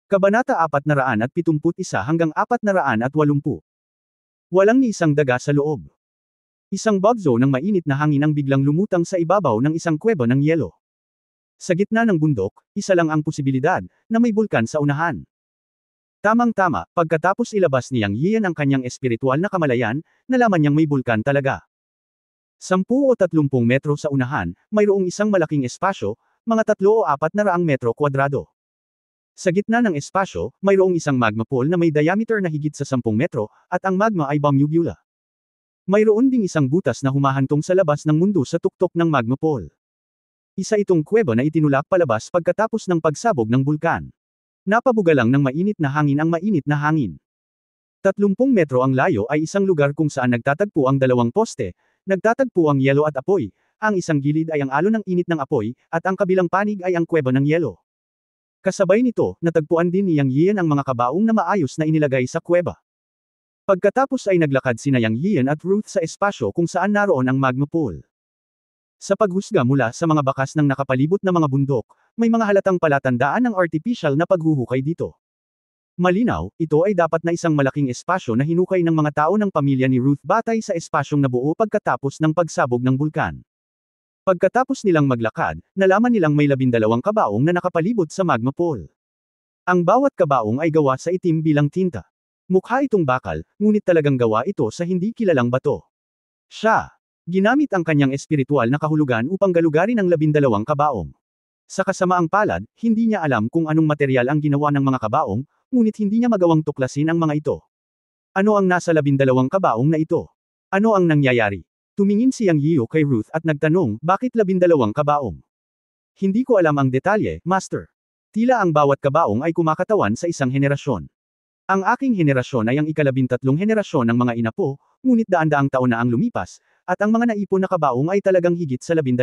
Kabanata 471 hanggang 480. Walang ni isang daga sa loob. Isang bagyo ng mainit na hangin ang biglang lumutang sa ibabaw ng isang kuweba ng yelo. Sa gitna ng bundok, isa lang ang posibilidad, na may bulkan sa unahan. Tamang-tama, pagkatapos ilabas ni Yang Yian ang kanyang espiritual na kamalayan, nalaman niyang may bulkan talaga. 10 o 30 metro sa unahan, mayroong isang malaking espasyo, mga 3 o 400 metro kwadrado. Sa gitna ng espasyo, mayroong isang magma pool na may diameter na higit sa 10 metro, at ang magma ay bomubula. Mayroon ding isang butas na humahantong sa labas ng mundo sa tuktok ng magma pool. Isa itong kuweba na itinulak palabas pagkatapos ng pagsabog ng bulkan. Napabugalang ng mainit na hangin ang mainit na hangin. 30 metro ang layo ay isang lugar kung saan nagtatagpo ang dalawang poste, nagtatagpo ang yelo at apoy, ang isang gilid ay ang alon ng init ng apoy, at ang kabilang panig ay ang kuweba ng yelo. Kasabay nito, natagpuan din ni Yang Yian ang mga kabaong na maayos na inilagay sa kuweba. Pagkatapos ay naglakad sina Yang Yian at Ruth sa espasyo kung saan naroon ang magma pool. Sa paghusga mula sa mga bakas ng nakapalibot na mga bundok, may mga halatang palatandaan ng artificial na paghuhukay dito. Malinaw, ito ay dapat na isang malaking espasyo na hinukay ng mga tao ng pamilya ni Ruth batay sa espasyong nabuo pagkatapos ng pagsabog ng bulkan. Pagkatapos nilang maglakad, nalaman nilang may 12 kabaong na nakapalibot sa magma pool. Ang bawat kabaong ay gawa sa itim bilang tinta. Mukha itong bakal, ngunit talagang gawa ito sa hindi kilalang bato. Siya, ginamit ang kanyang espiritual na kahulugan upang galugarin ang 12 kabaong. Sa kasamaang palad, hindi niya alam kung anong material ang ginawa ng mga kabaong, ngunit hindi niya magawang tuklasin ang mga ito. Ano ang nasa 12 kabaong na ito? Ano ang nangyayari? Tumingin si Yang Yiu kay Ruth at nagtanong, bakit 12 kabaong? Hindi ko alam ang detalye, Master. Tila ang bawat kabaong ay kumakatawan sa isang henerasyon. Ang aking henerasyon ay ang ika-13 henerasyon ng mga inapo, ngunit daan-daang taon na ang lumipas, at ang mga naipon na kabaong ay talagang higit sa 12.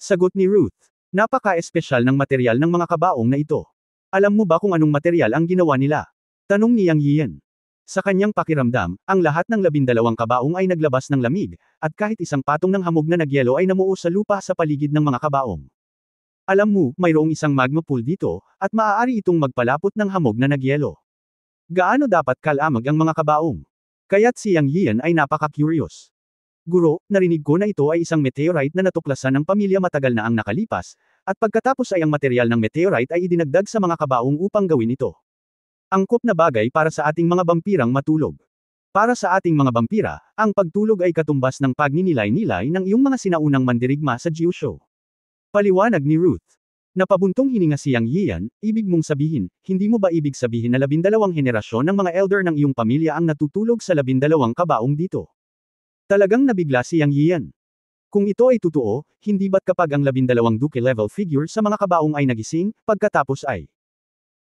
Sagot ni Ruth. Napaka-espesyal ng material ng mga kabaong na ito. Alam mo ba kung anong material ang ginawa nila? Tanong ni Yang Yian. Sa kanyang pakiramdam, ang lahat ng 12 kabaong ay naglabas ng lamig, at kahit isang patong ng hamog na nagyelo ay namuo sa lupa sa paligid ng mga kabaong. Alam mo, mayroong isang magma pool dito, at maaari itong magpalapot ng hamog na nagyelo. Gaano dapat kalamag ang mga kabaong? Kaya't si Yang Yian ay napaka-curious. Guro, narinig ko na ito ay isang meteorite na natuklasan ng pamilya matagal na ang nakalipas, at pagkatapos ay ang material ng meteorite ay idinagdag sa mga kabaong upang gawin ito. Angkop na bagay para sa ating mga bampirang matulog. Para sa ating mga bampira, ang pagtulog ay katumbas ng pagninilay-nilay ng iyong mga sinaunang mandirigma sa Jiu-Show. Paliwanag ni Ruth. Napabuntong hininga si Yang Yian, ibig mong sabihin, hindi mo ba ibig sabihin na 12 henerasyon ng mga elder ng iyong pamilya ang natutulog sa 12 kabaong dito? Talagang nabigla si Yang Yian. Kung ito ay totoo, hindi ba't kapag ang 12 duke level figure sa mga kabaong ay nagising, pagkatapos ay?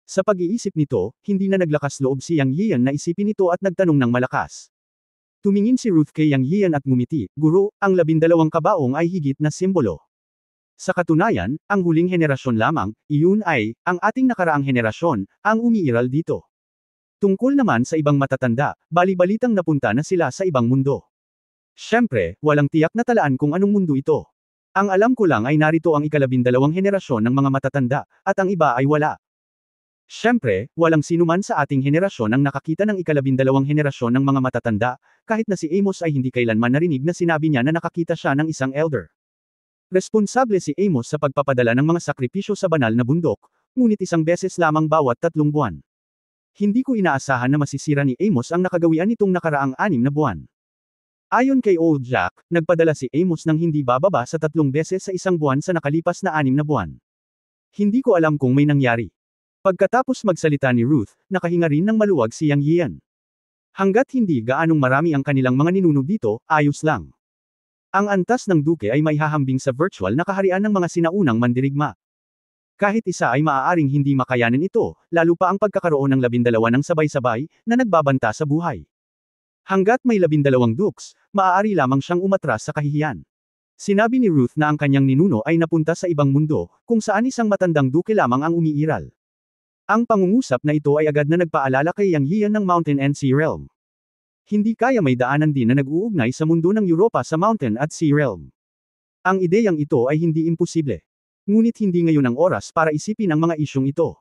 Sa pag-iisip nito, hindi na naglakas loob si Yang Yian na isipin ito at nagtanong ng malakas. Tumingin si Ruth kay Yang Yian at ngumiti, Guro, ang 12 kabaong ay higit na simbolo. Sa katunayan, ang huling henerasyon lamang, iyon ay, ang ating nakaraang henerasyon, ang umiiral dito. Tungkol naman sa ibang matatanda, bali-balitang napunta na sila sa ibang mundo. Siyempre, walang tiyak na talaan kung anong mundo ito. Ang alam ko lang ay narito ang ika-12 henerasyon ng mga matatanda, at ang iba ay wala. Siyempre, walang sinuman sa ating henerasyon ang nakakita ng ika-12 henerasyon ng mga matatanda, kahit na si Amos ay hindi kailanman narinig na sinabi niya na nakakita siya ng isang elder. Responsable si Amos sa pagpapadala ng mga sakripisyo sa banal na bundok, ngunit isang beses lamang bawat 3 buwan. Hindi ko inaasahan na masisira ni Amos ang nakagawian nitong nakaraang 6 na buwan. Ayon kay Old Jack, nagpadala si Amos ng hindi bababa sa 3 beses sa isang buwan sa nakalipas na 6 na buwan. Hindi ko alam kung may nangyari. Pagkatapos magsalita ni Ruth, nakahinga rin ng maluwag si Yang Yian. Hanggat hindi gaanong marami ang kanilang mga ninuno dito, ayos lang. Ang antas ng duke ay maihahambing sa virtual na kaharian ng mga sinaunang mandirigma. Kahit isa ay maaaring hindi makayanin ito, lalo pa ang pagkakaroon ng 12 ng sabay-sabay, na nagbabanta sa buhay. Hanggat may 12 dukes, maaari lamang siyang umatras sa kahihiyan. Sinabi ni Ruth na ang kanyang ninuno ay napunta sa ibang mundo, kung saan isang matandang duke lamang ang umiiral. Ang pangungusap na ito ay agad na nagpaalala kay Yang Yian ng Mountain and Sea Realm. Hindi kaya may daanan din na nag-uugnay sa mundo ng Europa sa Mountain at Sea Realm. Ang ideyang ito ay hindi imposible. Ngunit hindi ngayon ang oras para isipin ang mga isyong ito.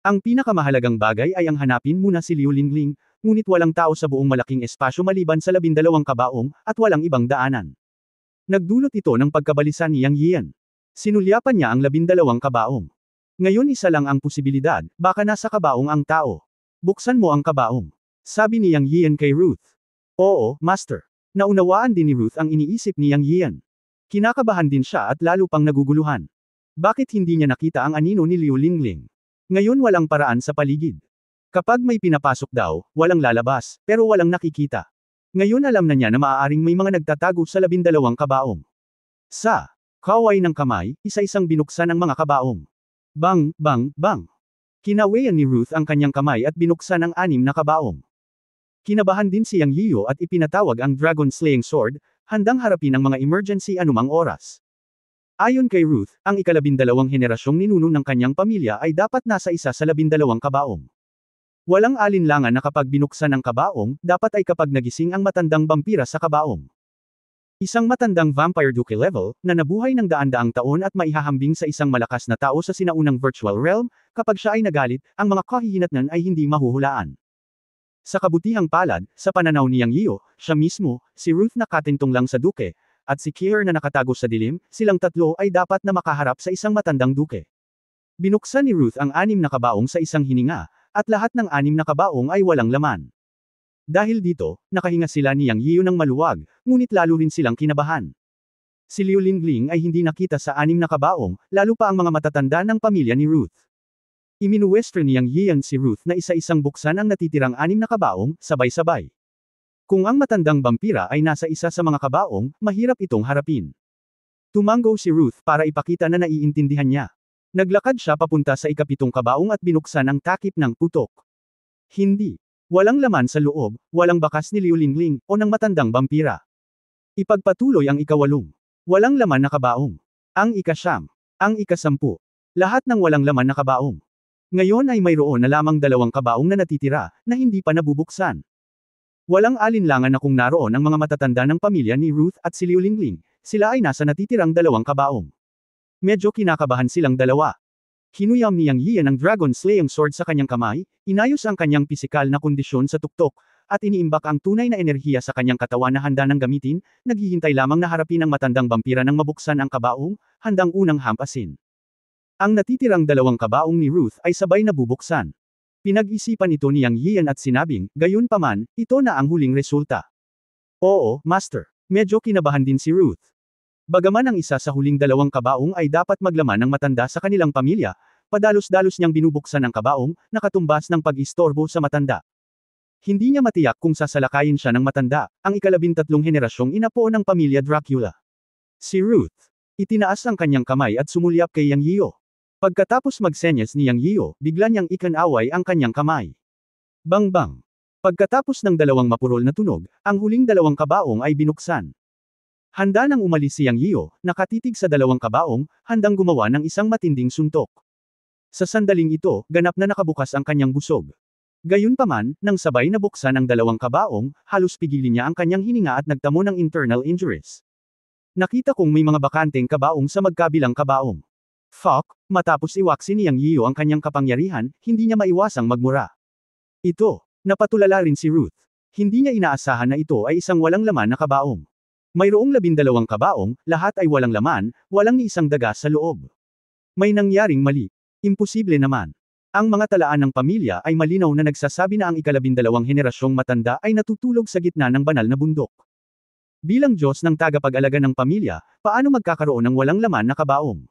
Ang pinakamahalagang bagay ay ang hanapin muna si Liu Lingling, ngunit walang tao sa buong malaking espasyo maliban sa 12 kabaong, at walang ibang daanan. Nagdulot ito ng pagkabalisa ni Yang Yian. Sinulyapan niya ang 12 kabaong. Ngayon isa lang ang posibilidad, baka nasa kabaong ang tao. Buksan mo ang kabaong. Sabi ni Yang Yian kay Ruth. Oo, Master. Naunawaan din ni Ruth ang iniisip ni Yang Yian. Kinakabahan din siya at lalo pang naguguluhan. Bakit hindi niya nakita ang anino ni Liu Lingling? Ngayon walang paraan sa paligid. Kapag may pinapasok daw, walang lalabas, pero walang nakikita. Ngayon alam na niya na maaaring may mga nagtatago sa 12 kabaong. Sa kaway ng kamay, isa-isang binuksan ang mga kabaong. Bang, bang, bang. Kinawayan ni Ruth ang kanyang kamay at binuksan ang 6 na kabaong. Kinabahan din si Yang Yiyo at ipinatawag ang Dragon Slaying Sword, handang harapin ang mga emergency anumang oras. Ayon kay Ruth, ang ika-12 henerasyong ninuno ng kanyang pamilya ay dapat nasa isa sa 12 kabaong. Walang alinlangan na kapag binuksan ang kabaong, dapat ay kapag nagising ang matandang vampira sa kabaong. Isang matandang vampire duke level, na nabuhay ng daan-daang taon at maihahambing sa isang malakas na tao sa sinaunang virtual realm, kapag siya ay nagalit, ang mga kahihinatnan ay hindi mahuhulaan. Sa kabutihang palad, sa pananaw ni Yang Yiyo, siya mismo, si Ruth na katintong lang sa duke, at si Kier na nakatago sa dilim, silang tatlo ay dapat na makaharap sa isang matandang duke. Binuksan ni Ruth ang 6 na kabaong sa isang hininga, at lahat ng 6 na kabaong ay walang laman. Dahil dito, nakahinga sila ni Yang Yiyo ng maluwag, ngunit lalo rin silang kinabahan. Si Liu Lingling ay hindi nakita sa 6 na kabaong, lalo pa ang mga matatanda ng pamilya ni Ruth. Iminuwestro ni Yang Yian si Ruth na isa-isang buksan ang natitirang 6 na kabaong, sabay-sabay. Kung ang matandang vampira ay nasa isa sa mga kabaong, mahirap itong harapin. Tumango si Ruth para ipakita na naiintindihan niya. Naglakad siya papunta sa ika-7 kabaong at binuksan ang takip ng putok. Hindi. Walang laman sa loob, walang bakas ni Liu Lingling, o ng matandang vampira. Ipagpatuloy ang ika-8. Walang laman na kabaong. Ang ika-9. Ang ika-10. Lahat ng walang laman na kabaong. Ngayon ay mayroon na lamang 2 kabaong na natitira, na hindi pa nabubuksan. Walang alinlangan na kung naroon ang mga matatanda ng pamilya ni Ruth at si Liu Lingling, sila ay nasa natitirang 2 kabaong. Medyo kinakabahan silang dalawa. Hinuyam ni Yang Yian ang Dragon Slaying Sword sa kanyang kamay, inayos ang kanyang pisikal na kondisyon sa tuktok, at iniimbak ang tunay na enerhiya sa kanyang katawan na handa nang gamitin, naghihintay lamang na harapin ang matandang vampira nang mabuksan ang kabaong, handang unang hampasin. Ang natitirang 2 kabaong ni Ruth ay sabay na bubuksan. Pinag-isipan ito ni Yang Yian at sinabing, gayunpaman, ito na ang huling resulta. Oo, Master. Medyo kinabahan din si Ruth. Bagaman ang isa sa huling 2 kabaong ay dapat maglaman ng matanda sa kanilang pamilya, padalos-dalos niyang binubuksan ang kabaong, nakatumbas ng pag-istorbo sa matanda. Hindi niya matiyak kung sasalakayin siya ng matanda, ang ika-13 henerasyong inapo ng pamilya Dracula. Si Ruth. Itinaas ang kanyang kamay at sumulyap kay Yang Yiyo. Pagkatapos magsenyas ni Yang Yiyo, bigla niyang ikanaway ang kanyang kamay. Bang-bang. Pagkatapos ng 2 mapurol na tunog, ang huling 2 kabaong ay binuksan. Handa nang umalis si Yang Yiyo, nakatitig sa 2 kabaong, handang gumawa ng isang matinding suntok. Sa sandaling ito, ganap na nakabukas ang kanyang busog. Gayunpaman, nang sabay na buksan ang 2 kabaong, halos pigilin niya ang kanyang hininga at nagtamo ng internal injuries. Nakita kong may mga bakanteng kabaong sa magkabilang kabaong. Fuck, matapos iwaksi ni Yang Yiyo ang kanyang kapangyarihan, hindi niya maiwasang magmura. Ito, napatulala rin si Ruth. Hindi niya inaasahan na ito ay isang walang laman na kabaong. Mayroong 12 kabaong, lahat ay walang laman, walang ni isang daga sa loob. May nangyaring mali. Imposible naman. Ang mga talaan ng pamilya ay malinaw na nagsasabi na ang ika-12 henerasyong matanda ay natutulog sa gitna ng banal na bundok. Bilang Diyos ng tagapag-alaga ng pamilya, paano magkakaroon ng walang laman na kabaong?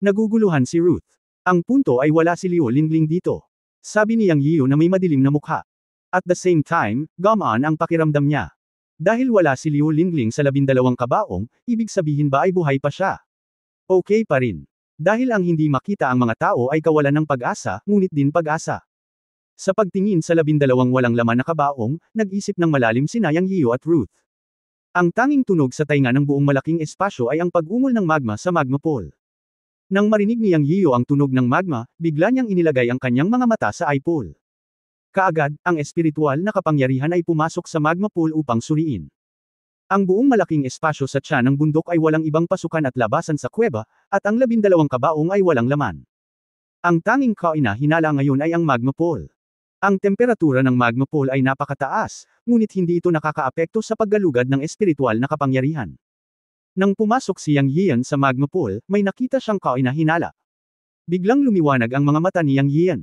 Naguguluhan si Ruth. Ang punto ay wala si Liu Lingling dito. Sabi ni Yang Yiyo na may madilim na mukha. At the same time, gumaan ang pakiramdam niya. Dahil wala si Liu Lingling sa 12 kabaong, ibig sabihin ba ay buhay pa siya? Okay pa rin. Dahil ang hindi makita ang mga tao ay kawalan ng pag-asa, ngunit din pag-asa. Sa pagtingin sa 12 walang laman na kabaong, nag-isip ng malalim sina Yang Yiyo at Ruth. Ang tanging tunog sa tainga ng buong malaking espasyo ay ang pag-ungol ng magma sa magma pool. Nang marinig ni Yang Yiyo ang tunog ng magma, bigla niyang inilagay ang kanyang mga mata sa eye pool. Kaagad, ang espiritual na kapangyarihan ay pumasok sa magma pool upang suriin. Ang buong malaking espasyo sa tiyan ng bundok ay walang ibang pasukan at labasan sa kuweba, at ang 12 kabaong ay walang laman. Ang tanging kaina-hinala ngayon ay ang magma pool. Ang temperatura ng magma pool ay napakataas, ngunit hindi ito nakakaapekto sa paggalugad ng espiritual na kapangyarihan. Nang pumasok si Yang Yian sa magma pool, may nakita siyang kaina-hinala. Biglang lumiwanag ang mga mata ni Yang Yian.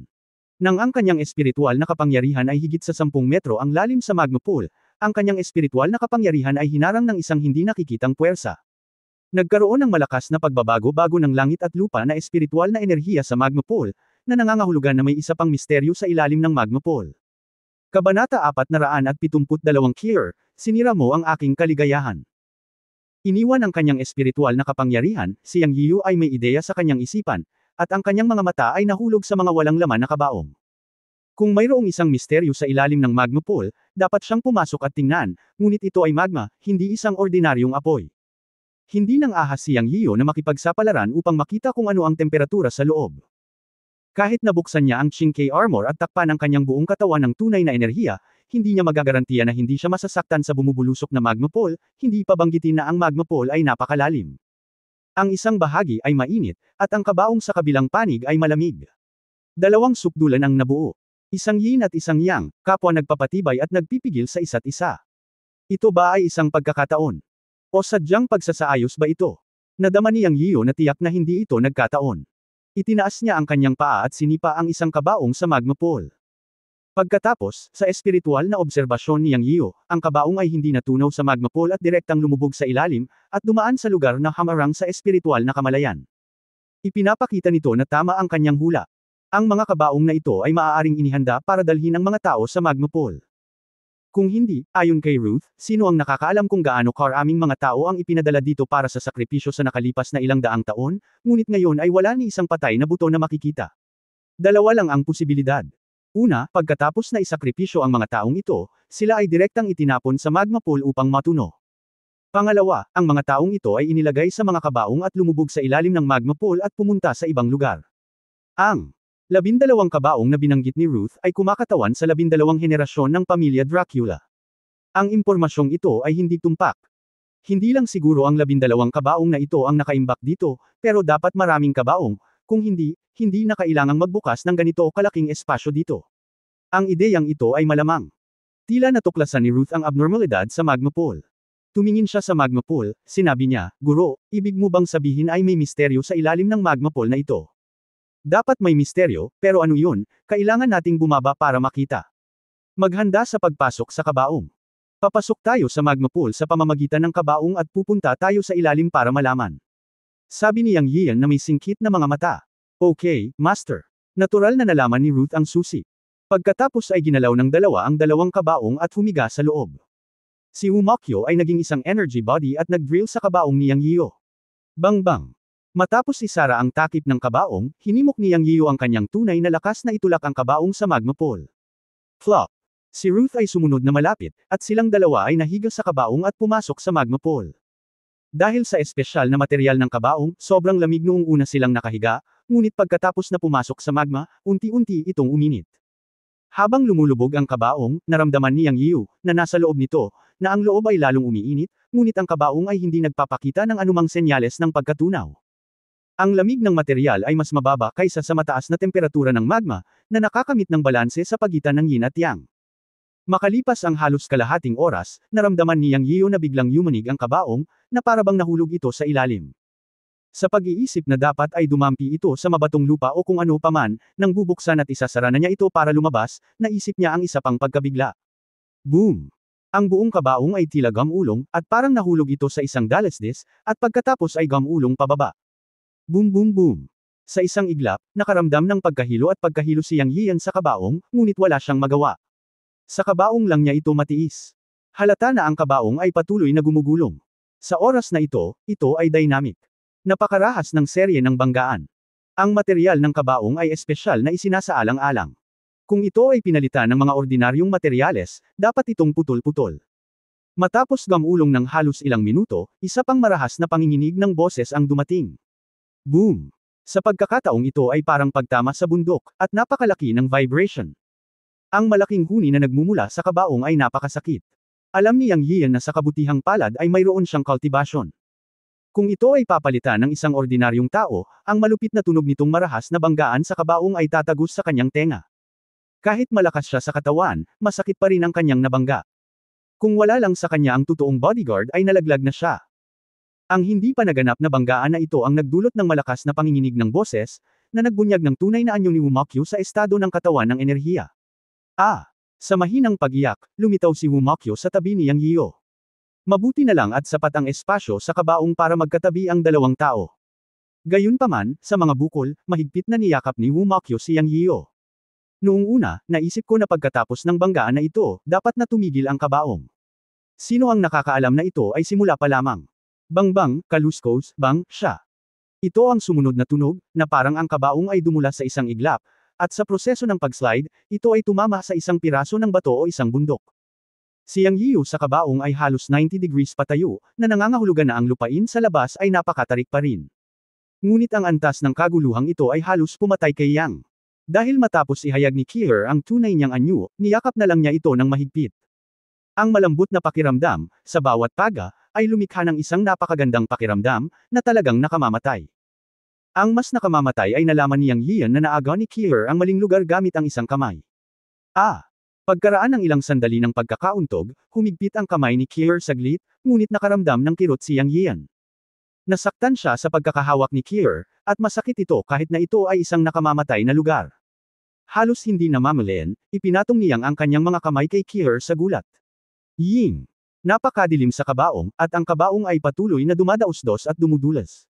Nang ang kanyang espiritual na kapangyarihan ay higit sa 10 metro ang lalim sa magma pool, ang kanyang espiritual na kapangyarihan ay hinarang ng isang hindi nakikitang puwersa. Nagkaroon ng malakas na pagbabago-bago ng langit at lupa na espiritual na enerhiya sa magma pool, na nangangahulugan na may isa pang misteryo sa ilalim ng magma pool. Kabanata 472 Clear, sinira mo ang aking kaligayahan. Iniwan ang kanyang espiritual na kapangyarihan, si Yang Yiyu ay may ideya sa kanyang isipan, at ang kanyang mga mata ay nahulog sa mga walang laman na kabaong. Kung mayroong isang misteryo sa ilalim ng magma pool, dapat siyang pumasok at tingnan, ngunit ito ay magma, hindi isang ordinaryong apoy. Hindi nang ahas si Yang Yiyu na makipagsapalaran upang makita kung ano ang temperatura sa loob. Kahit nabuksan niya ang Qingke armor at takpan ang kanyang buong katawan ng tunay na enerhiya, hindi niya magagarantiya na hindi siya masasaktan sa bumubulusok na magma pool, hindi pa banggitin na ang magma pool ay napakalalim. Ang isang bahagi ay mainit, at ang kabaong sa kabilang panig ay malamig. Dalawang sukdulan ang nabuo. Isang yin at isang yang, kapwa nagpapatibay at nagpipigil sa isa't isa. Ito ba ay isang pagkakataon? O sadyang pagsasaayos ba ito? Nadama ni Yang Yiyu na tiyak na hindi ito nagkataon. Itinaas niya ang kanyang paa at sinipa ang isang kabaong sa magma pool. Pagkatapos, sa espiritual na obserbasyon ni Yang Yiyu, ang kabaong ay hindi natunaw sa magma pool at direktang lumubog sa ilalim, at dumaan sa lugar na hamarang sa espiritual na kamalayan. Ipinapakita nito na tama ang kanyang hula. Ang mga kabaong na ito ay maaaring inihanda para dalhin ang mga tao sa magma pool. Kung hindi, ayon kay Ruth, sino ang nakakaalam kung gaano karaming mga tao ang ipinadala dito para sa sakripisyo sa nakalipas na ilang daang taon, ngunit ngayon ay wala ni isang patay na buto na makikita. Dalawa lang ang posibilidad. Una, pagkatapos na isakripisyo ang mga taong ito, sila ay direktang itinapon sa magma pool upang matuno. Pangalawa, ang mga taong ito ay inilagay sa mga kabaong at lumubog sa ilalim ng magma pool at pumunta sa ibang lugar. Ang 12 kabaong na binanggit ni Ruth ay kumakatawan sa 12 henerasyon ng pamilya Dracula. Ang impormasyong ito ay hindi tumpak. Hindi lang siguro ang 12 kabaong na ito ang nakaimbak dito, pero dapat maraming kabaong, kung hindi, hindi na kailangang magbukas ng ganito kalaking espasyo dito. Ang ideyang ito ay malamang. Tila natuklasan ni Ruth ang abnormalidad sa magma pool. Tumingin siya sa magma pool, sinabi niya, "Guro, ibig mo bang sabihin ay may misteryo sa ilalim ng magma pool na ito?" Dapat may misteryo, pero ano yun, kailangan nating bumaba para makita. Maghanda sa pagpasok sa kabaong. Papasok tayo sa magma pool sa pamamagitan ng kabaong at pupunta tayo sa ilalim para malaman. Sabi ni Yang Yian na may singkit na mga mata. Okay, Master. Natural na nalaman ni Ruth ang susi. Pagkatapos ay ginalaw ng dalawa ang dalawang kabaong at humiga sa loob. Si Wumakyo ay naging isang energy body at nag-drill sa kabaong ni Yang Yiu. Bang-bang. Matapos isara ang takip ng kabaong, hinimok ni Yang Yiu ang kanyang tunay na lakas na itulak ang kabaong sa magma pool. Flop. Si Ruth ay sumunod na malapit, at silang dalawa ay nahiga sa kabaong at pumasok sa magma pool. Dahil sa espesyal na materyal ng kabaong, sobrang lamig noong una silang nakahiga, ngunit pagkatapos na pumasok sa magma, unti-unti itong uminit. Habang lumulubog ang kabaong, naramdaman ni Yang Yiu, na nasa loob nito, na ang loob ay lalong umiinit, ngunit ang kabaong ay hindi nagpapakita ng anumang senyales ng pagkatunaw. Ang lamig ng material ay mas mababa kaysa sa mataas na temperatura ng magma, na nakakamit ng balanse sa pagitan ng yin at yang. Makalipas ang halos kalahating oras, naramdaman ni Yang Yiu na biglang yumanig ang kabaong, na parabang nahulog ito sa ilalim. Sa pag-iisip na dapat ay dumampi ito sa mabatong lupa o kung ano paman, nang bubuksan at isasara na niya ito para lumabas, naisip niya ang isa pang pagkabigla. Boom! Ang buong kabaong ay tila gamulong, at parang nahulog ito sa isang dalesdes, at pagkatapos ay gamulong pababa. Boom boom boom. Sa isang iglap, nakaramdam ng pagkahilo at pagkahilo si Yang Yian sa kabaong, ngunit wala siyang magawa. Sa kabaong lang niya ito matiis. Halata na ang kabaong ay patuloy na gumugulong. Sa oras na ito ay dynamic. Napakarahas ng serye ng banggaan. Ang material ng kabaong ay espesyal na isinasaalang-alang. Kung ito ay pinalitan ng mga ordinaryong materyales, dapat itong putol-putol. Matapos gamulong ng halos ilang minuto, isa pang marahas na panginginig ng boses ang dumating. Boom! Sa pagkakataong ito ay parang pagtama sa bundok, at napakalaki ng vibration. Ang malaking huni na nagmumula sa kabaong ay napakasakit. Alam ni Yang Yian na sa kabutihang palad ay mayroon siyang cultivation. Kung ito ay papalitan ng isang ordinaryong tao, ang malupit na tunog nitong marahas na banggaan sa kabaong ay tatagos sa kanyang tenga. Kahit malakas siya sa katawan, masakit pa rin ang kanyang nabangga. Kung wala lang sa kanya ang totoong bodyguard ay nalaglag na siya. Ang hindi pa naganap na banggaan na ito ang nagdulot ng malakas na panginginig ng boses, na nagbunyag ng tunay na anyo ni Wumakyu sa estado ng katawan ng enerhiya. Sa mahinang pag-iyak, lumitaw si Wumakyu sa tabi ni Yang Yiyo. Mabuti na lang at sapat ang espasyo sa kabaong para magkatabi ang dalawang tao. Gayunpaman, sa mga bukol, mahigpit na niyakap ni Wumakyu si Yang Yiyo. Noong una, naisip ko na pagkatapos ng banggaan na ito, dapat na tumigil ang kabaong. Sino ang nakakaalam na ito ay simula pa lamang? Bang, kaluskos, bang, siya. Ito ang sumunod na tunog, na parang ang kabaong ay dumula sa isang iglap, at sa proseso ng pag-slide, ito ay tumama sa isang piraso ng bato o isang bundok. Si Yang Yiyo sa kabaong ay halos 90 degrees patayo, na nangangahulugan na ang lupain sa labas ay napakatarik pa rin. Ngunit ang antas ng kaguluhang ito ay halos pumatay kay Yang. Dahil matapos ihayag ni Killer ang tunay niyang anyo, niyakap na lang niya ito ng mahigpit. Ang malambot na pakiramdam, sa bawat paga, ay lumikha ng isang napakagandang pakiramdam, na talagang nakamamatay. Ang mas nakamamatay ay nalaman ni Yang Yian na naagaw ni Killer ang maling lugar gamit ang isang kamay. Pagkaraan ng ilang sandali ng pagkakauntog, humigpit ang kamay ni Killer saglit, ngunit nakaramdam ng kirot si Yang Yian. Nasaktan siya sa pagkakahawak ni Killer, at masakit ito kahit na ito ay isang nakamamatay na lugar. Halos hindi namamalayan, ipinatong niyang ang kanyang mga kamay kay Killer sa gulat. Ying! Napakadilim sa kabaong, at ang kabaong ay patuloy na dumadaos-dos at dumudulas.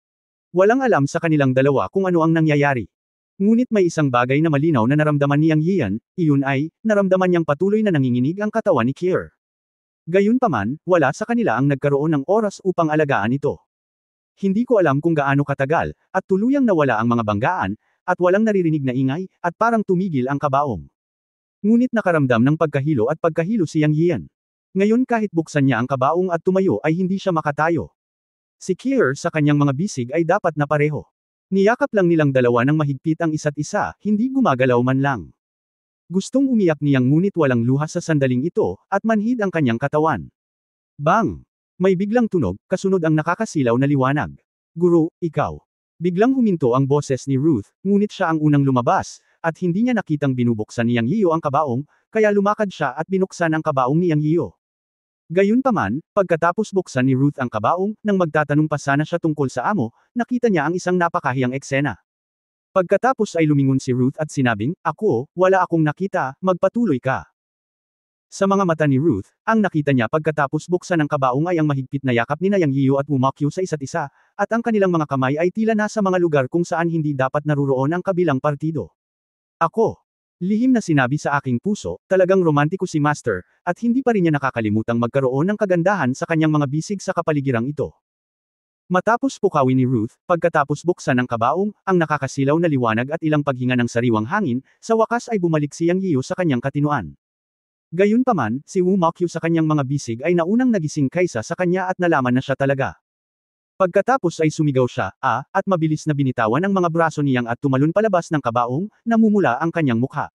Walang alam sa kanilang dalawa kung ano ang nangyayari. Ngunit may isang bagay na malinaw na naramdaman ni Yang Yian, iyon ay, naramdaman niyang patuloy na nanginginig ang katawan ni Killer. Gayunpaman, wala sa kanila ang nagkaroon ng oras upang alagaan ito. Hindi ko alam kung gaano katagal, at tuluyang nawala ang mga banggaan, at walang naririnig na ingay, at parang tumigil ang kabaong. Ngunit nakaramdam ng pagkahilo at pagkahilo si Yang Yian. Ngayon kahit buksan niya ang kabaong at tumayo ay hindi siya makatayo. Si Killer sa kanyang mga bisig ay dapat na pareho. Niyakap lang nilang dalawa ng mahigpit ang isa't isa, hindi gumagalaw man lang. Gustong umiyak niyang ngunit walang luha sa sandaling ito, at manhid ang kanyang katawan. Bang! May biglang tunog, kasunod ang nakakasilaw na liwanag. Guro, ikaw. Biglang huminto ang boses ni Ruth, ngunit siya ang unang lumabas, at hindi niya nakitang binubuksan ni Yang Yiyo ang kabaong, kaya lumakad siya at binuksan ang kabaong ni Yang Yiyo. Gayunpaman, pagkatapos buksan ni Ruth ang kabaong, nang magtatanong pa sana siya tungkol sa amo, nakita niya ang isang napakahiyang eksena. Pagkatapos ay lumingon si Ruth at sinabing, "Ako, wala akong nakita, magpatuloy ka." Sa mga mata ni Ruth, ang nakita niya pagkatapos buksan ang kabaong ay ang mahigpit na yakap ni Yang Yiyo at Wumakyu sa isa't isa, at ang kanilang mga kamay ay tila nasa mga lugar kung saan hindi dapat naruroon ang kabilang partido. Ako. Lihim na sinabi sa aking puso, talagang romantiko si Master, at hindi pa rin niya nakakalimutang magkaroon ng kagandahan sa kanyang mga bisig sa kapaligirang ito. Matapos pukawin ni Ruth, pagkatapos buksan ang kabaong, ang nakakasilaw na liwanag at ilang paghinga ng sariwang hangin, sa wakas ay bumalik si Yang Yiyo sa kanyang katinoan. Gayunpaman, si Wumakyu sa kanyang mga bisig ay naunang nagising kaysa sa kanya at nalaman na siya talaga. Pagkatapos ay sumigaw siya, at mabilis na binitawan ang mga braso niyang at tumalon palabas ng kabaong, namumula ang kanyang mukha.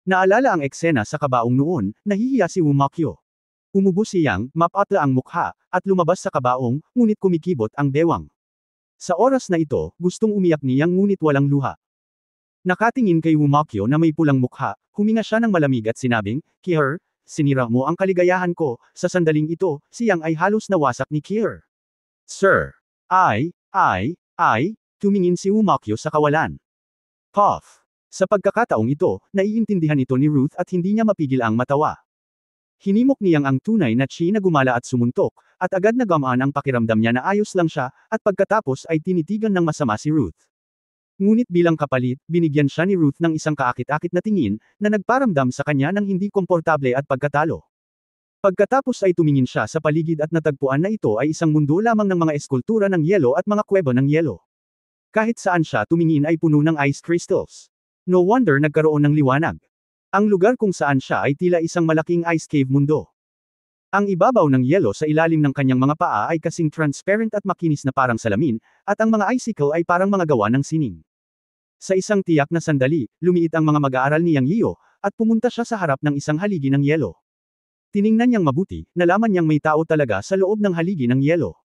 Naalala ang eksena sa kabaong noon, nahihiya si Wumakyu. Umubo si Yang, mapatla ang mukha, at lumabas sa kabaong, ngunit kumikibot ang bewang. Sa oras na ito, gustong umiyak ni Yang ngunit walang luha. Nakatingin kay Wumakyu na may pulang mukha, huminga siya ng malamig at sinabing, "Killer, sinira mo ang kaligayahan ko." Sa sandaling ito, si Yang ay halos nawasak ni Killer. "Sir. Tumingin si Wumakyu sa kawalan. Puff. Sa pagkakataong ito, naiintindihan ito ni Ruth at hindi niya mapigil ang matawa. Hinimok niyang ang tunay na chi na gumala at sumuntok, at agad na gamaan ang pakiramdam niya na ayos lang siya, at pagkatapos ay tinitigan ng masama si Ruth. Ngunit bilang kapalit, binigyan siya ni Ruth ng isang kaakit-akit na tingin, na nagparamdam sa kanya ng hindi komportable at pagkatalo. Pagkatapos ay tumingin siya sa paligid at natagpuan na ito ay isang mundo lamang ng mga eskultura ng yelo at mga kuweba ng yelo. Kahit saan siya tumingin ay puno ng ice crystals. No wonder nagkaroon ng liwanag. Ang lugar kung saan siya ay tila isang malaking ice cave mundo. Ang ibabaw ng yelo sa ilalim ng kanyang mga paa ay kasing transparent at makinis na parang salamin, at ang mga icicle ay parang mga gawa ng sining. Sa isang tiyak na sandali, lumiit ang mga mag-aaral ni Yang Yiyo, at pumunta siya sa harap ng isang haligi ng yelo. Tiningnan niyang mabuti, nalaman niyang may tao talaga sa loob ng haligi ng yelo.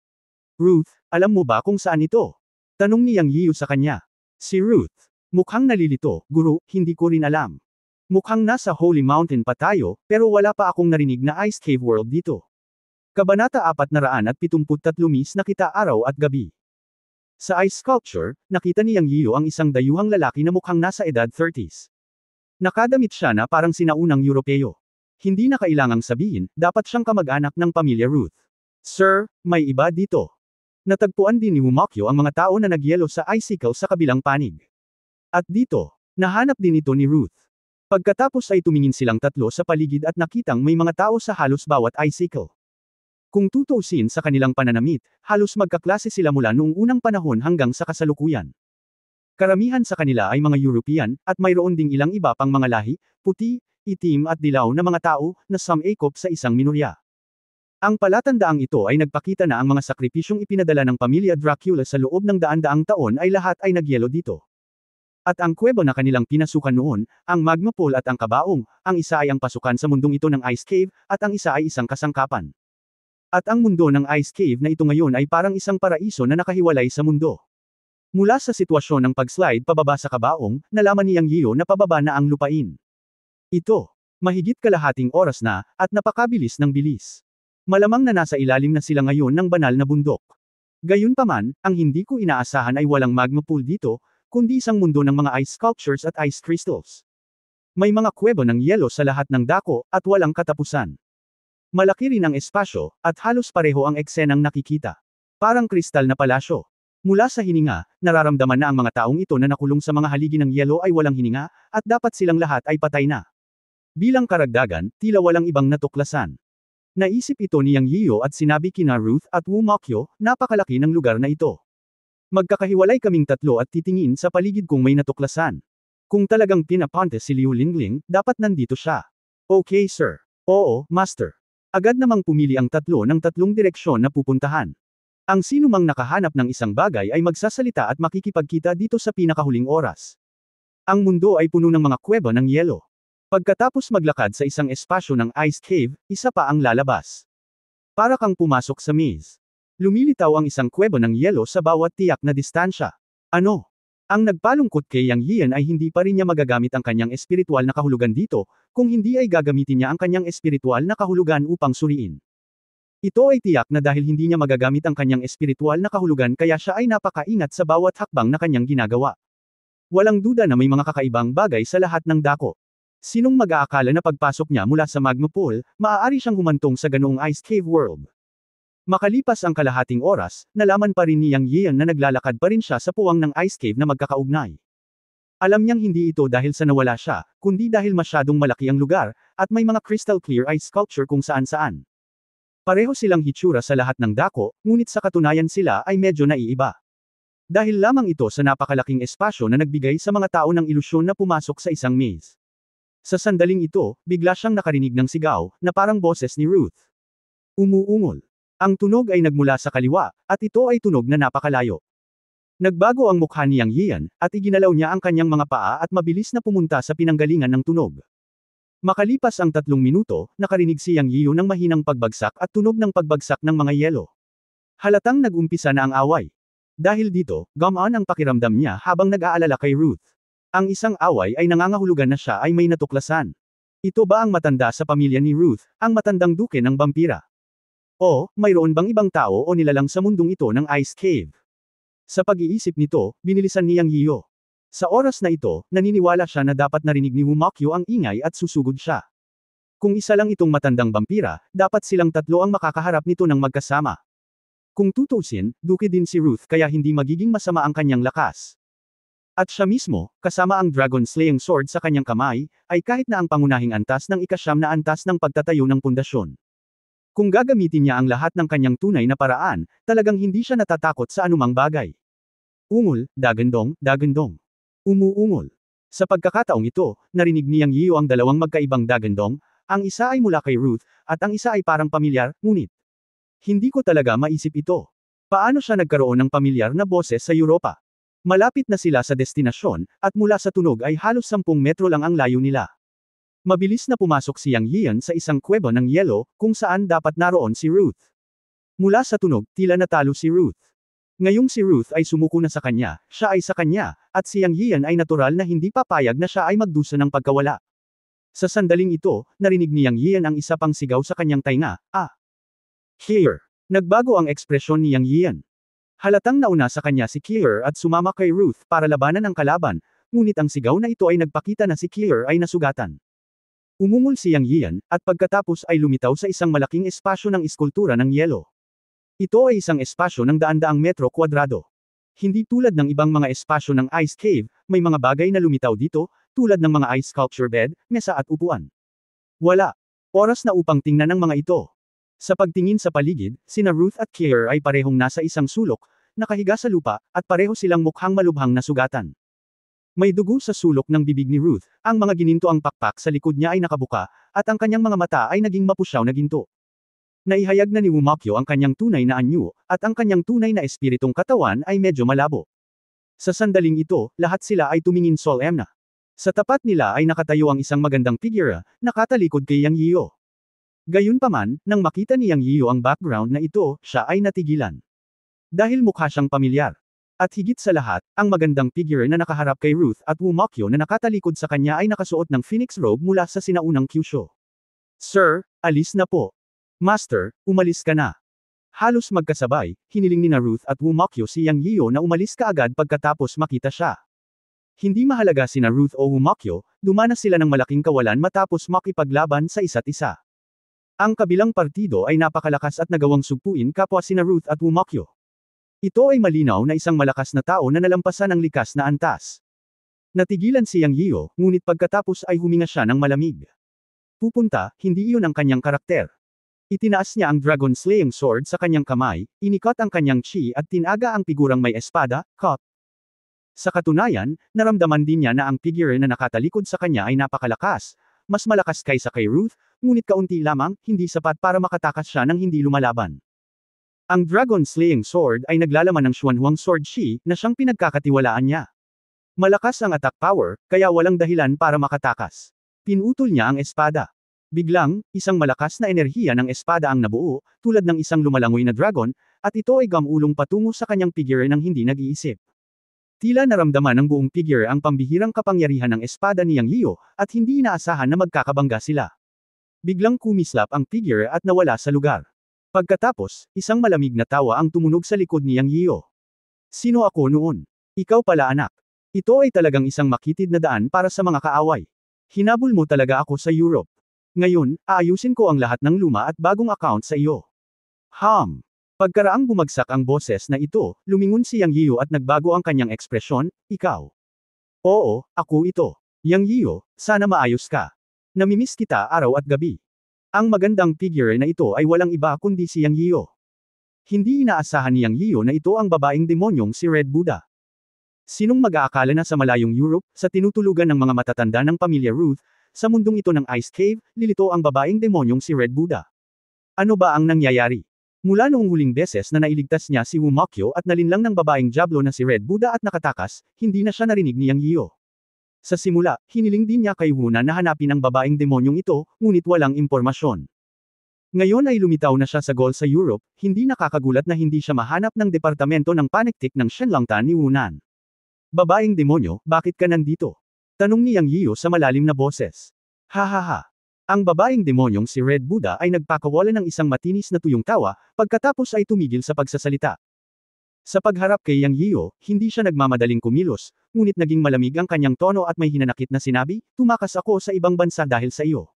Ruth, alam mo ba kung saan ito? Tanong ni Yang Yiu sa kanya. Si Ruth. Mukhang nalilito, guro, hindi ko rin alam. Mukhang nasa Holy Mountain pa tayo, pero wala pa akong narinig na Ice Cave World dito. Kabanata 473 Miss na kita araw at gabi. Sa ice sculpture, nakita ni Yang Yiu ang isang dayuhang lalaki na mukhang nasa edad 30s. Nakadamit siya na parang sinaunang Europeo. Hindi na kailangang sabihin, dapat siyang kamag-anak ng pamilya Ruth. Sir, may iba dito. Natagpuan din ni Wumakyo ang mga tao na nagyelo sa icicle sa kabilang panig. At dito, nahanap din ito ni Ruth. Pagkatapos ay tumingin silang tatlo sa paligid at nakitang may mga tao sa halos bawat icicle. Kung tutuusin sa kanilang pananamit, halos magkaklase sila mula noong unang panahon hanggang sa kasalukuyan. Karamihan sa kanila ay mga European, at mayroon ding ilang iba pang mga lahi, puti, itim at dilaw na mga tao, na sumangkop sa isang minorya. Ang palatandaang ito ay nagpakita na ang mga sakripisyong ipinadala ng pamilya Dracula sa loob ng daan-daang taon ay lahat ay nagyelo dito. At ang kuweba na kanilang pinasukan noon, ang magma pool at ang kabaong, ang isa ay ang pasukan sa mundong ito ng Ice Cave, at ang isa ay isang kasangkapan. At ang mundo ng Ice Cave na ito ngayon ay parang isang paraiso na nakahiwalay sa mundo. Mula sa sitwasyon ng pag-slide pababa sa kabaong, nalaman ni Yang Yiu na pababa na ang lupain. Ito, mahigit kalahating oras na, at napakabilis ng bilis. Malamang na nasa ilalim na sila ngayon ng banal na bundok. Gayunpaman, ang hindi ko inaasahan ay walang magma pool dito, kundi isang mundo ng mga ice sculptures at ice crystals. May mga kuweba ng yelo sa lahat ng dako, at walang katapusan. Malaki rin ang espasyo, at halos pareho ang eksenang nakikita. Parang kristal na palasyo. Mula sa hininga, nararamdaman na ang mga taong ito na nakulong sa mga haligi ng yelo ay walang hininga, at dapat silang lahat ay patay na. Bilang karagdagan, tila walang ibang natuklasan. Naisip ito ni Yang Yiu at sinabi kina Ruth at Wumakyo, napakalaki ng lugar na ito. Magkakahiwalay kaming tatlo at titingin sa paligid kung may natuklasan. Kung talagang pinapunte si Liu Lingling, dapat nandito siya. Okay sir. Oo, master. Agad namang pumili ang tatlo ng tatlong direksyon na pupuntahan. Ang sino mang nakahanap ng isang bagay ay magsasalita at makikipagkita dito sa pinakahuling oras. Ang mundo ay puno ng mga kuweba ng yelo. Pagkatapos maglakad sa isang espasyo ng ice cave, isa pa ang lalabas. Para kang pumasok sa maze. Lumilitaw ang isang kuweba ng yelo sa bawat tiyak na distansya. Ano? Ang nagpalungkot kay Yang Yian ay hindi pa rin niya magagamit ang kanyang espiritual na kahulugan dito, kung hindi ay gagamitin niya ang kanyang espiritual na kahulugan upang suriin. Ito ay tiyak na dahil hindi niya magagamit ang kanyang espiritual na kahulugan kaya siya ay napakaingat sa bawat hakbang na kanyang ginagawa. Walang duda na may mga kakaibang bagay sa lahat ng dako. Sinong mag-aakala na pagpasok niya mula sa magma pool, maaari siyang humantong sa ganoong ice cave world. Makalipas ang kalahating oras, nalaman pa rin ni Yang Yian na naglalakad pa rin siya sa puwang ng ice cave na magkakaugnay. Alam niyang hindi ito dahil sa nawala siya, kundi dahil masyadong malaki ang lugar, at may mga crystal clear ice sculpture kung saan-saan. Pareho silang hitsura sa lahat ng dako, ngunit sa katunayan sila ay medyo naiiba. Dahil lamang ito sa napakalaking espasyo na nagbigay sa mga tao ng ilusyon na pumasok sa isang maze. Sa sandaling ito, bigla siyang nakarinig ng sigaw, na parang boses ni Ruth. Umuungol. Ang tunog ay nagmula sa kaliwa, at ito ay tunog na napakalayo. Nagbago ang mukha ni Yang Yian, at iginalaw niya ang kanyang mga paa at mabilis na pumunta sa pinanggalingan ng tunog. Makalipas ang 3 minuto, nakarinig si Yang Yiu ng mahinang pagbagsak at tunog ng pagbagsak ng mga yelo. Halatang nag-umpisa na ang away. Dahil dito, gumaan ang pakiramdam niya habang nag-aalala kay Ruth. Ang isang away ay nangangahulugan na siya ay may natuklasan. Ito ba ang matanda sa pamilya ni Ruth, ang matandang duke ng vampira? O, mayroon bang ibang tao o nilalang sa mundong ito ng Ice Cave? Sa pag-iisip nito, binilisan ni Yang Yiu. Sa oras na ito, naniniwala siya na dapat narinig ni Wumakyo ang ingay at susugod siya. Kung isa lang itong matandang vampira, dapat silang tatlo ang makakaharap nito ng magkasama. Kung tutuusin, duke din si Ruth kaya hindi magiging masama ang kanyang lakas. At siya mismo, kasama ang Dragon Slaying Sword sa kanyang kamay, ay kahit na ang pangunahing antas ng ika-9 na antas ng pagtatayo ng pundasyon. Kung gagamitin niya ang lahat ng kanyang tunay na paraan, talagang hindi siya natatakot sa anumang bagay. Ungol, dagandong, dagandong. Umuungol. Sa pagkakataong ito, narinig ni Yang Yiu ang dalawang magkaibang dagandong, ang isa ay mula kay Ruth, at ang isa ay parang pamilyar, ngunit hindi ko talaga maisip ito. Paano siya nagkaroon ng pamilyar na boses sa Europa? Malapit na sila sa destinasyon, at mula sa tunog ay halos 10 metro lang ang layo nila. Mabilis na pumasok si Yang Yian sa isang kuweba ng yelo, kung saan dapat naroon si Ruth. Mula sa tunog, tila natalo si Ruth. Ngayong si Ruth ay sumuko na sa kanya, siya ay sa kanya, at si Yang Yian ay natural na hindi papayag na siya ay magdusa ng pagkawala. Sa sandaling ito, narinig ni Yang Yian ang isa pang sigaw sa kanyang tainga, Here! Nagbago ang ekspresyon ni Yang Yian. Halatang nauna sa kanya si Kier at sumama kay Ruth para labanan ang kalaban, ngunit ang sigaw na ito ay nagpakita na si Kier ay nasugatan. Umungol si Yang Yian, at pagkatapos ay lumitaw sa isang malaking espasyo ng iskultura ng yelo. Ito ay isang espasyo ng daan-daang metro kwadrado. Hindi tulad ng ibang mga espasyo ng ice cave, may mga bagay na lumitaw dito, tulad ng mga ice sculpture bed, mesa at upuan. Wala. Oras na upang tingnan ang mga ito. Sa pagtingin sa paligid, sina Ruth at Kier ay parehong nasa isang sulok, nakahiga sa lupa, at pareho silang mukhang malubhang na sugatan. May dugo sa sulok ng bibig ni Ruth, ang mga gininto ang pakpak sa likod niya ay nakabuka, at ang kanyang mga mata ay naging mapusyaw na ginto. Naihayag na ni Wumakyo ang kanyang tunay na anyo, at ang kanyang tunay na espiritong katawan ay medyo malabo. Sa sandaling ito, lahat sila ay tumingin solemna. Sa tapat nila ay nakatayo ang isang magandang figura, nakatalikod kay Yang Yiyo. Gayunpaman, nang makita ni Yang Yiyo ang background na ito, siya ay natigilan. Dahil mukha siyang pamilyar. At higit sa lahat, ang magandang figure na nakaharap kay Ruth at Wumakyo na nakatalikod sa kanya ay nakasuot ng phoenix robe mula sa sinaunang Kyushu. Sir, alis na po. Master, umalis ka na. Halos magkasabay, hiniling ni Ruth at Wumakyo si Yang Yiyo na umalis kaagad pagkatapos makita siya. Hindi mahalaga sina Ruth o Wumakyo, dumanas sila ng malaking kawalan matapos makipaglaban sa isa't isa. Ang kabilang partido ay napakalakas at nagawang sugpuin kapwa sina Ruth at Wumakyo. Ito ay malinaw na isang malakas na tao na nalampasan ang likas na antas. Natigilan si Yang Yiyo, ngunit pagkatapos ay huminga siya ng malamig. Pupunta, hindi iyon ang kanyang karakter. Itinaas niya ang Dragon Slaying Sword sa kanyang kamay, inikot ang kanyang chi at tinaga ang figurang may espada, Kot. Sa katunayan, naramdaman din niya na ang figure na nakatalikod sa kanya ay napakalakas, mas malakas kaysa kay Ruth, ngunit kaunti lamang, hindi sapat para makatakas siya ng hindi lumalaban. Ang Dragon Slaying Sword ay naglalaman ng Xuanhuang Sword Chi na siyang pinagkakatiwalaan niya. Malakas ang attack power, kaya walang dahilan para makatakas. Pinutol niya ang espada. Biglang, isang malakas na enerhiya ng espada ang nabuo, tulad ng isang lumalangoy na dragon, at ito ay gamulong patungo sa kanyang figure nang hindi nag-iisip. Tila naramdaman ng buong figure ang pambihirang kapangyarihan ng espada ni Yang Yiyo, at hindi inaasahan na magkakabangga sila. Biglang kumislap ang figure at nawala sa lugar. Pagkatapos, isang malamig na tawa ang tumunog sa likod ni Yang Yiyo. Sino ako noon? Ikaw pala anak. Ito ay talagang isang makitid na daan para sa mga kaaway. Hinabol mo talaga ako sa Europe. Ngayon, aayusin ko ang lahat ng luma at bagong account sa iyo. Pagkaraang bumagsak ang boses na ito, lumingon si Yang Yiyo at nagbago ang kanyang ekspresyon, ikaw. Oo, ako ito. Yang Yiyo, sana maayos ka. Namimiss kita araw at gabi. Ang magandang figure na ito ay walang iba kundi si Yang Yiyo. Hindi inaasahan ni Yang Yiyo na ito ang babaeng demonyong si Red Buddha. Sinong mag-aakala na sa malayong Europe, sa tinutulugan ng mga matatanda ng pamilya Ruth, sa mundong ito ng Ice Cave, lilito ang babaeng demonyong si Red Buddha. Ano ba ang nangyayari? Mula noong huling beses na nailigtas niya si Wumakyo at nalinlang ng babaeng Diablo na si Red Buddha at nakatakas, hindi na siya narinig ni Yang Yiyo. Sa simula, hiniling din niya kay Wu na hanapin ang babaeng demonyong ito, ngunit walang impormasyon. Ngayon ay lumitaw na siya sa Gol sa Europe, hindi nakakagulat na hindi siya mahanap ng departamento ng paniktik ng Shenlongtan ni Wunan. Babaeng demonyo, bakit ka nandito? Tanong ni Yang Yiyo sa malalim na boses. Hahaha. Ang babaeng demonyong si Red Buddha ay nagpakawala ng isang matinis na tuyong tawa, pagkatapos ay tumigil sa pagsasalita. Sa pagharap kay Yang Yiyo, hindi siya nagmamadaling kumilos, ngunit naging malamig ang kanyang tono at may hinanakit na sinabi, tumakas ako sa ibang bansa dahil sa iyo.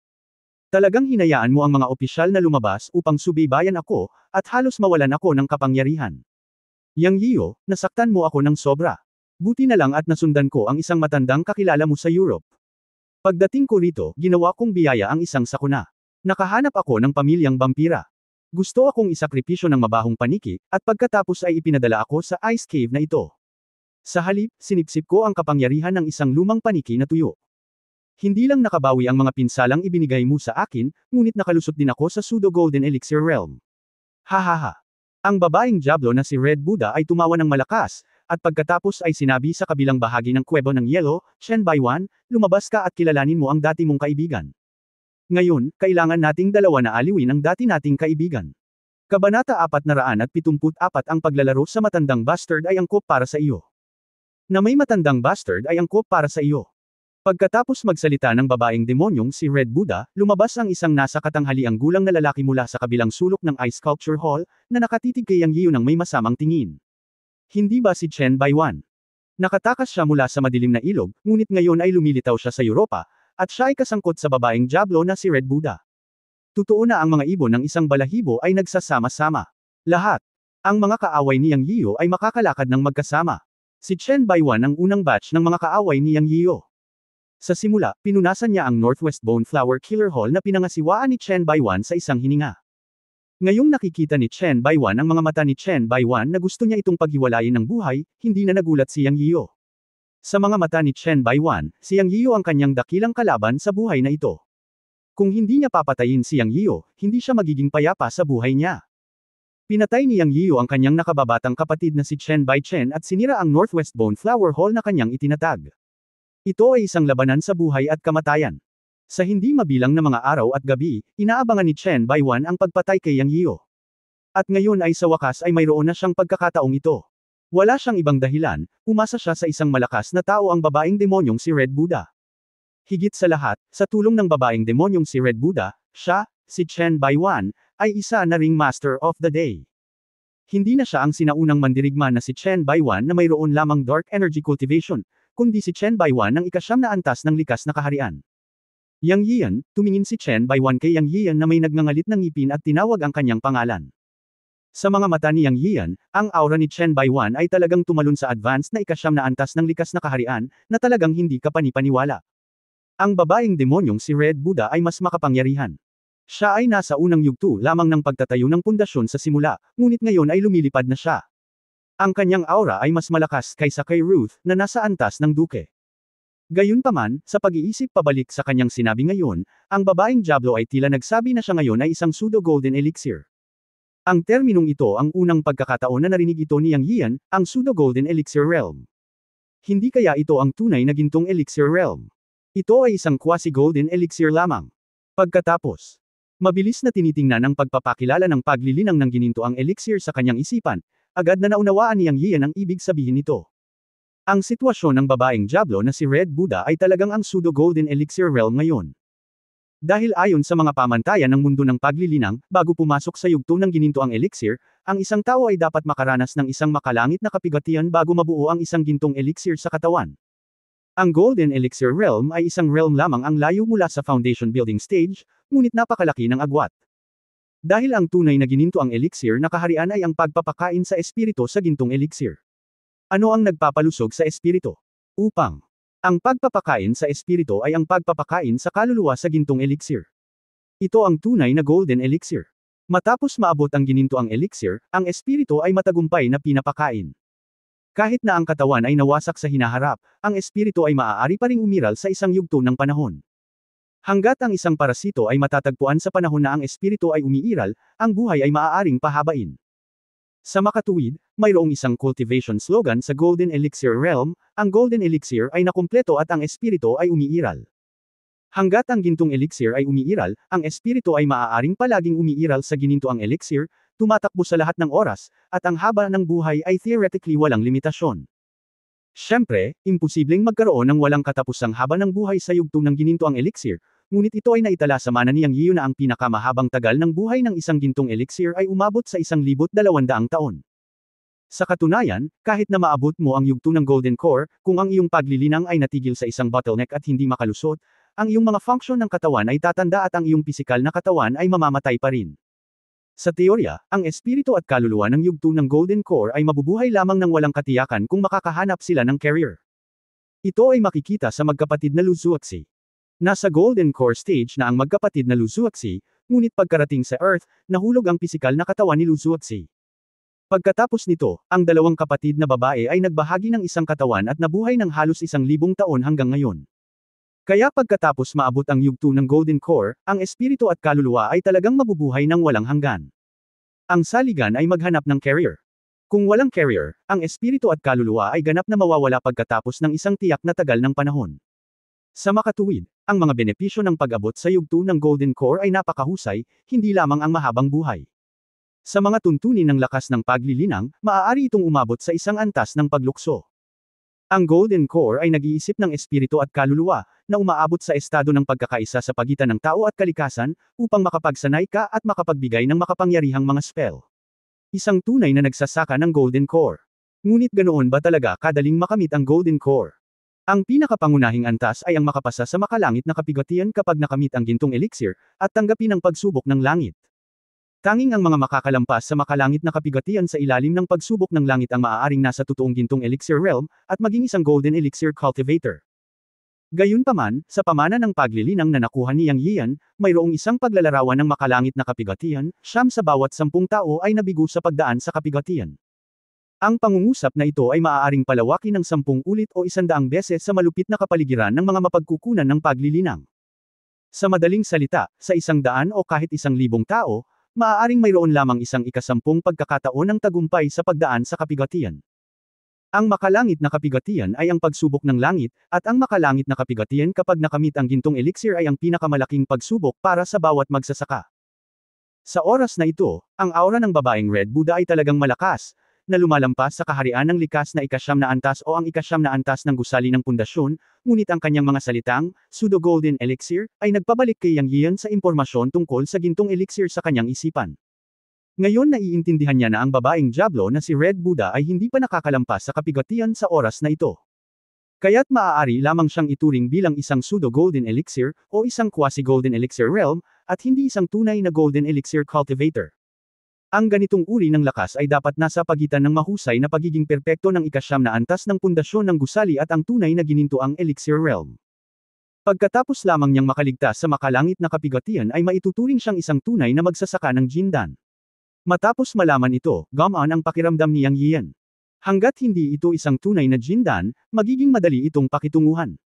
Talagang hinayaan mo ang mga opisyal na lumabas upang subaybayan ako, at halos mawalan ako ng kapangyarihan. Yang Yiyo, nasaktan mo ako ng sobra. Buti na lang at nasundan ko ang isang matandang kakilala mo sa Europe. Pagdating ko rito, ginawa kong biyaya ang isang sakuna. Nakahanap ako ng pamilyang vampira. Gusto akong isakripisyo ng mabahong paniki, at pagkatapos ay ipinadala ako sa ice cave na ito. Sa halip, sinipsip ko ang kapangyarihan ng isang lumang paniki na tuyo. Hindi lang nakabawi ang mga pinsalang ibinigay mo sa akin, ngunit nakalusot din ako sa pseudo golden elixir realm. Hahaha. Ang babaeng Diablo na si Red Buddha ay tumawa ng malakas, at pagkatapos ay sinabi sa kabilang bahagi ng kuwebo ng yelo, Shen Baiwan, lumabas ka at kilalanin mo ang dati mong kaibigan. Ngayon, kailangan nating dalawa na aliwin ang dati nating kaibigan. Kabanata 474 Ang paglalaro sa matandang bastard ay angkop para sa iyo. Na may matandang bastard ay angkop para sa iyo. Pagkatapos magsalita ng babaeng demonyong si Red Buddha, lumabas ang isang nasa katanghaliang gulang na lalaki mula sa kabilang sulok ng Ice Sculpture Hall, na nakatitig kay Yang Yiyu ng may masamang tingin. Hindi ba si Chen Baiwan? Nakatakas siya mula sa madilim na ilog, ngunit ngayon ay lumilitaw siya sa Europa, at siya ay kasangkot sa babaeng Diablo na si Red Buddha. Totoo na ang mga ibon ng isang balahibo ay nagsasama-sama. Lahat. Ang mga kaaway ni Yang Yiyu ay makakalakad ng magkasama. Si Chen Baiwan ang unang batch ng mga kaaway ni Yang Yiyu. Sa simula, pinunasan niya ang Northwest Bone Flower Killer Hall na pinangasiwaan ni Chen Baiwan sa isang hininga. Ngayong nakikita ni Chen Baiwan ang mga mata ni Chen Baiwan na gusto niya itong paghiwalayin ng buhay, hindi na nagulat si Yang Yiyu. Sa mga mata ni Chen Baiwan, si Yang Yiyu ang kanyang dakilang kalaban sa buhay na ito. Kung hindi niya papatayin si Yang Yiyu, hindi siya magiging payapa sa buhay niya. Pinatay ni Yang Yiyu ang kanyang nakababatang kapatid na si Chen Baichen at sinira ang Northwest Bone Flower Hall na kanyang itinatag. Ito ay isang labanan sa buhay at kamatayan. Sa hindi mabilang na mga araw at gabi, inaabangan ni Chen Baiwan ang pagpatay kay Yang Yiyu. At ngayon ay sa wakas ay mayroon na siyang pagkakataong ito. Wala siyang ibang dahilan, umasa siya sa isang malakas na tao ang babaeng demonyong si Red Buddha. Higit sa lahat, sa tulong ng babaeng demonyong si Red Buddha, siya, si Chen Baiwan, ay isa na ring Master of the Day. Hindi na siya ang sinaunang mandirigma na si Chen Baiwan na mayroon lamang dark energy cultivation, kundi si Chen Baiwan ang ikasyam na antas ng likas na kaharian. Yang Yiyan, tumingin si Chen Baiwan kay Yang Yiyan na may nagngangalit ng ngipin at tinawag ang kanyang pangalan. Sa mga mata ni Yang Yiyan, ang aura ni Chen Baiwan ay talagang tumalon sa advanced na ikasyam na antas ng likas na kaharian, na talagang hindi kapanipaniwala. Ang babaeng demonyong si Red Buddha ay mas makapangyarihan. Siya ay nasa unang yugto lamang ng pagtatayo ng pundasyon sa simula, ngunit ngayon ay lumilipad na siya. Ang kanyang aura ay mas malakas kaysa kay Ruth, na nasa antas ng duke. Gayunpaman, sa pag-iisip pabalik sa kanyang sinabi ngayon, ang babaeng Diablo ay tila nagsabi na siya ngayon ay isang pseudo-golden elixir. Ang terminong ito ang unang pagkakataon na narinig ito ni Yang Yiyan, ang pseudo-golden elixir realm. Hindi kaya ito ang tunay na gintong elixir realm. Ito ay isang quasi-golden elixir lamang. Pagkatapos, mabilis na tinitingnan ang pagpapakilala ng paglilinang ng gininto ang elixir sa kanyang isipan, agad na naunawaan ni Yang Yiyan ang ibig sabihin nito. Ang sitwasyon ng babaeng Diablo na si Red Buddha ay talagang ang pseudo-golden elixir realm ngayon. Dahil ayon sa mga pamantayan ng mundo ng paglilinang, bago pumasok sa yugto ng gininto ang elixir, ang isang tao ay dapat makaranas ng isang makalangit na kapigatian bago mabuo ang isang gintong elixir sa katawan. Ang Golden Elixir Realm ay isang realm lamang ang layo mula sa foundation building stage, ngunit napakalaki ng agwat. Dahil ang tunay na gininto ang elixir na kaharian ay ang pagpapakain sa espiritu sa gintong elixir. Ano ang nagpapalusog sa espiritu? Upang ang pagpapakain sa espiritu ay ang pagpapakain sa kaluluwa sa gintong elixir. Ito ang tunay na golden elixir. Matapos maabot ang gininto ang elixir, ang espiritu ay matagumpay na pinapakain. Kahit na ang katawan ay nawasak sa hinaharap, ang espiritu ay maaari pa ring umiral sa isang yugto ng panahon. Hanggat ang isang parasito ay matatagpuan sa panahon na ang espiritu ay umiiral, ang buhay ay maaaring pahabain. Sa makatuwid, mayroong isang cultivation slogan sa Golden Elixir Realm, ang Golden Elixir ay nakumpleto at ang espiritu ay umiiral. Hanggat ang gintong elixir ay umiiral, ang espiritu ay maaaring palaging umiiral sa gininto ang elixir, tumatakbo sa lahat ng oras, at ang haba ng buhay ay theoretically walang limitasyon. Siyempre, imposibleng magkaroon ng walang katapusang haba ng buhay sa yugto ng gininto ang elixir, ngunit ito ay naitala sa mana ni Yang Yiyu na ang pinakamahabang tagal ng buhay ng isang gintong elixir ay umabot sa 1,200 taon. Sa katunayan, kahit na maabot mo ang yugto ng Golden Core, kung ang iyong paglilinang ay natigil sa isang bottleneck at hindi makalusot, ang iyong mga function ng katawan ay tatanda at ang iyong pisikal na katawan ay mamamatay pa rin. Sa teorya, ang espiritu at kaluluwa ng yugto ng Golden Core ay mabubuhay lamang ng walang katiyakan kung makakahanap sila ng carrier. Ito ay makikita sa magkapatid na Luzuaxi. Nasa Golden Core stage na ang magkapatid na Luzuaxi, ngunit pagkarating sa Earth, nahulog ang pisikal na katawan ni Luzuaxi. Pagkatapos nito, ang dalawang kapatid na babae ay nagbahagi ng isang katawan at nabuhay ng halos 1,000 taon hanggang ngayon. Kaya pagkatapos maabot ang yugto ng Golden Core, ang espiritu at kaluluwa ay talagang mabubuhay ng walang hanggan. Ang saligan ay maghanap ng carrier. Kung walang carrier, ang espiritu at kaluluwa ay ganap na mawawala pagkatapos ng isang tiyak na tagal ng panahon. Sa makatuwid, ang mga benepisyo ng pag-abot sa yugto ng Golden Core ay napakahusay, hindi lamang ang mahabang buhay. Sa mga tuntunin ng lakas ng paglilinang, maaari itong umabot sa isang antas ng paglukso. Ang Golden Core ay nag-iisip ng espiritu at kaluluwa, na umaabot sa estado ng pagkakaisa sa pagitan ng tao at kalikasan, upang makapagsanay ka at makapagbigay ng makapangyarihang mga spell. Isang tunay na nagsasaka ng Golden Core. Ngunit ganoon ba talaga kadaling makamit ang Golden Core? Ang pinakapangunahing antas ay ang makapasa sa makalangit na kapigatian kapag nakamit ang gintong elixir, at tanggapin ang pagsubok ng langit. Tanging ang mga makakalampas sa makalangit na kapigatian sa ilalim ng pagsubok ng langit ang maaaring nasa totoong gintong elixir realm, at maging isang golden elixir cultivator. Gayunpaman, sa pamana ng paglilinang na nakuha ni Yang Yian, mayroong isang paglalarawan ng makalangit na kapigatian, 9 sa bawat 10 tao ay nabigo sa pagdaan sa kapigatian. Ang pangungusap na ito ay maaaring palawakin ng 10 ulit o 100 beses sa malupit na kapaligiran ng mga mapagkukunan ng paglilinang. Sa madaling salita, sa 100 o kahit 1,000 tao, maaaring mayroon lamang isang ika-10 pagkakataon ng tagumpay sa pagdaan sa kapigatian. Ang makalangit na kapigatian ay ang pagsubok ng langit, at ang makalangit na kapigatian kapag nakamit ang gintong elixir ay ang pinakamalaking pagsubok para sa bawat magsasaka. Sa oras na ito, ang aura ng babaeng Red Buddha ay talagang malakas, na lumalampas sa kaharian ng likas na ika-9 na antas o ang ika-9 na antas ng gusali ng pundasyon, ngunit ang kanyang mga salitang, pseudo-golden elixir, ay nagpabalik kay Yang Yian sa impormasyon tungkol sa gintong elixir sa kanyang isipan. Ngayon naiintindihan niya na ang babaeng Diablo na si Red Buddha ay hindi pa nakakalampas sa kapigatian sa oras na ito. Kaya't maaari lamang siyang ituring bilang isang pseudo-golden elixir, o isang quasi-golden elixir realm, at hindi isang tunay na golden elixir cultivator. Ang ganitong uri ng lakas ay dapat nasa pagitan ng mahusay na pagiging perpekto ng ika-9 na antas ng pundasyon ng gusali at ang tunay na ginintoang elixir realm. Pagkatapos lamang niyang makaligtas sa makalangit na kapigatian ay maituturing siyang isang tunay na magsasaka ng Jindan. Matapos malaman ito, gumaan ang pakiramdam ni Yang Yian. Hanggat hindi ito isang tunay na Jindan, magiging madali itong pakitunguhan.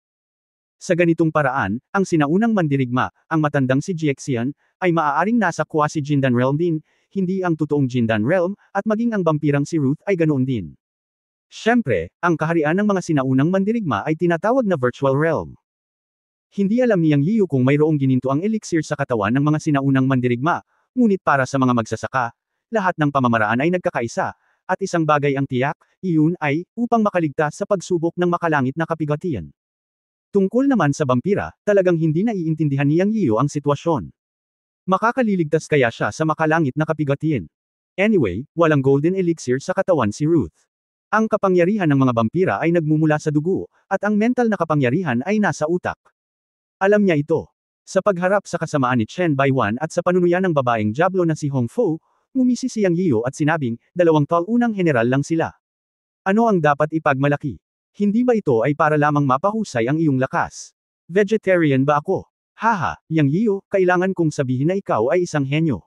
Sa ganitong paraan, ang sinaunang mandirigma, ang matandang si Jiexian, ay maaaring nasa quasi-Jindan realm din, hindi ang totoong Jindan realm, at maging ang vampirang si Ruth ay ganoon din. Siyempre, ang kaharian ng mga sinaunang mandirigma ay tinatawag na virtual realm. Hindi alam ni Yang Yiu kung mayroong gininto ang elixir sa katawan ng mga sinaunang mandirigma, ngunit para sa mga magsasaka, lahat ng pamamaraan ay nagkakaisa, at isang bagay ang tiyak, iyon ay, upang makaligtas sa pagsubok ng makalangit na kapigatian. Tungkol naman sa vampira, talagang hindi naiintindihan ni Yang Yiu ang sitwasyon. Makakaliligtas kaya siya sa makalangit na kapigatian? Anyway, walang golden elixir sa katawan si Ruth. Ang kapangyarihan ng mga vampira ay nagmumula sa dugo, at ang mental na kapangyarihan ay nasa utak. Alam niya ito. Sa pagharap sa kasamaan ni Chen Baiwan at sa panunuyan ng babaeng Diablo na si Hong Fo, ngumisi si Yang Yiu at sinabing, 2 taunang general lang sila. Ano ang dapat ipagmalaki? Hindi ba ito ay para lamang mapahusay ang iyong lakas? Vegetarian ba ako? Haha, Yang Yiu, kailangan kong sabihin na ikaw ay isang henyo.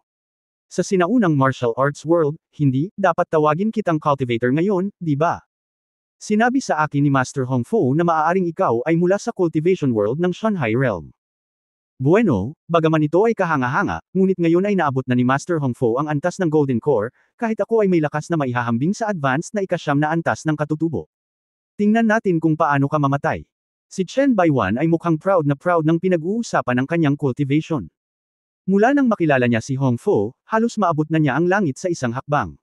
Sa sinaunang martial arts world, hindi, dapat tawagin kitang cultivator ngayon, di ba? Sinabi sa akin ni Master Hong Fo na maaaring ikaw ay mula sa cultivation world ng Shanghai realm. Bueno, bagaman ito ay kahanga-hanga, ngunit ngayon ay naabot na ni Master Hong Fo ang antas ng Golden Core, kahit ako ay may lakas na maihahambing sa advanced na ika-9 na antas ng katutubo. Tingnan natin kung paano ka mamatay. Si Chen Baiwan ay mukhang proud ng pinag-uusapan ng kanyang cultivation. Mula nang makilala niya si Hong Fo, halos maabot na niya ang langit sa isang hakbang.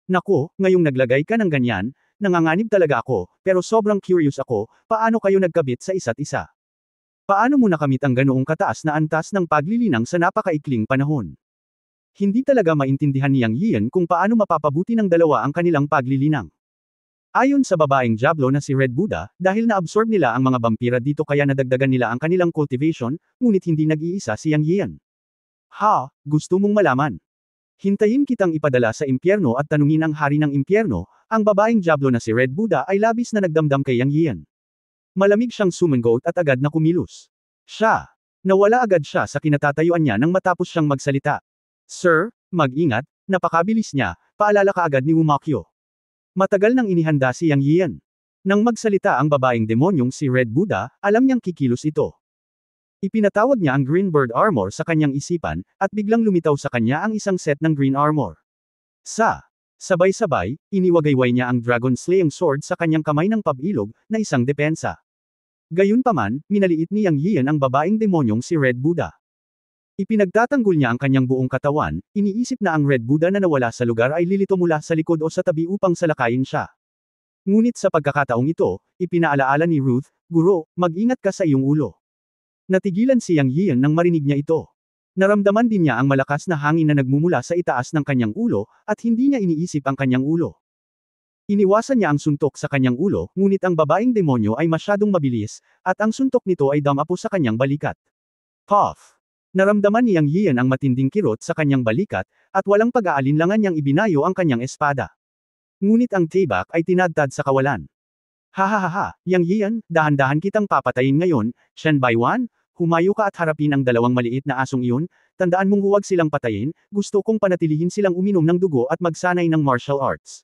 Nako, ngayong naglagay ka ng ganyan, nanganganib talaga ako, pero sobrang curious ako, paano kayo nagkabit sa isa't isa? Paano mo nakamit ang ganoong kataas na antas ng paglilinang sa napakaikling panahon? Hindi talaga maintindihan ni Yang Yian kung paano mapapabuti ng dalawa ang kanilang paglilinang. Ayon sa babaeng Diablo na si Red Buddha, dahil na-absorb nila ang mga vampira dito kaya nadagdagan nila ang kanilang cultivation, ngunit hindi nag-iisa si Yang Yian. Ha, gusto mong malaman? Hintayin kitang ipadala sa impyerno at tanungin ang hari ng impyerno, ang babaeng Diablo na si Red Buddha ay labis na nagdamdam kay Yang Yian. Malamig siyang sumangot at agad na kumilos. Nawala agad siya sa kinatatayuan niya nang matapos siyang magsalita. Sir, mag-ingat, napakabilis niya, paalala ka agad ni Wumakyo. Matagal nang inihanda si Yang Yian. Nang magsalita ang babaeng demonyong si Red Buddha, alam niyang kikilos ito. Ipinatawag niya ang Green Bird Armor sa kanyang isipan, at biglang lumitaw sa kanya ang isang set ng Green Armor. Sabay-sabay, iniwagayway niya ang Dragon Slaying Sword sa kanyang kamay ng pabilog, na isang depensa. Gayunpaman, minaliit ni Yang Yian ang babaeng demonyong si Red Buddha. Ipinagtatanggol niya ang kanyang buong katawan, iniisip na ang Red Buddha na nawala sa lugar ay lilito mula sa likod o sa tabi upang salakayin siya. Ngunit sa pagkakataong ito, ipinaalaala ni Ruth, "Guro, mag-ingat ka sa iyong ulo." Natigilan si Yang Yian nang marinig niya ito. Naramdaman din niya ang malakas na hangin na nagmumula sa itaas ng kanyang ulo, at hindi niya iniisip ang kanyang ulo. Iniwasan niya ang suntok sa kanyang ulo, ngunit ang babaeng demonyo ay masyadong mabilis, at ang suntok nito ay damapo sa kanyang balikat. Puff! Naramdaman ni Yang Yian ang matinding kirot sa kanyang balikat, at walang pag-aalinlangan niyang ibinayo ang kanyang espada. Ngunit ang tibak ay tinadtad sa kawalan. Hahaha, Yang Yian, dahan-dahan kitang papatayin ngayon, Shen Baiwan, humayo ka at harapin ang dalawang maliit na asong iyon, tandaan mong huwag silang patayin, gusto kong panatilihin silang uminom ng dugo at magsanay ng martial arts.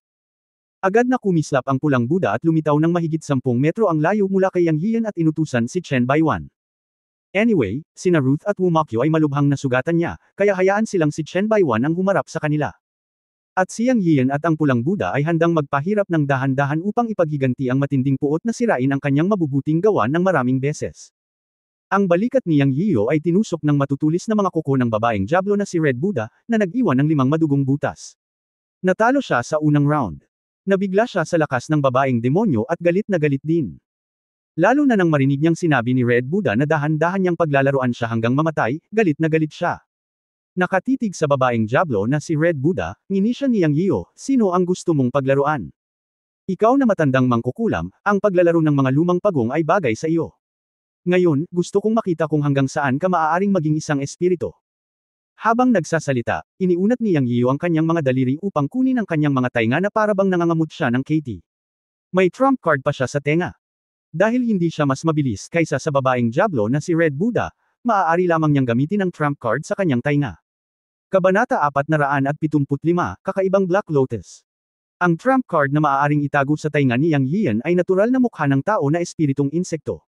Agad na kumislap ang pulang Buddha at lumitaw ng mahigit 10 metro ang layo mula kay Yang Yian at inutusan si Chen Baiwan. Anyway, sina Ruth at Wu Makyo ay malubhang nasugatan niya, kaya hayaan silang si Chen Baiwan ang humarap sa kanila. At si Yang Yian at ang pulang Buddha ay handang magpahirap ng dahan-dahan upang ipaghiganti ang matinding puot na sirain ang kanyang mabubuting gawa ng maraming beses. Ang balikat ni Yang Yiyo ay tinusok ng matutulis na mga kuko ng babaeng Diablo na si Red Buddha, na nag-iwan ng 5 madugong butas. Natalo siya sa unang round. Nabigla siya sa lakas ng babaeng demonyo at galit na galit din. Lalo na nang marinig niyang sinabi ni Red Buddha na dahan-dahan niyang paglalaruan siya hanggang mamatay, galit na galit siya. Nakatitig sa babaeng Diablo na si Red Buddha, ngini siya ni Yang Yiyo, "Sino ang gusto mong paglaruan? Ikaw na matandang mangkukulam, ang paglalaro ng mga lumang pagong ay bagay sa iyo. Ngayon, gusto kong makita kung hanggang saan ka maaaring maging isang espiritu." Habang nagsasalita, iniunat ni Yang Yiyo ang kanyang mga daliri upang kunin ang kanyang mga tainga na parabang nangangamot siya ng Katie. May trump card pa siya sa tenga. Dahil hindi siya mas mabilis kaysa sa babaeng Diablo na si Red Buddha, maaari lamang niyang gamitin ang trump card sa kanyang tainga. Kabanata 475, Kakaibang Black Lotus. Ang trump card na maaaring itago sa tainga ni Yang Yian ay natural na mukha ng tao na espiritong insekto.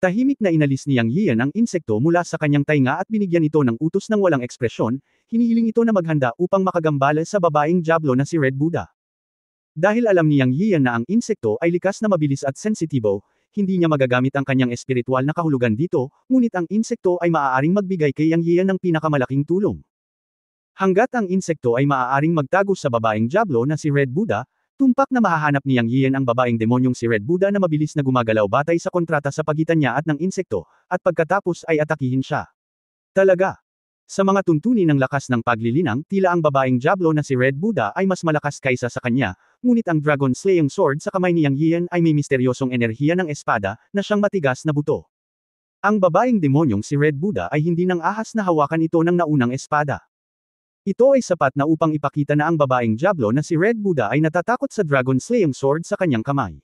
Tahimik na inalis ni Yang Yian ang insekto mula sa kanyang tainga at binigyan ito ng utos ng walang ekspresyon, hinihiling ito na maghanda upang makagambala sa babaeng Diablo na si Red Buddha. Dahil alam ni Yang Yian na ang insekto ay likas na mabilis at sensitibo, hindi niya magagamit ang kanyang espiritual na kahulugan dito, ngunit ang insekto ay maaaring magbigay kay Yang Yian ng pinakamalaking tulong. Hanggat ang insekto ay maaaring magtago sa babaeng Diablo na si Red Buddha, tumpak na mahahanap ni Yang Yian ang babaeng demonyong si Red Buddha na mabilis na gumagalaw batay sa kontrata sa pagitan niya at ng insekto, at pagkatapos ay atakihin siya. Talaga. Sa mga tuntunin ng lakas ng paglilinang, tila ang babaeng Diablo na si Red Buddha ay mas malakas kaysa sa kanya, ngunit ang Dragon Slaying Sword sa kamay ni Yang Yian ay may misteryosong enerhiya ng espada, na siyang matigas na buto. Ang babaeng demonyong si Red Buddha ay hindi nang ahas na hawakan ito ng naunang espada. Ito ay sapat na upang ipakita na ang babaeng Diablo na si Red Buddha ay natatakot sa Dragon Slaying Sword sa kanyang kamay.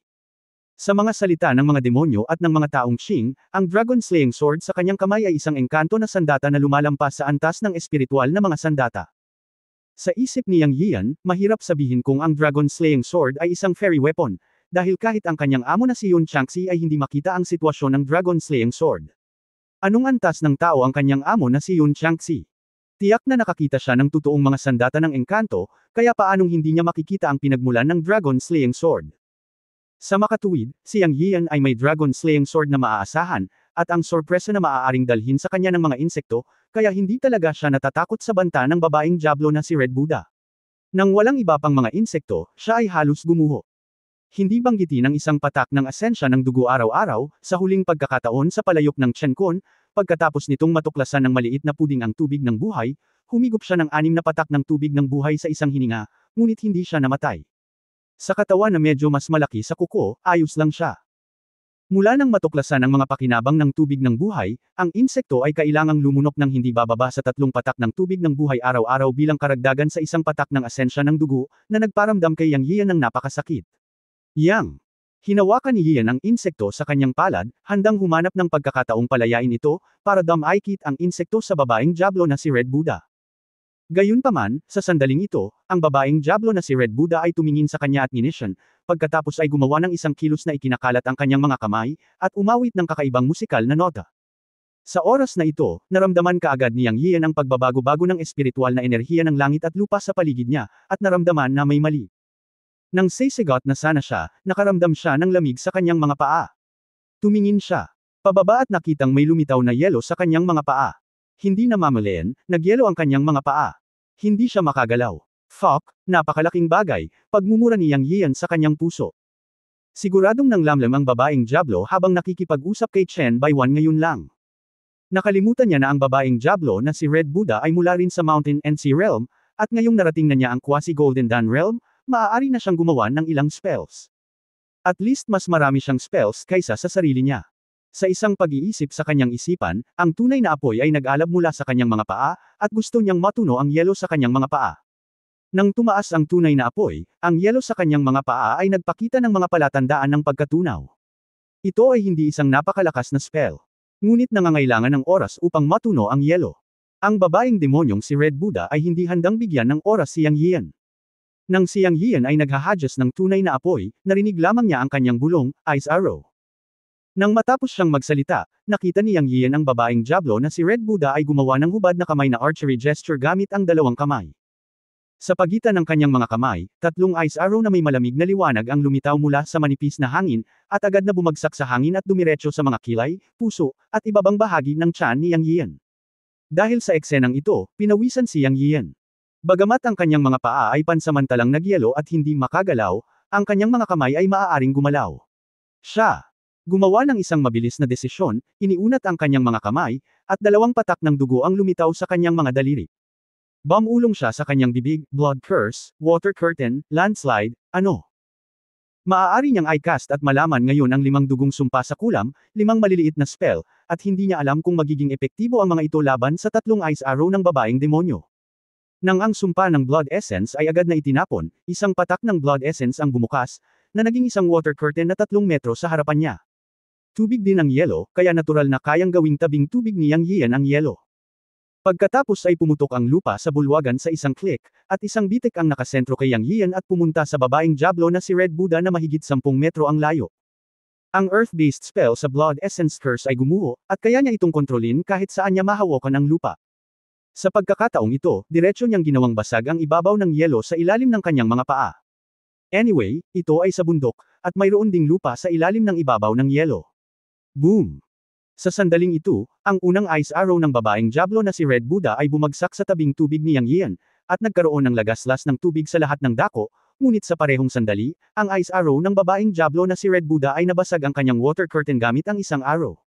Sa mga salita ng mga demonyo at ng mga taong Qing, ang Dragon Slaying Sword sa kanyang kamay ay isang engkanto na sandata na lumalampas sa antas ng espiritual na mga sandata. Sa isip ni Yang Yian, mahirap sabihin kung ang Dragon Slaying Sword ay isang fairy weapon, dahil kahit ang kanyang amo na si Yun Changxi ay hindi makita ang sitwasyon ng Dragon Slaying Sword. Anong antas ng tao ang kanyang amo na si Yun Changxi? Tiyak na nakakita siya ng totoong mga sandata ng engkanto, kaya paanong hindi niya makikita ang pinagmulan ng Dragon Slaying Sword? Sa makatuwid, si Yang Yian ay may Dragon Slaying Sword na maaasahan, at ang sorpresa na maaaring dalhin sa kanya ng mga insekto, kaya hindi talaga siya natatakot sa banta ng babaeng Diablo na si Red Buddha. Nang walang iba pang mga insekto, siya ay halos gumuho. Hindi banggitin ang isang patak ng asensya ng dugo araw-araw, sa huling pagkakataon sa palayok ng Chenkon, pagkatapos nitong matuklasan ng maliit na puding ang tubig ng buhay, humigop siya ng 6 na patak ng tubig ng buhay sa isang hininga, ngunit hindi siya namatay. Sa katawan na medyo mas malaki sa kuko, ayos lang siya. Mula nang matuklasan ang mga pakinabang ng tubig ng buhay, ang insekto ay kailangang lumunok ng hindi bababa sa 3 patak ng tubig ng buhay araw-araw bilang karagdagan sa isang patak ng asensya ng dugo, na nagparamdam kay Yang Yian ng napakasakit. Yang. Hinawakan ni Yian ang insekto sa kanyang palad, handang humanap ng pagkakataong palayain ito, para damaykit ang insekto sa babaeng Diablo na si Red Buddha. Gayunpaman, sa sandaling ito, ang babaeng Diablo na si Red Buddha ay tumingin sa kanya at nginisyan, pagkatapos ay gumawa ng isang kilos na ikinakalat ang kanyang mga kamay, at umawit ng kakaibang musikal na nota. Sa oras na ito, naramdaman kaagad ni Yang Yian ang pagbabago-bago ng espiritual na enerhiya ng langit at lupa sa paligid niya, at naramdaman na may mali. Nang sisigot na sana siya, nakaramdam siya ng lamig sa kanyang mga paa. Tumingin siya pababa at nakitang may lumitaw na yelo sa kanyang mga paa. Hindi namamalayan, nagyelo ang kanyang mga paa. Hindi siya makagalaw. Fuck, napakalaking bagay, pagmumura ni Yang Yian sa kanyang puso. Siguradong nanglamlam ang babaeng Diablo habang nakikipag-usap kay Chen Baiwan ngayon lang. Nakalimutan niya na ang babaeng Diablo na si Red Buddha ay mula rin sa Mountain and Sea Realm, at ngayong narating na niya ang Quasi-Golden Dawn Realm, maaari na siyang gumawa ng ilang spells. At least mas marami siyang spells kaysa sa sarili niya. Sa isang pag-iisip sa kanyang isipan, ang tunay na apoy ay nag-alab mula sa kanyang mga paa, at gusto niyang matuno ang yelo sa kanyang mga paa. Nang tumaas ang tunay na apoy, ang yelo sa kanyang mga paa ay nagpakita ng mga palatandaan ng pagkatunaw. Ito ay hindi isang napakalakas na spell. Ngunit nangangailangan ng oras upang matuno ang yelo. Ang babaeng demonyong si Red Buddha ay hindi handang bigyan ng oras si Yang Yian. Nang si Yang Yian ay naghahadyas ng tunay na apoy, narinig lamang niya ang kanyang bulong, Ice Arrow. Nang matapos siyang magsalita, nakita ni Yang Yian ang babaeng Diablo na si Red Buddha ay gumawa ng hubad na kamay na archery gesture gamit ang dalawang kamay. Sa pagitan ng kanyang mga kamay, tatlong ice arrow na may malamig na liwanag ang lumitaw mula sa manipis na hangin, at agad na bumagsak sa hangin at dumiretso sa mga kilay, puso, at ibabang bahagi ng tiyan ni Yang Yian. Dahil sa eksenang ito, pinawisan si Yang Yian. Bagamat ang kanyang mga paa ay pansamantalang nagyelo at hindi makagalaw, ang kanyang mga kamay ay maaaring gumalaw. Siya gumawa ng isang mabilis na desisyon, iniunat ang kanyang mga kamay, at dalawang patak ng dugo ang lumitaw sa kanyang mga daliri. Bumulong siya sa kanyang bibig, blood curse, water curtain, landslide, ano? Maaari niyang i-cast at malaman ngayon ang 5 dugong sumpa sa kulam, 5 maliliit na spell, at hindi niya alam kung magiging epektibo ang mga ito laban sa 3 ice arrow ng babaeng demonyo. Nang ang sumpa ng blood essence ay agad na itinapon, isang patak ng blood essence ang bumukas, na naging isang water curtain na 3 metro sa harapan niya. Tubig din ang yelo, kaya natural na kayang gawing tabing tubig ni Yang Yian ang yelo. Pagkatapos ay pumutok ang lupa sa bulwagan sa isang click, at isang bitik ang nakasentro kay Yang Yian at pumunta sa babaeng Diablo na si Red Buddha na mahigit 10 metro ang layo. Ang earth-based spell sa Blood Essence Curse ay gumuho, at kaya niya itong kontrolin kahit saan niya mahawakan ang lupa. Sa pagkakataong ito, diretsyo niyang ginawang basag ang ibabaw ng yelo sa ilalim ng kanyang mga paa. Anyway, ito ay sa bundok, at mayroon ding lupa sa ilalim ng ibabaw ng yelo. Boom! Sa sandaling ito, ang unang ice arrow ng babaeng Diablo na si Red Buddha ay bumagsak sa tabing tubig ni Yang Yian, at nagkaroon ng lagaslas ng tubig sa lahat ng dako, ngunit sa parehong sandali, ang ice arrow ng babaeng Diablo na si Red Buddha ay nabasag ang kanyang water curtain gamit ang isang arrow.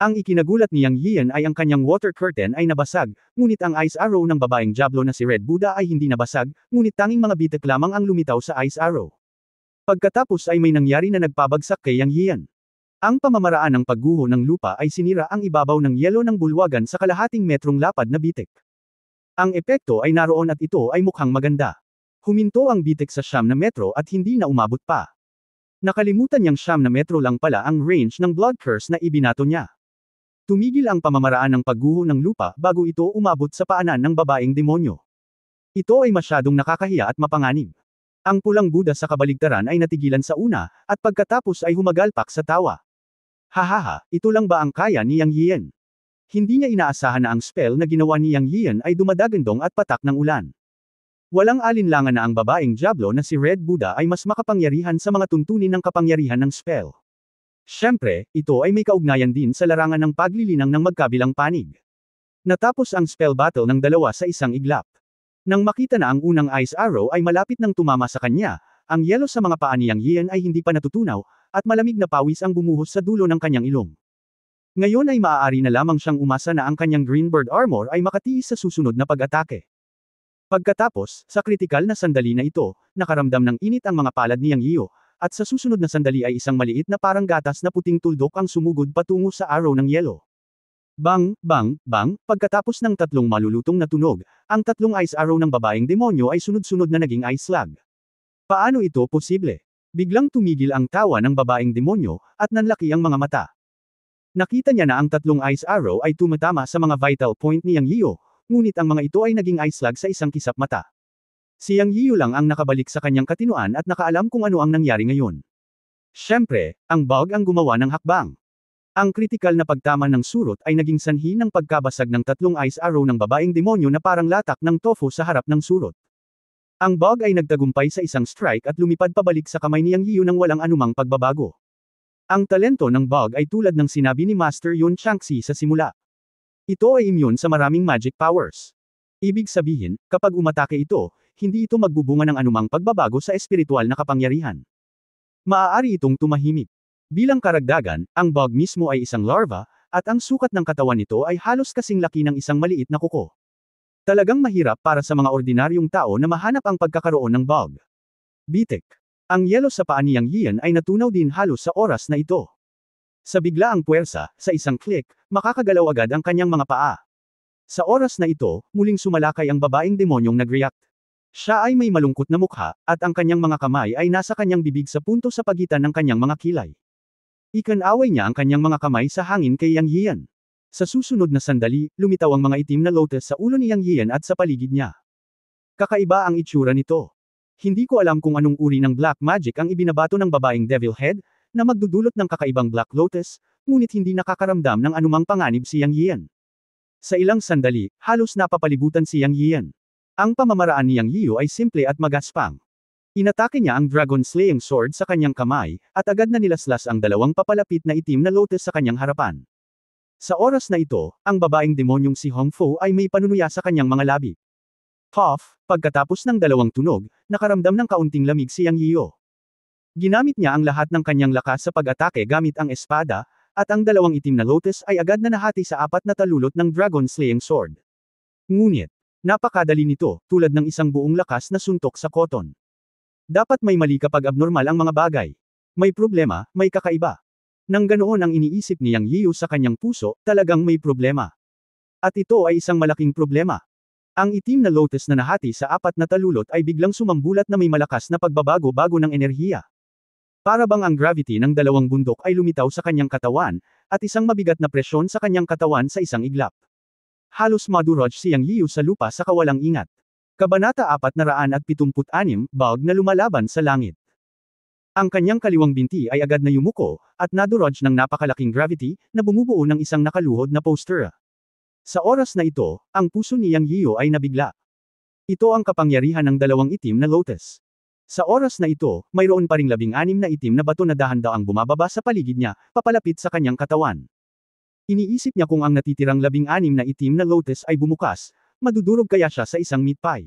Ang ikinagulat ni Yang Yian ay ang kanyang water curtain ay nabasag, ngunit ang ice arrow ng babaeng Diablo na si Red Buddha ay hindi nabasag, ngunit tanging mga bitak lamang ang lumitaw sa ice arrow. Pagkatapos ay may nangyari na nagpabagsak kay Yang Yian. Ang pamamaraan ng pagguho ng lupa ay sinira ang ibabaw ng yelo ng bulwagan sa kalahating metrong lapad na bitik. Ang epekto ay naroon at ito ay mukhang maganda. Huminto ang bitik sa 9 na metro at hindi na umabot pa. Nakalimutan niyang 9 na metro lang pala ang range ng blood curse na ibinato niya. Tumigil ang pamamaraan ng pagguho ng lupa bago ito umabot sa paanan ng babaeng demonyo. Ito ay masyadong nakakahiya at mapanganib. Ang pulang Buddha sa kabaligtaran ay natigilan sa una, at pagkatapos ay humagalpak sa tawa. Hahaha, ito lang ba ang kaya ni Yang Yian? Hindi niya inaasahan na ang spell na ginawa ni Yang Yian ay dumadagandong at patak ng ulan. Walang alinlangan na ang babaeng Diablo na si Red Buddha ay mas makapangyarihan sa mga tuntunin ng kapangyarihan ng spell. Siyempre, ito ay may kaugnayan din sa larangan ng paglilinang ng magkabilang panig. Natapos ang spell battle ng dalawa sa isang iglap. Nang makita na ang unang ice arrow ay malapit nang tumama sa kanya, ang yelo sa mga paa ni Yang Yian ay hindi pa natutunaw, at malamig na pawis ang bumuhos sa dulo ng kanyang ilong. Ngayon ay maaari na lamang siyang umasa na ang kanyang Greenbird armor ay makatiis sa susunod na pag-atake. Pagkatapos, sa kritikal na sandali na ito, nakaramdam ng init ang mga palad ni Yang Yian, at sa susunod na sandali ay isang maliit na parang gatas na puting tuldok ang sumugod patungo sa arrow ng yelo. Bang, bang, bang, pagkatapos ng 3 malulutong na tunog, ang 3 ice arrow ng babaeng demonyo ay sunod-sunod na naging ice slug. Paano ito posible? Biglang tumigil ang tawa ng babaeng demonyo, at nanlaki ang mga mata. Nakita niya na ang 3 ice arrow ay tumatama sa mga vital point ni Yang Yian, ngunit ang mga ito ay naging ice slug sa isang kisap mata. Si Yang Yian lang ang nakabalik sa kanyang katinoan at nakaalam kung ano ang nangyari ngayon. Siyempre, ang bug ang gumawa ng hakbang. Ang kritikal na pagtama ng surot ay naging sanhi ng pagkabasag ng 3 ice arrow ng babaeng demonyo na parang latak ng tofu sa harap ng surot. Ang bug ay nagtagumpay sa isang strike at lumipad pabalik sa kamay ni Yang Yian nang walang anumang pagbabago. Ang talento ng bug ay tulad ng sinabi ni Master Yun Changxi sa simula. Ito ay immune sa maraming magic powers. Ibig sabihin, kapag umatake ito, hindi ito magbubunga ng anumang pagbabago sa espiritual na kapangyarihan. Maaari itong tumahimik. Bilang karagdagan, ang bug mismo ay isang larva, at ang sukat ng katawan nito ay halos kasing laki ng isang maliit na kuko. Talagang mahirap para sa mga ordinaryong tao na mahanap ang pagkakaroon ng bug. Bitik. Ang yelo sa paa ni Yang Yian ay natunaw din halos sa oras na ito. Sa biglaang puwersa, sa isang click, makakagalaw agad ang kanyang mga paa. Sa oras na ito, muling sumalakay ang babaeng demonyong nag-react. Siya ay may malungkot na mukha, at ang kanyang mga kamay ay nasa kanyang bibig sa punto sa pagitan ng kanyang mga kilay. Ikanaway niya ang kanyang mga kamay sa hangin kay Yang Yian. Sa susunod na sandali, lumitaw ang mga itim na lotus sa ulo ni Yang Yian at sa paligid niya. Kakaiba ang itsura nito. Hindi ko alam kung anong uri ng black magic ang ibinabato ng babaeng devil head, na magdudulot ng kakaibang black lotus, ngunit hindi nakakaramdam ng anumang panganib si Yang Yian. Sa ilang sandali, halos napapalibutan si Yang Yian. Ang pamamaraan ni Yang Yiu ay simple at magaspang. Inatake niya ang Dragon Slaying Sword sa kanyang kamay, at agad na nilaslas ang dalawang papalapit na itim na lotus sa kanyang harapan. Sa oras na ito, ang babaeng demonyong si Hong Fu ay may panunuya sa kanyang mga labi. Puff, pagkatapos ng dalawang tunog, nakaramdam ng kaunting lamig si Yang Yiu. Ginamit niya ang lahat ng kanyang lakas sa pag-atake gamit ang espada, at ang dalawang itim na lotus ay agad na nahati sa apat na talulot ng Dragon Slaying Sword. Ngunit, napakadali nito, tulad ng isang buong lakas na suntok sa koton. Dapat may mali kapag abnormal ang mga bagay. May problema, may kakaiba. Nang ganoon ang iniisip ni Yang Yiu sa kanyang puso, talagang may problema. At ito ay isang malaking problema. Ang itim na lotus na nahati sa apat na talulot ay biglang sumambulat na may malakas na pagbabago-bago ng enerhiya. Para bang ang gravity ng dalawang bundok ay lumitaw sa kanyang katawan, at isang mabigat na presyon sa kanyang katawan sa isang iglap. Halos madurog si Yang Yiu sa lupa sa kawalang ingat. Kabanata 476, Bug na lumalaban sa langit. Ang kanyang kaliwang binti ay agad na yumuko, at nadurog ng napakalaking gravity, na bumubuo ng isang nakaluhod na poster. Sa oras na ito, ang puso ni Yang Yiu ay nabigla. Ito ang kapangyarihan ng dalawang itim na lotus. Sa oras na ito, mayroon pa ring 16 na itim na bato na dahan-daang bumababa sa paligid niya, papalapit sa kanyang katawan. Iniisip niya kung ang natitirang 16 na itim na lotus ay bumukas, madudurog kaya siya sa isang meat pie.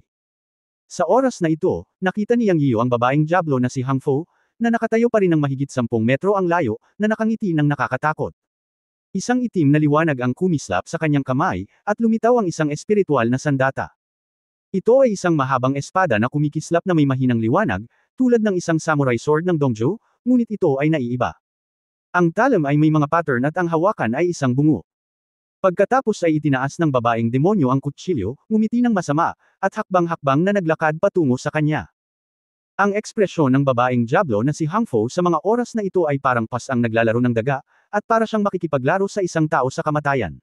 Sa oras na ito, nakita ni Yang Yiu ang babaeng Diablo na si Hang Fo, na nakatayo pa rin ng mahigit 10 metro ang layo, na nakangiti ng nakakatakot. Isang itim na liwanag ang kumislap sa kanyang kamay, at lumitaw ang isang espiritual na sandata. Ito ay isang mahabang espada na kumikislap na may mahinang liwanag, tulad ng isang samurai sword ng Dongzhou, ngunit ito ay naiiba. Ang talim ay may mga pattern at ang hawakan ay isang bungo. Pagkatapos ay itinaas ng babaeng demonyo ang kutsilyo, ngumiti ng masama, at hakbang-hakbang na naglakad patungo sa kanya. Ang ekspresyon ng babaeng Diablo na si Hang Fo sa mga oras na ito ay parang pas ang naglalaro ng daga, at para siyang makikipaglaro sa isang tao sa kamatayan.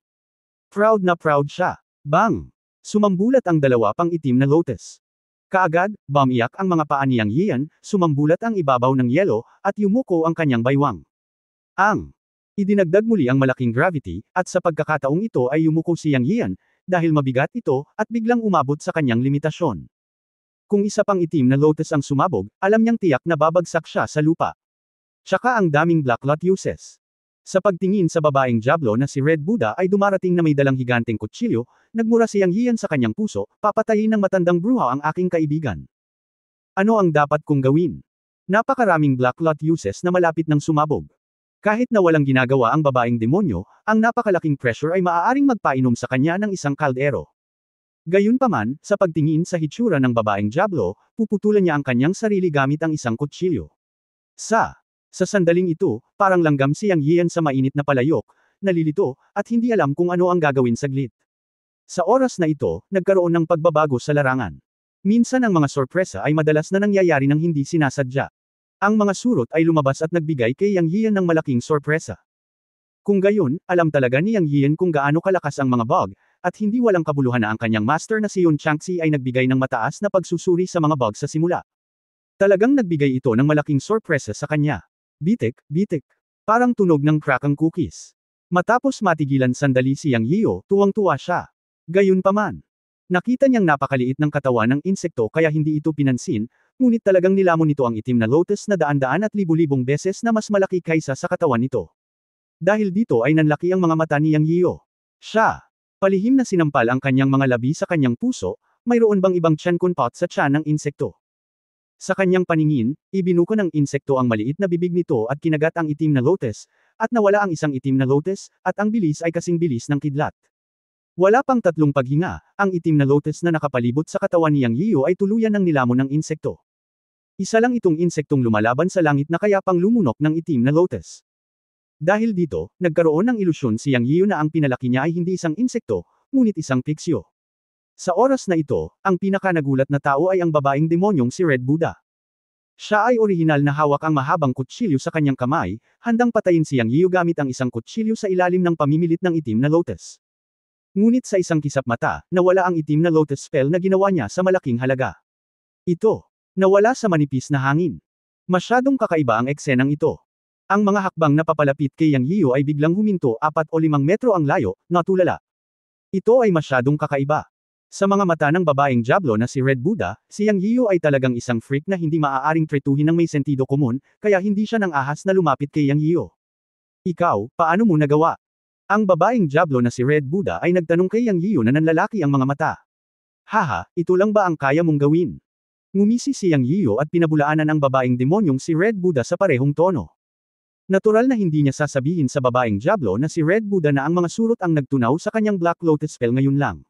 Proud na proud siya. Bang! Sumambulat ang dalawa pang itim na lotus. Kaagad, bumiyak ang mga paa ni Yang Yian, sumambulat ang ibabaw ng yelo, at yumuko ang kanyang baywang. Idinagdag muli ang malaking gravity, at sa pagkakataong ito ay yumuko si Yang Yian, dahil mabigat ito, at biglang umabot sa kanyang limitasyon. Kung isa pang itim na lotus ang sumabog, alam niyang tiyak na babagsak siya sa lupa. Tsaka ang daming black lotuses. Sa pagtingin sa babaeng Diablo na si Red Buddha ay dumarating na may dalang higanteng kutsilyo, nagmura si Yang Yian sa kanyang puso, papatayin ng matandang bruha ang aking kaibigan. Ano ang dapat kong gawin? Napakaraming black lotuses na malapit ng sumabog. Kahit na walang ginagawa ang babaeng demonyo, ang napakalaking pressure ay maaaring magpainom sa kanya ng isang kaldero. Gayunpaman, sa pagtingin sa hitsura ng babaeng Diablo, puputulan niya ang kanyang sarili gamit ang isang kutsilyo. Sa sandaling ito, parang langgam si Yang Yian sa mainit na palayok, nalilito, at hindi alam kung ano ang gagawin saglit. Sa oras na ito, nagkaroon ng pagbabago sa larangan. Minsan ang mga sorpresa ay madalas na nangyayari ng hindi sinasadya. Ang mga surot ay lumabas at nagbigay kay Yang Yian ng malaking sorpresa. Kung gayon, alam talaga ni Yang Yian kung gaano kalakas ang mga bug, at hindi walang kabuluhan na ang kanyang master na si Yun Changxi ay nagbigay ng mataas na pagsusuri sa mga bug sa simula. Talagang nagbigay ito ng malaking sorpresa sa kanya. Bitik, bitik. Parang tunog ng crackang cookies. Matapos matigilan sandali si Yang Yiu, tuwang-tuwa siya. Gayunpaman, nakita niyang napakaliit ng katawan ng insekto kaya hindi ito pinansin, ngunit talagang nilamon nito ang itim na lotus na daan-daan at libu-libong beses na mas malaki kaysa sa katawan nito. Dahil dito ay nanlaki ang mga mata ni Yang Yiu. Siya Palihim na sinampal ang kanyang mga labi sa kanyang puso, mayroon bang ibang tiyan kunpat sa tiyan ng insekto? Sa kanyang paningin, ibinuko ng insekto ang maliit na bibig nito at kinagat ang itim na lotus, at nawala ang isang itim na lotus, at ang bilis ay kasing bilis ng kidlat. Wala pang 3 paghinga, ang itim na lotus na nakapalibot sa katawan ni Yang Yiyo ay tuluyan ng nilamon ng insekto. Isa lang itong insektong lumalaban sa langit na kaya pang lumunok ng itim na lotus. Dahil dito, nagkaroon ng ilusyon si Yang Yiyo na ang pinalaki niya ay hindi isang insekto, ngunit isang piksyo. Sa oras na ito, ang pinaka-nagulat na tao ay ang babaeng demonyong si Red Buddha. Siya ay orihinal na hawak ang mahabang kutsilyo sa kanyang kamay, handang patayin si Yang Yiyo gamit ang isang kutsilyo sa ilalim ng pamimilit ng itim na lotus. Ngunit sa isang kisap mata, nawala ang itim na lotus spell na ginawa niya sa malaking halaga. Ito, nawala sa manipis na hangin. Masyadong kakaiba ang eksenang ito. Ang mga hakbang na papalapit kay Yang Yiyo ay biglang huminto 4 o 5 metro ang layo, natulala. Ito ay masyadong kakaiba. Sa mga mata ng babaeng Diablo na si Red Buddha, si Yang Yiyo ay talagang isang freak na hindi maaaring tretuhin ng may sentido komun, kaya hindi siya nang ahas na lumapit kay Yang Yiyo. Ikaw, paano mo nagawa? Ang babaeng Diablo na si Red Buddha ay nagtanong kay Yang Yiyo na nanlalaki ang mga mata. Haha, ito lang ba ang kaya mong gawin? Ngumisi si Yang Yiyo at pinabulaanan ang babaeng demonyong si Red Buddha sa parehong tono. Natural na hindi niya sasabihin sa babaeng Diablo na si Red Buddha na ang mga surot ang nagtunaw sa kanyang Black Lotus spell ngayon lang.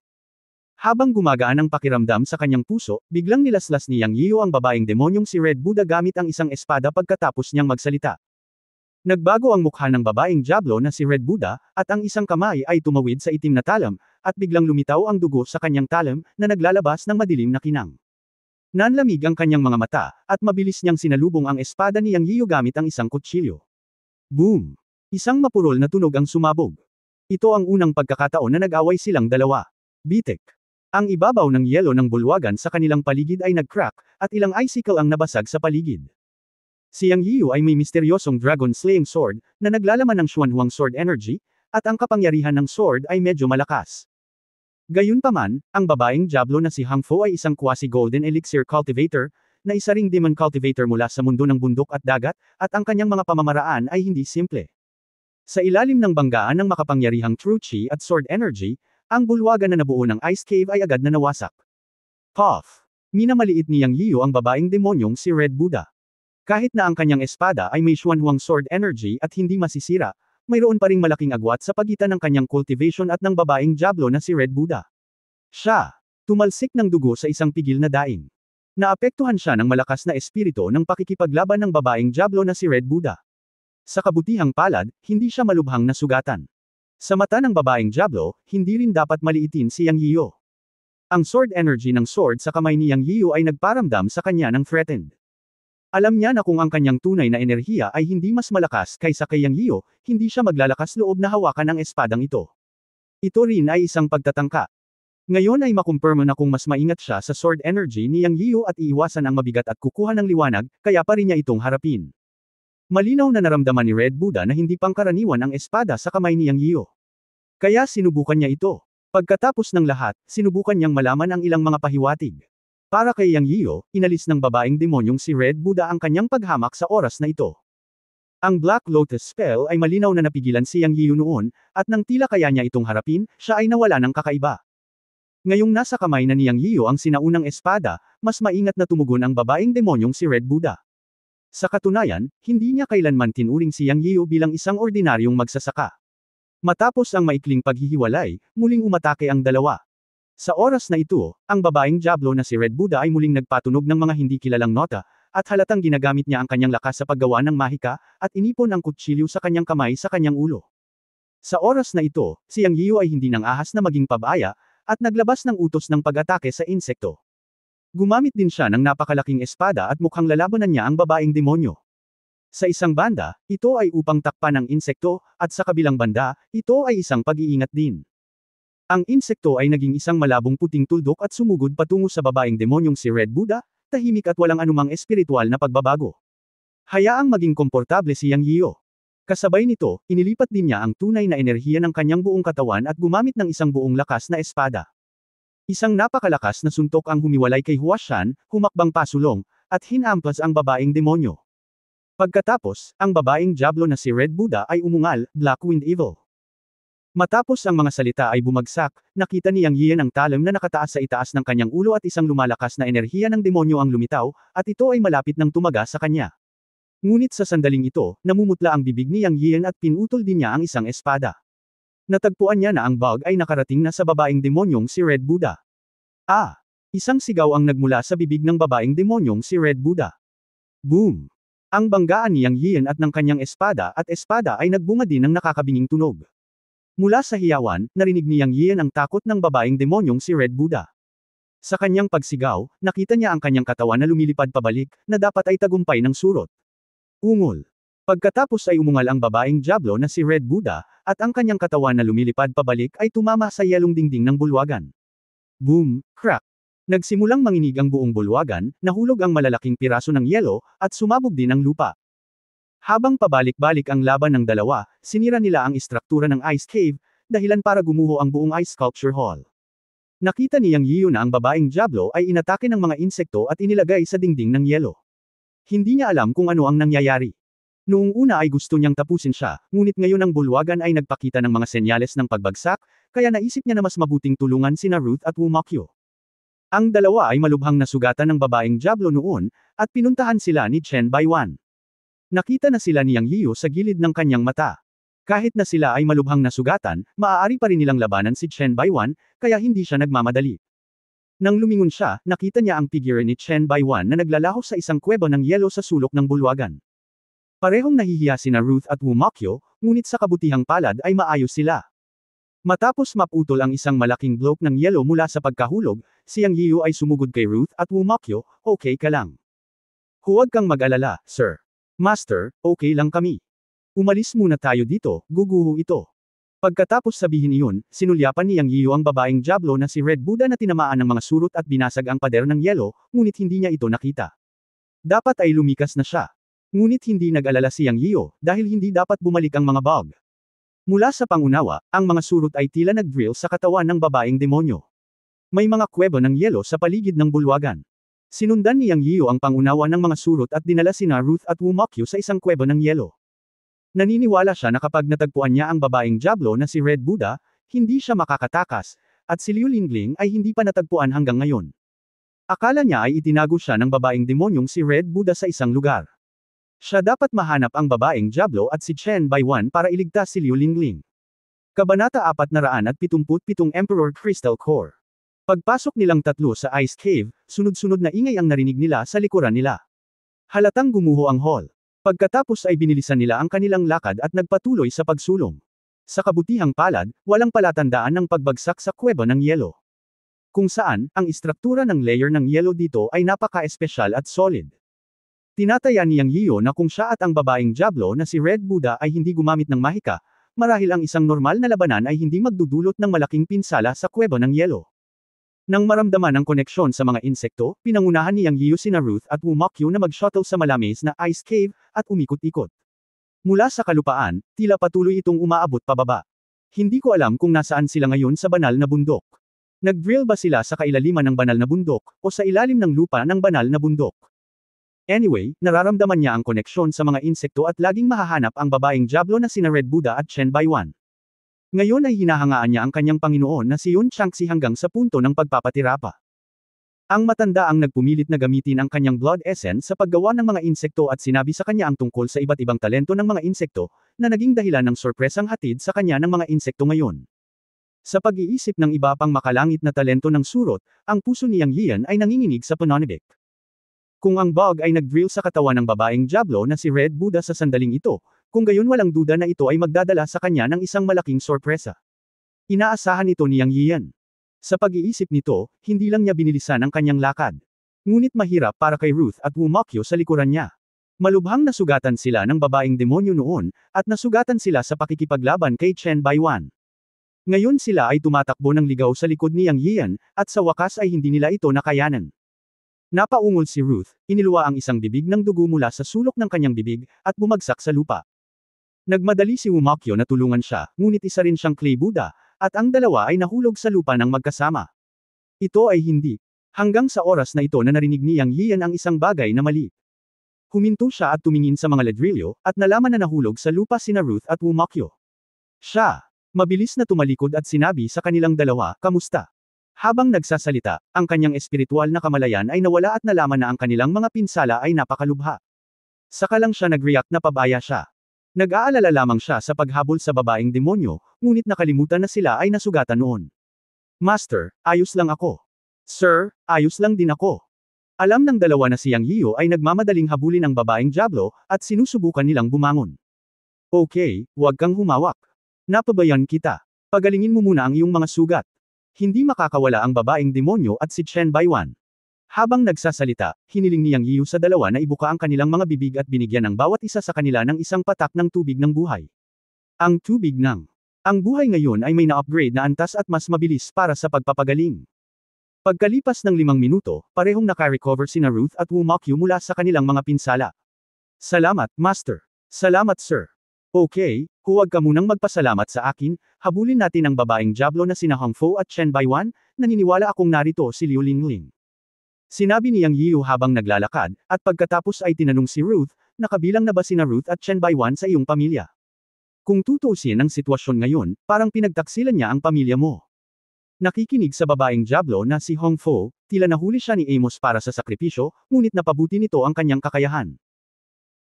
Habang gumagaan ang pakiramdam sa kanyang puso, biglang nilaslas ni Yang Yiyo ang babaeng demonyong si Red Buddha gamit ang isang espada pagkatapos niyang magsalita. Nagbago ang mukha ng babaeng Diablo na si Red Buddha, at ang isang kamay ay tumawid sa itim na talam, at biglang lumitaw ang dugo sa kanyang talam, na naglalabas ng madilim na kinang. Nanlamig ang kanyang mga mata, at mabilis niyang sinalubong ang espada ni Yang Yiyo gamit ang isang kutsilyo. Boom! Isang mapurol na tunog ang sumabog. Ito ang unang pagkakataon na nag-away silang dalawa. Bitek. Ang ibabaw ng yelo ng bulwagan sa kanilang paligid ay nag-crack, at ilang icicle ang nabasag sa paligid. Si Yang Yiyo ay may misteryosong dragon-slaying sword, na naglalaman ng Xuanhuang sword energy, at ang kapangyarihan ng sword ay medyo malakas. Gayunpaman, ang babaeng Diablo na si Hang Fo ay isang quasi-golden elixir cultivator, na isa ring demon cultivator mula sa mundo ng bundok at dagat, at ang kanyang mga pamamaraan ay hindi simple. Sa ilalim ng banggaan ng makapangyarihang true chi at sword energy, ang bulwagan na nabuo ng ice cave ay agad na nawasak. Puff! Minamaliit ni Yang Yiyo ang babaeng demonyong si Red Buddha. Kahit na ang kanyang espada ay may Xuanhuang sword energy at hindi masisira, mayroon pa ring malaking agwat sa pagitan ng kanyang cultivation at ng babaeng Diablo na si Red Buddha. Siya, tumalsik ng dugo sa isang pigil na daing. Naapektuhan siya ng malakas na espiritu ng pakikipaglaban ng babaeng Diablo na si Red Buddha. Sa kabutihang palad, hindi siya malubhang nasugatan. Sa mata ng babaeng Diablo, hindi rin dapat maliitin si Yang Yiyo. Ang sword energy ng sword sa kamay ni Yang Yiyo ay nagparamdam sa kanya ng threatened. Alam niya na kung ang kanyang tunay na enerhiya ay hindi mas malakas kaysa kay Yang Yiyo, hindi siya maglalakas loob na hawakan ang espadang ito. Ito rin ay isang pagtatangka. Ngayon ay makumpirma na kung mas maingat siya sa sword energy ni Yang Yiyo at iiwasan ang mabigat at kukuha ng liwanag, kaya pa rin niya itong harapin. Malinaw na naramdaman ni Red Buddha na hindi pangkaraniwan ang espada sa kamay ni Yang Yiyo. Kaya sinubukan niya ito. Pagkatapos ng lahat, sinubukan niyang malaman ang ilang mga pahiwatig. Para kay Yang Yiyo, inalis ng babaeng demonyong si Red Buddha ang kanyang paghamak sa oras na ito. Ang Black Lotus spell ay malinaw na napigilan si Yang Yiyo noon, at nang tila kaya niya itong harapin, siya ay nawala ng kakaiba. Ngayong nasa kamay na ni Yang Yiyo ang sinaunang espada, mas maingat na tumugon ang babaeng demonyong si Red Buddha. Sa katunayan, hindi niya kailanman tinuring si Yang Yiyo bilang isang ordinaryong magsasaka. Matapos ang maikling paghihiwalay, muling umatake ang dalawa. Sa oras na ito, ang babaeng Diablo na si Red Buddha ay muling nagpatunog ng mga hindi kilalang nota, at halatang ginagamit niya ang kanyang lakas sa paggawa ng mahika, at inipon ang kutsilyo sa kanyang kamay sa kanyang ulo. Sa oras na ito, si Yang Yiyo ay hindi nang ahas na maging pabaya, at naglabas ng utos ng pag-atake sa insekto. Gumamit din siya ng napakalaking espada at mukhang lalabanan niya ang babaeng demonyo. Sa isang banda, ito ay upang takpan ang insekto, at sa kabilang banda, ito ay isang pag-iingat din. Ang insekto ay naging isang malabong puting tuldok at sumugod patungo sa babaeng demonyong si Red Buddha, tahimik at walang anumang espiritual na pagbabago. Hayaang maging komportable si Yang Yiyo. Kasabay nito, inilipat din niya ang tunay na enerhiya ng kanyang buong katawan at gumamit ng isang buong lakas na espada. Isang napakalakas na suntok ang humiwalay kay Huashan, humakbang pasulong, at hinampas ang babaeng demonyo. Pagkatapos, ang babaeng Diablo na si Red Buddha ay umungal, Black Wind Evil. Matapos ang mga salita ay bumagsak, nakita ni Yang Yian ang talim na nakataas sa itaas ng kanyang ulo at isang lumalakas na enerhiya ng demonyo ang lumitaw, at ito ay malapit ng tumaga sa kanya. Ngunit sa sandaling ito, namumutla ang bibig ni Yang Yian at pinutol din niya ang isang espada. Natagpuan niya na ang bug ay nakarating na sa babaeng demonyong si Red Buddha. Ah! Isang sigaw ang nagmula sa bibig ng babaeng demonyong si Red Buddha. Boom! Ang banggaan ni Yang Yian at ng kanyang espada ay nagbunga din ng nakakabinging tunog. Mula sa hiyawan, narinig ni Yang Yian ang takot ng babaeng demonyong si Red Buddha. Sa kanyang pagsigaw, nakita niya ang kanyang katawan na lumilipad pabalik, na dapat ay tagumpay ng surot. Ungol. Pagkatapos ay umungal ang babaeng Diablo na si Red Buddha, at ang kanyang katawan na lumilipad pabalik ay tumama sa yelong dingding ng bulwagan. Boom! Crack! Nagsimulang manginig ang buong bulwagan, nahulog ang malalaking piraso ng yelo, at sumabog din ang lupa. Habang pabalik-balik ang laban ng dalawa, sinira nila ang istruktura ng Ice Cave, dahilan para gumuho ang buong Ice Sculpture Hall. Nakita ni Yang Yiu na ang babaeng Diablo ay inatake ng mga insekto at inilagay sa dingding ng yelo. Hindi niya alam kung ano ang nangyayari. Noong una ay gusto niyang tapusin siya, ngunit ngayon ang bulwagan ay nagpakita ng mga senyales ng pagbagsak, kaya naisip niya na mas mabuting tulungan sina Ruth at Wumakyo. Ang dalawa ay malubhang nasugatan ng babaeng Diablo noon, at pinuntahan sila ni Chen Baiwan. Nakita na sila ni Yang Yiu sa gilid ng kanyang mata. Kahit na sila ay malubhang nasugatan, maaari pa rin nilang labanan si Chen Baiwan, kaya hindi siya nagmamadali. Nang lumingon siya, nakita niya ang figure ni Chen Baiwan na naglalaho sa isang kuweba ng yelo sa sulok ng bulwagan. Parehong nahihiya sina Ruth at Wumakyo, ngunit sa kabutihang palad ay maayos sila. Matapos maputol ang isang malaking bloke ng yelo mula sa pagkahulog, si Yang Yiu ay sumugod kay Ruth at Wumakyo, "Okay ka lang. Huwag kang mag-alala, sir. Master, okay lang kami. Umalis muna tayo dito, guguho ito." Pagkatapos sabihin iyon, sinulyapan ni Yang Yiu ang babaeng Diablo na si Red Buddha na tinamaan ng mga surot at binasag ang pader ng yelo, ngunit hindi niya ito nakita. Dapat ay lumikas na siya. Ngunit hindi nag-alala si Yang Yiu, dahil hindi dapat bumalik ang mga bug. Mula sa pangunawa, ang mga surot ay tila nag-drill sa katawan ng babaeng demonyo. May mga kuweba ng yelo sa paligid ng bulwagan. Sinundan ni Yang Yiu ang pangunawa ng mga surot at dinala sina Ruth at Wumakyo sa isang kuweba ng yelo. Naniniwala siya na kapag natagpuan niya ang babaeng Diablo na si Red Buddha, hindi siya makakatakas, at si Liu Lingling ay hindi pa natagpuan hanggang ngayon. Akala niya ay itinago siya ng babaeng demonyong si Red Buddha sa isang lugar. Siya dapat mahanap ang babaeng Diablo at si Chen Baiwan para iligtas si Liu Lingling. Kabanata 477 Emperor Crystal Core. Pagpasok nilang tatlo sa Ice Cave, sunod-sunod na ingay ang narinig nila sa likuran nila. Halatang gumuho ang hall. Pagkatapos ay binilisan nila ang kanilang lakad at nagpatuloy sa pagsulong. Sa kabutihang palad, walang palatandaan ng pagbagsak sa kuweba ng yelo. Kung saan, ang istruktura ng layer ng yelo dito ay napaka-espesyal at solid. Tinataya ni Yang Yiu na kung siya at ang babaeng Diablo na si Red Buddha ay hindi gumamit ng mahika, marahil ang isang normal na labanan ay hindi magdudulot ng malaking pinsala sa kuweba ng yelo. Nang maramdaman ang koneksyon sa mga insekto, pinangunahan ni Yang Yiu sina Ruth at Wumakyo na mag-shuttle sa malamis na Ice Cave, at umikot-ikot. Mula sa kalupaan, tila patuloy itong umaabot pababa. Hindi ko alam kung nasaan sila ngayon sa banal na bundok. Nag-drill ba sila sa kailaliman ng banal na bundok, o sa ilalim ng lupa ng banal na bundok? Anyway, nararamdaman niya ang koneksyon sa mga insekto at laging mahahanap ang babaeng Diablo na sina Red Buddha at Chen Baiwan. Ngayon ay hinahangaan niya ang kanyang Panginoon na si Yun Changxi hanggang sa punto ng pagpapatira pa. Ang matanda ang nagpumilit na gamitin ang kanyang blood essence sa paggawa ng mga insekto at sinabi sa kanya ang tungkol sa iba't ibang talento ng mga insekto, na naging dahilan ng sorpresang hatid sa kanya ng mga insekto ngayon. Sa pag-iisip ng iba pang makalangit na talento ng surot, ang puso ni Yang Yian ay nanginginig sa pananabik. Kung ang bug ay nag-drill sa katawan ng babaeng Diablo na si Red Buddha sa sandaling ito, kung gayon walang duda na ito ay magdadala sa kanya ng isang malaking sorpresa. Inaasahan ito ni Yang Yian. Sa pag-iisip nito, hindi lang niya binilisan ang kanyang lakad. Ngunit mahirap para kay Ruth at Wumakyo sa likuran niya. Malubhang nasugatan sila ng babaeng demonyo noon, at nasugatan sila sa pakikipaglaban kay Chen Baiwan. Ngayon sila ay tumatakbo ng ligaw sa likod ni Yang Yian, at sa wakas ay hindi nila ito nakayanan. Napaungol si Ruth, iniluwa ang isang bibig ng dugo mula sa sulok ng kanyang bibig, at bumagsak sa lupa. Nagmadali si Wumakyo na tulungan siya, ngunit isa rin siyang clay Buddha, at ang dalawa ay nahulog sa lupa ng magkasama. Ito ay hindi. Hanggang sa oras na ito na narinig ni Yang Yian ang isang bagay na mali. Huminto siya at tumingin sa mga ladrilyo, at nalaman na nahulog sa lupa sina Ruth at Wumakyo. Siya! Mabilis na tumalikod at sinabi sa kanilang dalawa, "Kamusta?" Habang nagsasalita, ang kanyang espiritual na kamalayan ay nawala at nalaman na ang kanilang mga pinsala ay napakalubha. Saka lang siya nag-react na pabaya siya. Nag-aalala lamang siya sa paghabol sa babaeng demonyo, ngunit nakalimutan na sila ay nasugatan noon. "Master, ayos lang ako." "Sir, ayos lang din ako." Alam ng dalawa na si Yang Yiyo ay nagmamadaling habulin ang babaeng Diablo, at sinusubukan nilang bumangon. "Okay, huwag kang humawak. Napabayan kita. Pagalingin mo muna ang iyong mga sugat." Hindi makakawala ang babaeng demonyo at si Chen Baiwan. Habang nagsasalita, hiniling ni Yang Yiyu sa dalawa na ibuka ang kanilang mga bibig at binigyan ng bawat isa sa kanila ng isang patak ng tubig ng buhay. Ang tubig ng ang buhay ngayon ay may na-upgrade na antas at mas mabilis para sa pagpapagaling. Pagkalipas ng 5 minuto, parehong naka-recover sina Ruth at Wu Mokyu mula sa kanilang mga pinsala. "Salamat, Master." "Salamat, Sir." "Okay, huwag ka munang magpasalamat sa akin, habulin natin ang babaeng Diablo na sina Hong Fo at Chen Baiwan, naniniwala akong narito si Liu Lingling." Sinabi ni Yang Yiyu habang naglalakad, at pagkatapos ay tinanong si Ruth, "Nakabilang na ba sina Ruth at Chen Baiwan sa iyong pamilya?" "Kung tutuusin ang sitwasyon ngayon, parang pinagtaksilan niya ang pamilya mo." Nakikinig sa babaeng Diablo na si Hong Fo, tila nahuli siya ni Amos para sa sakripisyo, ngunit napabuti nito ang kanyang kakayahan.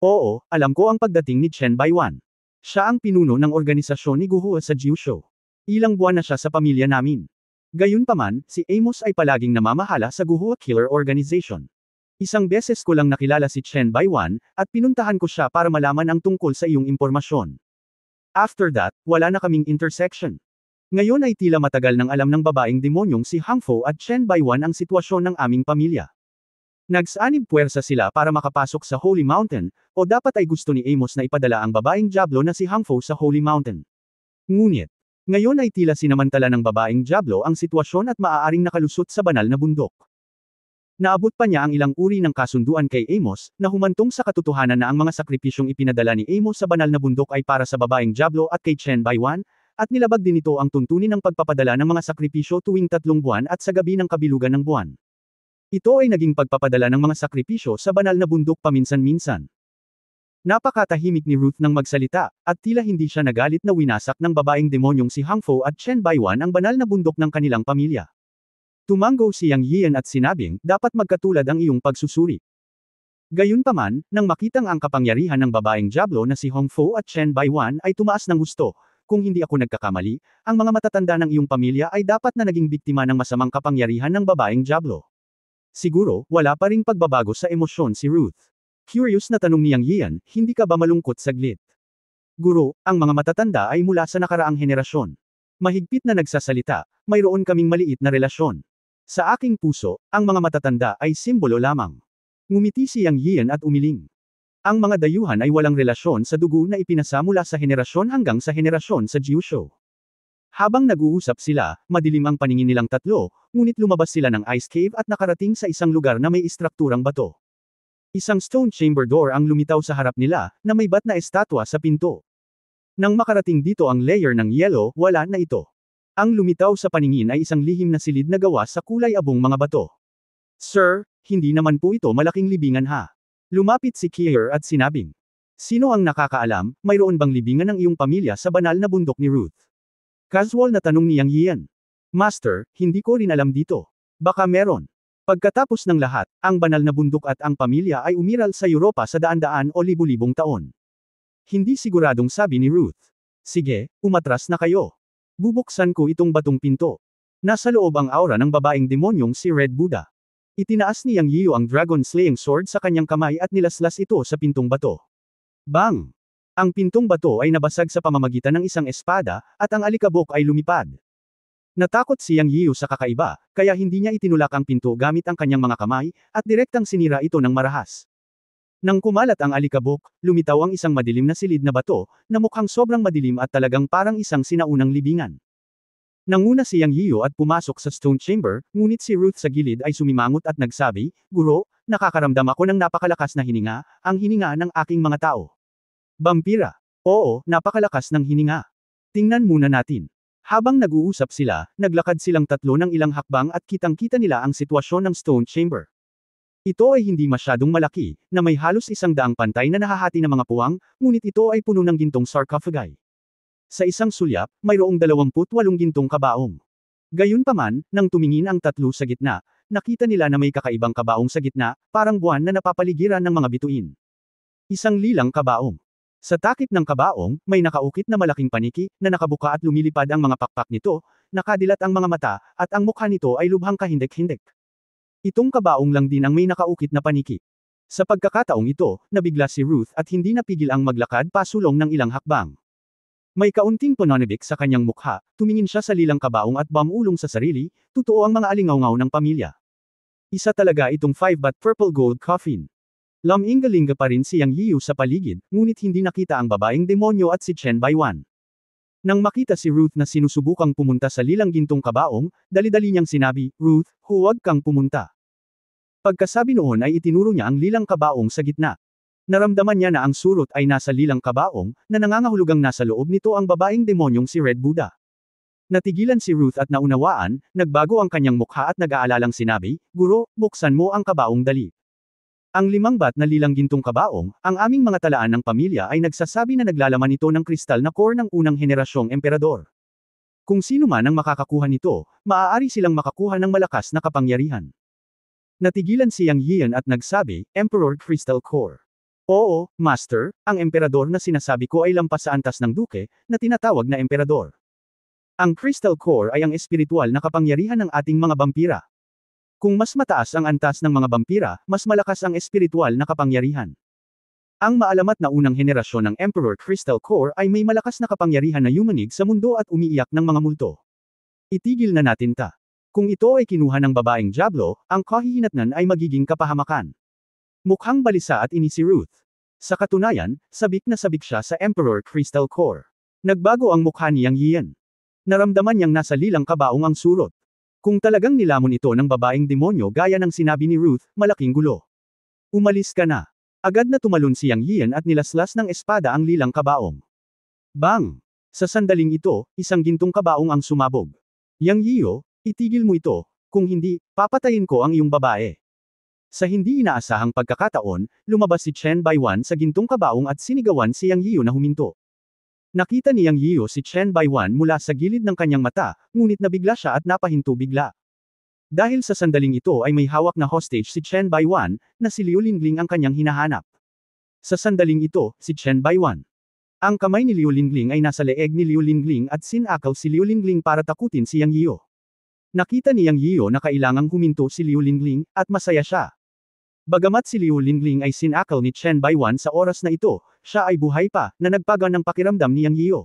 "Oo, alam ko ang pagdating ni Chen Baiwan. Siya ang pinuno ng organisasyon ni Guhua sa Jiusho. Ilang buwan na siya sa pamilya namin." Gayunpaman, si Amos ay palaging namamahala sa Guhua Killer Organization. "Isang beses ko lang nakilala si Chen Baiwan, at pinuntahan ko siya para malaman ang tungkol sa iyong impormasyon. After that, wala na kaming intersection." Ngayon ay tila matagal nang alam ng babaeng demonyong si Hong Fo at Chen Baiwan ang sitwasyon ng aming pamilya. Nagsaanib puwersa sila para makapasok sa Holy Mountain, o dapat ay gusto ni Amos na ipadala ang babaeng Diablo na si Hong Fo sa Holy Mountain. Ngunit, ngayon ay tila sinamantala ng babaeng Diablo ang sitwasyon at maaaring nakalusot sa banal na bundok. Naabot pa niya ang ilang uri ng kasunduan kay Amos, na humantong sa katotohanan na ang mga sakripisyong ipinadala ni Amos sa banal na bundok ay para sa babaeng Diablo at kay Chen Baiwan, at nilabag din ito ang tuntunin ng pagpapadala ng mga sakripisyo tuwing 3 buwan at sa gabi ng kabilugan ng buwan. Ito ay naging pagpapadala ng mga sakripisyo sa banal na bundok paminsan-minsan. Napakatahimik ni Ruth nang magsalita, at tila hindi siya nagalit na winasak ng babaeng demonyong si Hong Fo at Chen Baiwan ang banal na bundok ng kanilang pamilya. Tumango si Yang Yian at sinabing, "Dapat magkatulad ang iyong pagsusuri." Gayunpaman, nang makitang ang kapangyarihan ng babaeng Diablo na si Hong Fo at Chen Baiwan ay tumaas ng husto, "Kung hindi ako nagkakamali, ang mga matatanda ng iyong pamilya ay dapat na naging biktima ng masamang kapangyarihan ng babaeng Diablo." Siguro, wala pa ring pagbabago sa emosyon si Ruth. Curious na tanong ni Yang Yian, "Hindi ka ba malungkot saglit?" "Guro, ang mga matatanda ay mula sa nakaraang henerasyon. Mahigpit na nagsasalita, mayroon kaming maliit na relasyon. Sa aking puso, ang mga matatanda ay simbolo lamang." Ngumiti si Yang Yian at umiling. Ang mga dayuhan ay walang relasyon sa dugo na ipinasa mula sa henerasyon hanggang sa henerasyon sa Jiusho. Habang nag-uusap sila, madilim ang paningin nilang tatlo, ngunit lumabas sila ng ice cave at nakarating sa isang lugar na may istrukturang bato. Isang stone chamber door ang lumitaw sa harap nila, na may bat na estatwa sa pinto. Nang makarating dito ang layer ng yelo, wala na ito. Ang lumitaw sa paningin ay isang lihim na silid na gawa sa kulay abong mga bato. "Sir, hindi naman po ito malaking libingan ha?" Lumapit si Kier at sinabing, "Sino ang nakakaalam, mayroon bang libingan ng iyong pamilya sa banal na bundok ni Ruth?" Casual na tanong ni Yang Yian. "Master, hindi ko rin alam dito. Baka meron." Pagkatapos ng lahat, ang banal na bundok at ang pamilya ay umiral sa Europa sa daan-daan o libu-libong taon. Hindi siguradong sabi ni Ruth. "Sige, umatras na kayo. Bubuksan ko itong batong pinto." Nasa loob ang aura ng babaeng demonyong si Red Buddha. Itinaas ni Yang Yiyu ang dragon slaying sword sa kanyang kamay at nilaslas ito sa pintong bato. Bang! Ang pintong bato ay nabasag sa pamamagitan ng isang espada, at ang alikabok ay lumipad. Natakot si Yang Yiyu sa kakaiba, kaya hindi niya itinulak ang pinto gamit ang kanyang mga kamay, at direktang sinira ito ng marahas. Nang kumalat ang alikabok, lumitaw ang isang madilim na silid na bato, na mukhang sobrang madilim at talagang parang isang sinaunang libingan. Nanguna si Yang Yiyu at pumasok sa stone chamber, ngunit si Ruth sa gilid ay sumimangot at nagsabi, "Guro, nakakaramdam ako ng napakalakas na hininga, ang hininga ng aking mga tao." "Vampira." "Oo, napakalakas ng hininga. Tingnan muna natin." Habang nag-uusap sila, naglakad silang tatlo ng ilang hakbang at kitang-kita nila ang sitwasyon ng stone chamber. Ito ay hindi masyadong malaki, na may halos 100 pantay na nahahati na mga puwang, ngunit ito ay puno ng gintong sarcophagi. Sa isang sulyap, mayroong 28 gintong kabaong. Gayunpaman, nang tumingin ang tatlo sa gitna, nakita nila na may kakaibang kabaong sa gitna, parang buwan na napapaligiran ng mga bituin. Isang lilang kabaong. Sa takip ng kabaong, may nakaukit na malaking paniki, na nakabuka at lumilipad ang mga pakpak nito, nakadilat ang mga mata, at ang mukha nito ay lubhang kahindik-hindik. Itong kabaong lang din ang may nakaukit na paniki. Sa pagkakataong ito, nabigla si Ruth at hindi napigil ang maglakad pasulong ng ilang hakbang. May kaunting pananabik sa kanyang mukha, tumingin siya sa lilang kabaong at bumulong sa sarili, totoo ang mga alingaw-ngaw ng pamilya. Isa talaga itong 5-baht purple gold coffin. Lamingga-lingga pa rin si Yang Yiu sa paligid, ngunit hindi nakita ang babaeng demonyo at si Chen Baiwan. Nang makita si Ruth na sinusubukang pumunta sa lilang gintong kabaong, dali-dali niyang sinabi, "Ruth, huwag kang pumunta." Pagkasabi noon ay itinuro niya ang lilang kabaong sa gitna. Naramdaman niya na ang surot ay nasa lilang kabaong, na nangangahulugang nasa loob nito ang babaeng demonyong si Red Buddha. Natigilan si Ruth at naunawaan, nagbago ang kanyang mukha at nag-aalalang sinabi, "Guro, buksan mo ang kabaong dali." Ang 5 baht na lilang gintong kabaong, ang aming mga talaan ng pamilya ay nagsasabi na naglalaman ito ng kristal na core ng unang henerasyong emperador. Kung sino man ang makakakuha nito, maaari silang makakuha ng malakas na kapangyarihan. Natigilan si Yang Yian at nagsabi, "Emperor Crystal Core." Oo, Master, ang emperador na sinasabi ko ay lampas sa antas ng duke, na tinatawag na emperador. Ang Crystal Core ay ang espiritual na kapangyarihan ng ating mga vampira. Kung mas mataas ang antas ng mga vampira, mas malakas ang espiritual na kapangyarihan. Ang maalamat na unang henerasyon ng Emperor Crystal Core ay may malakas na kapangyarihan na yumanig sa mundo at umiiyak ng mga multo. Itigil na natin ta. Kung ito ay kinuha ng babaeng Diablo, ang kahihinatnan ay magiging kapahamakan. Mukhang balisa at ini si Ruth. Sa katunayan, sabik na sabik siya sa Emperor Crystal Core. Nagbago ang mukha ni Yang Yian. Naramdaman niyang nasa lilang kabaong ang surot. Kung talagang nilamon ito ng babaeng demonyo gaya ng sinabi ni Ruth, malaking gulo. Umalis ka na. Agad na tumalon si Yang Yian at nilaslas ng espada ang lilang kabaong. Bang! Sa sandaling ito, isang gintong kabaong ang sumabog. Yang Yiu, itigil mo ito, kung hindi, papatayin ko ang iyong babae. Sa hindi inaasahang pagkakataon, lumabas si Chen Baiwan sa gintong kabaong at sinigawan si Yang Yiu na huminto. Nakita ni Yang Yiu si Chen Baiwan mula sa gilid ng kanyang mata, ngunit nabigla siya at napahinto bigla. Dahil sa sandaling ito ay may hawak na hostage si Chen Baiwan, na si Liu Lingling ang kanyang hinahanap. Sa sandaling ito, si Chen Baiwan. Ang kamay ni Liu Lingling ay nasa leeg ni Liu Lingling at sinakaw si Liu Lingling para takutin si Yang Yiu. Nakita ni Yang Yiu na kailangang huminto si Liu Lingling, at masaya siya. Bagamat si Liu Lingling ay sinakaw ni Chen Baiwan sa oras na ito, siya ay buhay pa, na nagpagaan ng pakiramdam ni Yang Yiu.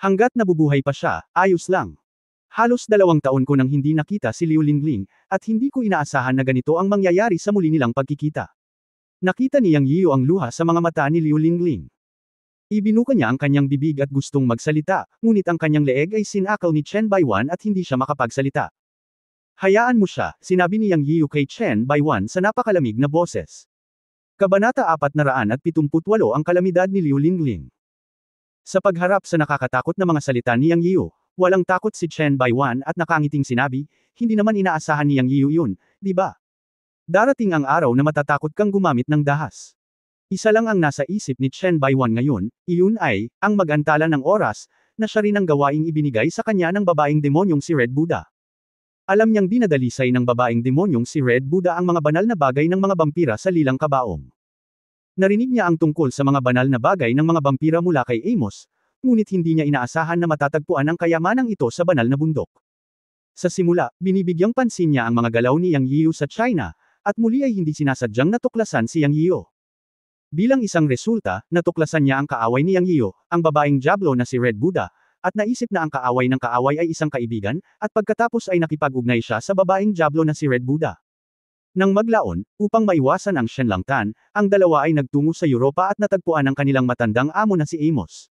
Hanggat nabubuhay pa siya, ayos lang. Halos 2 taon ko nang hindi nakita si Liu Lingling, at hindi ko inaasahan na ganito ang mangyayari sa muli nilang pagkikita. Nakita ni Yang Yiu ang luha sa mga mata ni Liu Lingling. Ibinuka niya ang kanyang bibig at gustong magsalita, ngunit ang kanyang leeg ay sinakaw ni Chen Baiwan at hindi siya makapagsalita. Hayaan mo siya, sinabi ni Yang Yiu kay Chen Baiwan sa napakalamig na boses. Kabanata 478 ang kalamidad ni Liu Lingling. Sa pagharap sa nakakatakot na mga salita ni Yang Yiu, walang takot si Chen Baiwan at nakangiting sinabi, "Hindi naman inaasahan ni Yang Yiu yun, di ba? Darating ang araw na matatakot kang gumamit ng dahas." Isa lang ang nasa isip ni Chen Baiwan ngayon, iyon ay, ang mag-antala ng oras, na siya rin ang gawaing ibinigay sa kanya ng babaeng demonyong si Red Buddha. Alam niyang dinadalisay ng babaeng demonyong si Red Buddha ang mga banal na bagay ng mga vampira sa lilang kabaong. Narinig niya ang tungkol sa mga banal na bagay ng mga vampira mula kay Amos, ngunit hindi niya inaasahan na matatagpuan ang kayamanang ito sa banal na bundok. Sa simula, binibigyang pansin niya ang mga galaw ni Yang Yiu sa China, at muli ay hindi sinasadyang natuklasan si Yang Yiu. Bilang isang resulta, natuklasan niya ang kaaway ni Yang Yiu, ang babaeng Diablo na si Red Buddha, at naisip na ang kaaway ng kaaway ay isang kaibigan, at pagkatapos ay nakipag-ugnay siya sa babaeng Diablo na si Red Buddha. Nang maglaon, upang maiwasan ang Shenlangtan, ang dalawa ay nagtungo sa Europa at natagpuan ang kanilang matandang amo na si Amos.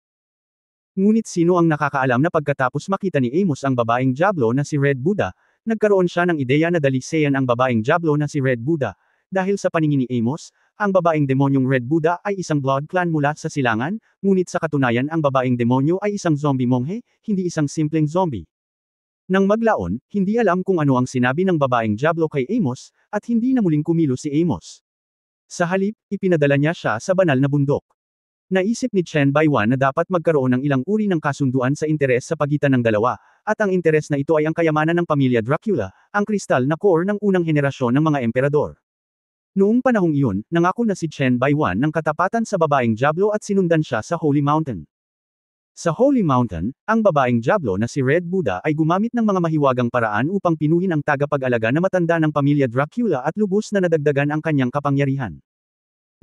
Ngunit sino ang nakakaalam na pagkatapos makita ni Amos ang babaeng Diablo na si Red Buddha, nagkaroon siya ng ideya na daliseyan ang babaeng Diablo na si Red Buddha. Dahil sa paningin ni Amos, ang babaeng demonyong Red Buddha ay isang blood clan mula sa silangan, ngunit sa katunayan ang babaeng demonyo ay isang zombie monghe, hindi isang simpleng zombie. Nang maglaon, hindi alam kung ano ang sinabi ng babaeng Diablo kay Amos, at hindi na muling kumilos si Amos. Sa halip, ipinadala niya siya sa banal na bundok. Naisip ni Chen Baiwan na dapat magkaroon ng ilang uri ng kasunduan sa interes sa pagitan ng dalawa, at ang interes na ito ay ang kayamanan ng pamilya Dracula, ang kristal na core ng unang henerasyon ng mga emperador. Noong panahong iyon, nangako na si Chen Baiwan ng katapatan sa babaeng Diablo at sinundan siya sa Holy Mountain. Sa Holy Mountain, ang babaeng Diablo na si Red Buddha ay gumamit ng mga mahiwagang paraan upang pinuhin ang tagapag-alaga na matanda ng pamilya Dracula at lubos na nadagdagan ang kanyang kapangyarihan.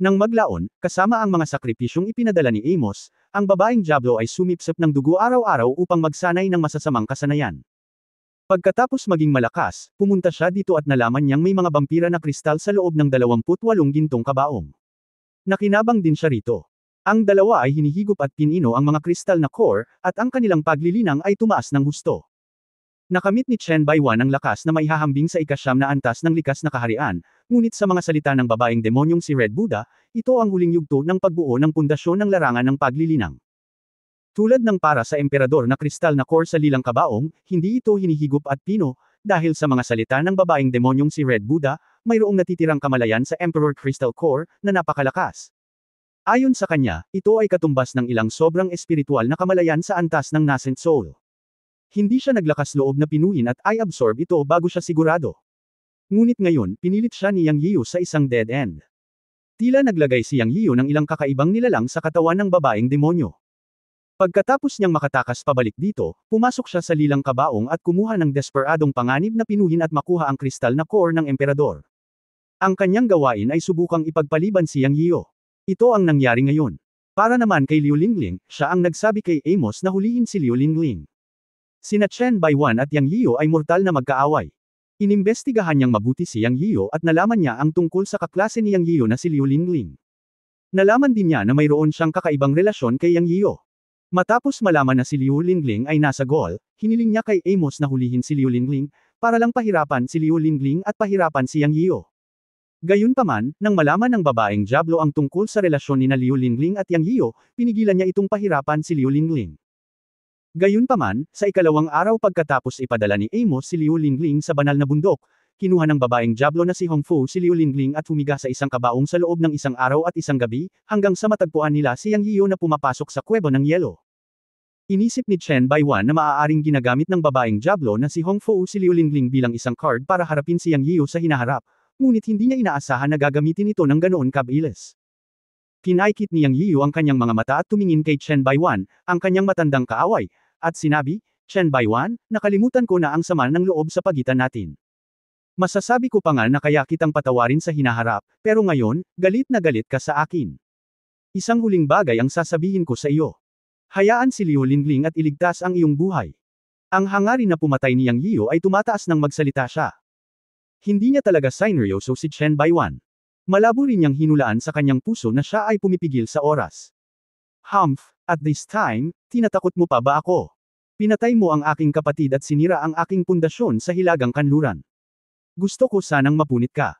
Nang maglaon, kasama ang mga sakripisyong ipinadala ni Amos, ang babaeng Diablo ay sumipsip ng dugo araw-araw upang magsanay ng masasamang kasanayan. Pagkatapos maging malakas, pumunta siya dito at nalaman niyang may mga vampira na kristal sa loob ng 28 gintong kabaong. Nakinabang din siya rito. Ang dalawa ay hinihigop at pinino ang mga kristal na core, at ang kanilang paglilinang ay tumaas ng husto. Nakamit ni Chen Baiwan ang lakas na maihahambing sa ikasyam na antas ng likas na kaharian, ngunit sa mga salita ng babaeng demonyong si Red Buddha, ito ang huling yugto ng pagbuo ng pundasyon ng larangan ng paglilinang. Tulad ng para sa emperador na kristal na core sa lilang kabaong, hindi ito hinihigop at pino, dahil sa mga salita ng babaeng demonyong si Red Buddha, mayroong natitirang kamalayan sa Emperor Crystal Core, na napakalakas. Ayon sa kanya, ito ay katumbas ng ilang sobrang espiritual na kamalayan sa antas ng nascent soul. Hindi siya naglakas loob na pinuhin at i-absorb ito bago siya sigurado. Ngunit ngayon, pinilit siya ni Yang Yiu sa isang dead end. Tila naglagay si Yang Yiu ng ilang kakaibang nilalang sa katawan ng babaeng demonyo. Pagkatapos niyang makatakas pabalik dito, pumasok siya sa lilang kabaong at kumuha ng desperadong panganib na pinuhin at makuha ang kristal na core ng emperador. Ang kanyang gawain ay subukang ipagpaliban si Yang Yiu. Ito ang nangyari ngayon. Para naman kay Liu Lingling, siya ang nagsabi kay Amos na hulihin si Liu Lingling. Sina Chen Baiwan at Yang Yiu ay mortal na magkaaway. Inimbestigahan niyang mabuti si Yang Yiu at nalaman niya ang tungkol sa kaklase ni Yang Yiu na si Liu Lingling. Nalaman din niya na mayroon siyang kakaibang relasyon kay Yang Yiu. Matapos malaman na si Liu Lingling ay nasa goal, hiniling niya kay Amos na hulihin si Liu Lingling, para lang pahirapan si Liu Lingling at pahirapan si Yang Yiu. Gayunpaman, nang malaman ng babaeng Diablo ang tungkol sa relasyon ni Liu Lingling at Yang Yiu, pinigilan niya itong pahirapan si Liu Lingling. Gayunpaman, sa ikalawang araw pagkatapos ipadala ni Amos si Liu Lingling sa banal na bundok, kinuha ng babaeng Diablo na si Hong Fu si Liu Lingling at humiga sa isang kabaong sa loob ng isang araw at isang gabi, hanggang sa matagpuan nila si Yang Yiu na pumapasok sa kuweba ng yelo. Inisip ni Chen Baiwan na maaaring ginagamit ng babaeng Diablo na si Hong Fu si Liu Lingling bilang isang card para harapin si Yang Yiu sa hinaharap, ngunit hindi niya inaasahan na gagamitin ito ng ganoon kabilis. Kinaikit ni Yang Yiu ang kanyang mga mata at tumingin kay Chen Baiwan, ang kanyang matandang kaaway, at sinabi, Chen Baiwan, nakalimutan ko na ang sama ng loob sa pagitan natin. Masasabi ko pa nga na kaya kitang patawarin sa hinaharap, pero ngayon, galit na galit ka sa akin. Isang huling bagay ang sasabihin ko sa iyo. Hayaan si Liu Lingling at iligtas ang iyong buhay. Ang hangarin na pumatay ni Yang Yiu ay tumataas nang magsalita siya. Hindi niya talaga sineryoso si Chen Baiwan. Malabo rin niyang hinulaan sa kanyang puso na siya ay pumipigil sa oras. Humph, at this time, tinatakot mo pa ba ako? Pinatay mo ang aking kapatid at sinira ang aking pundasyon sa hilagang kanluran. Gusto ko sanang mapunit ka.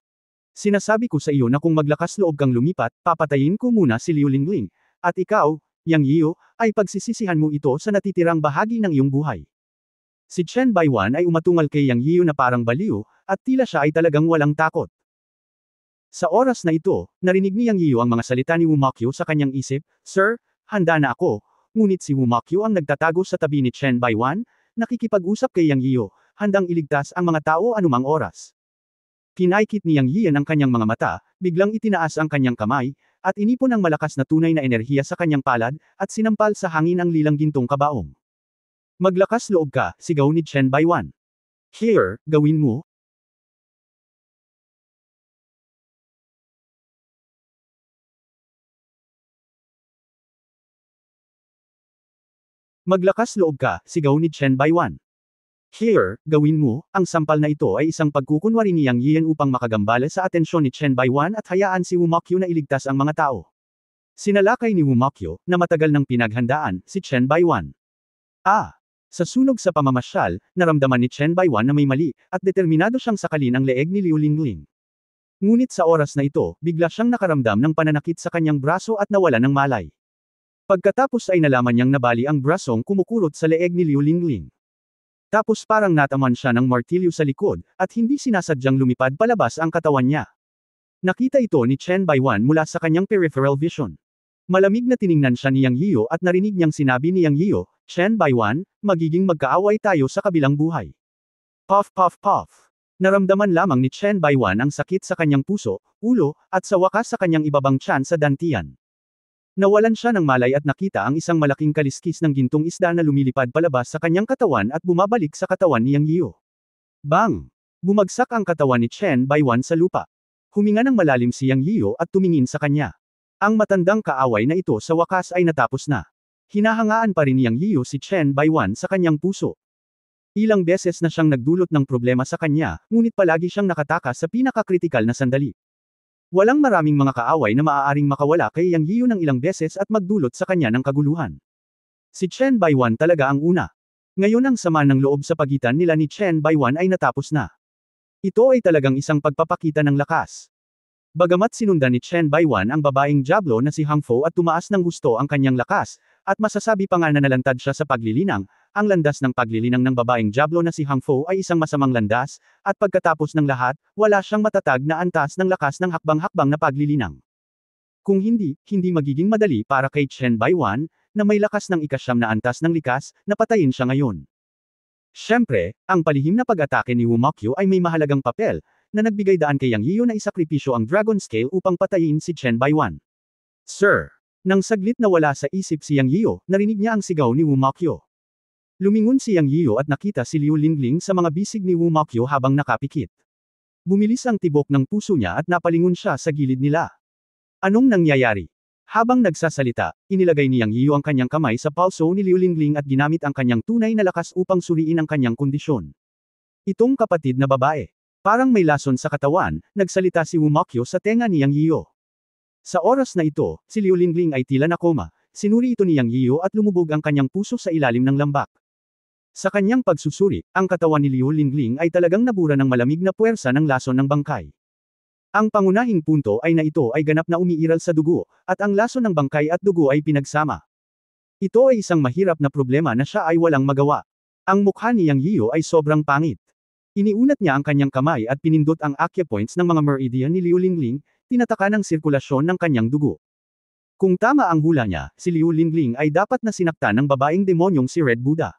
Sinasabi ko sa iyo na kung maglakas loob kang lumipat, papatayin ko muna si Liu Lingling, at ikaw, Yang Yiu, ay pagsisisihan mo ito sa natitirang bahagi ng iyong buhay. Si Chen Baiwan ay umatungal kay Yang Yiu na parang baliw, at tila siya ay talagang walang takot. Sa oras na ito, narinig ni Yang Yiu ang mga salita ni Wu Mokyo sa kanyang isip, Sir, handa na ako, ngunit si Wu Mokyo ang nagtatago sa tabi ni Chen Baiwan, nakikipag-usap kay Yang Yiu, handang iligtas ang mga tao anumang oras. Kinaikit ni Yang Yian ang kanyang mga mata, biglang itinaas ang kanyang kamay, at inipon ang malakas na tunay na enerhiya sa kanyang palad, at sinampal sa hangin ang lilang gintong kabaong. Maglakas loob ka, sigaw ni Chen Baiwan. Here, gawin mo. Maglakas loob ka, sigaw ni Chen Baiwan. Here, gawin mo, ang sampal na ito ay isang pagkukunwari ni Yang Yian upang makagambala sa atensyon ni Chen Baiwan at hayaan si Wu Mokyo na iligtas ang mga tao. Sinalakay ni Wu Mokyo, na matagal nang pinaghandaan, si Chen Baiwan. Sa sunog sa pamamasyal, naramdaman ni Chen Baiwan na may mali, at determinado siyang sakalin ang leeg ni Liu Lingling. Ngunit sa oras na ito, bigla siyang nakaramdam ng pananakit sa kanyang braso at nawala ng malay. Pagkatapos ay nalaman niyang nabali ang brasong kumukurot sa leeg ni Liu Lingling. Tapos parang nataman siya ng martilyo sa likod, at hindi sinasadyang lumipad palabas ang katawan niya. Nakita ito ni Chen Baiwan mula sa kanyang peripheral vision. Malamig na tiningnan siya ni Yang Yiyo at narinig niyang sinabi ni Yang Yiyo, Chen Baiwan, magiging magkaaway tayo sa kabilang buhay. Puff puff puff. Naramdaman lamang ni Chen Baiwan ang sakit sa kanyang puso, ulo, at sa wakas sa kanyang ibabang tiyan sa dantian. Nawalan siya ng malay at nakita ang isang malaking kaliskis ng gintong isda na lumilipad palabas sa kanyang katawan at bumabalik sa katawan ni Yang Yiyo. Bang! Bumagsak ang katawan ni Chen Baiwan sa lupa. Huminga ng malalim si Yang Yiyo at tumingin sa kanya. Ang matandang kaaway na ito sa wakas ay natapos na. Hinahangaan pa rin ni Yang Yiyo si Chen Baiwan sa kanyang puso. Ilang beses na siyang nagdulot ng problema sa kanya, ngunit palagi siyang nakatakas sa pinakakritikal na sandali. Walang maraming mga kaaway na maaaring makawala kay Yang Yiyo ng ilang beses at magdulot sa kanya ng kaguluhan. Si Chen Baiwan talaga ang una. Ngayon ang sama ng loob sa pagitan nila ni Chen Baiwan ay natapos na. Ito ay talagang isang pagpapakita ng lakas. Bagamat sinundan ni Chen Baiwan ang babaeng Diablo na si Hang Fo at tumaas ng husto ang kanyang lakas, at masasabi pa nga na nalantad siya sa paglilinang, ang landas ng paglilinang ng babaeng Diablo na si Hang Fo ay isang masamang landas, at pagkatapos ng lahat, wala siyang matatag na antas ng lakas ng hakbang-hakbang na paglilinang. Kung hindi magiging madali para kay Chen Baiwan, na may lakas ng ikasyam na antas ng likas, na patayin siya ngayon. Siyempre, ang palihim na pag-atake ni Wu Mokyo ay may mahalagang papel, na nagbigay daan kay Yang Yiyo na isakripisyo ang Dragon Scale upang patayin si Chen Baiwan. Sir! Nang saglit na wala sa isip si Yang Yiyo, narinig niya ang sigaw ni Wu Mokyo. Lumingon si Yang Yiyo at nakita si Liu Lingling sa mga bisig ni Wu Mokyo habang nakapikit. Bumilis ang tibok ng puso niya at napalingon siya sa gilid nila. Anong nangyayari? Habang nagsasalita, inilagay ni Yang Yiyo ang kanyang kamay sa palso ni Liu Lingling at ginamit ang kanyang tunay na lakas upang suriin ang kanyang kondisyon. Itong kapatid na babae. Parang may lason sa katawan, nagsalita si Wu Mokyo sa tenga ni Yang Yiyo. Sa oras na ito, si Liu Lingling ay tila nakoma, sinuri ito ni Yang Yiyo at lumubog ang kanyang puso sa ilalim ng lambak. Sa kanyang pagsusuri, ang katawan ni Liu Lingling ay talagang nabura ng malamig na puwersa ng lason ng bangkay. Ang pangunahing punto ay na ito ay ganap na umiiral sa dugo, at ang lason ng bangkay at dugo ay pinagsama. Ito ay isang mahirap na problema na siya ay walang magawa. Ang mukha ni Yang Yiyo ay sobrang pangit. Iniunat niya ang kanyang kamay at pinindot ang acupoints ng mga meridian ni Liu Lingling, tinataka ng sirkulasyon ng kanyang dugo. Kung tama ang hula niya, si Liu Lingling ay dapat na sinaktan ng babaeng demonyong si Red Buddha.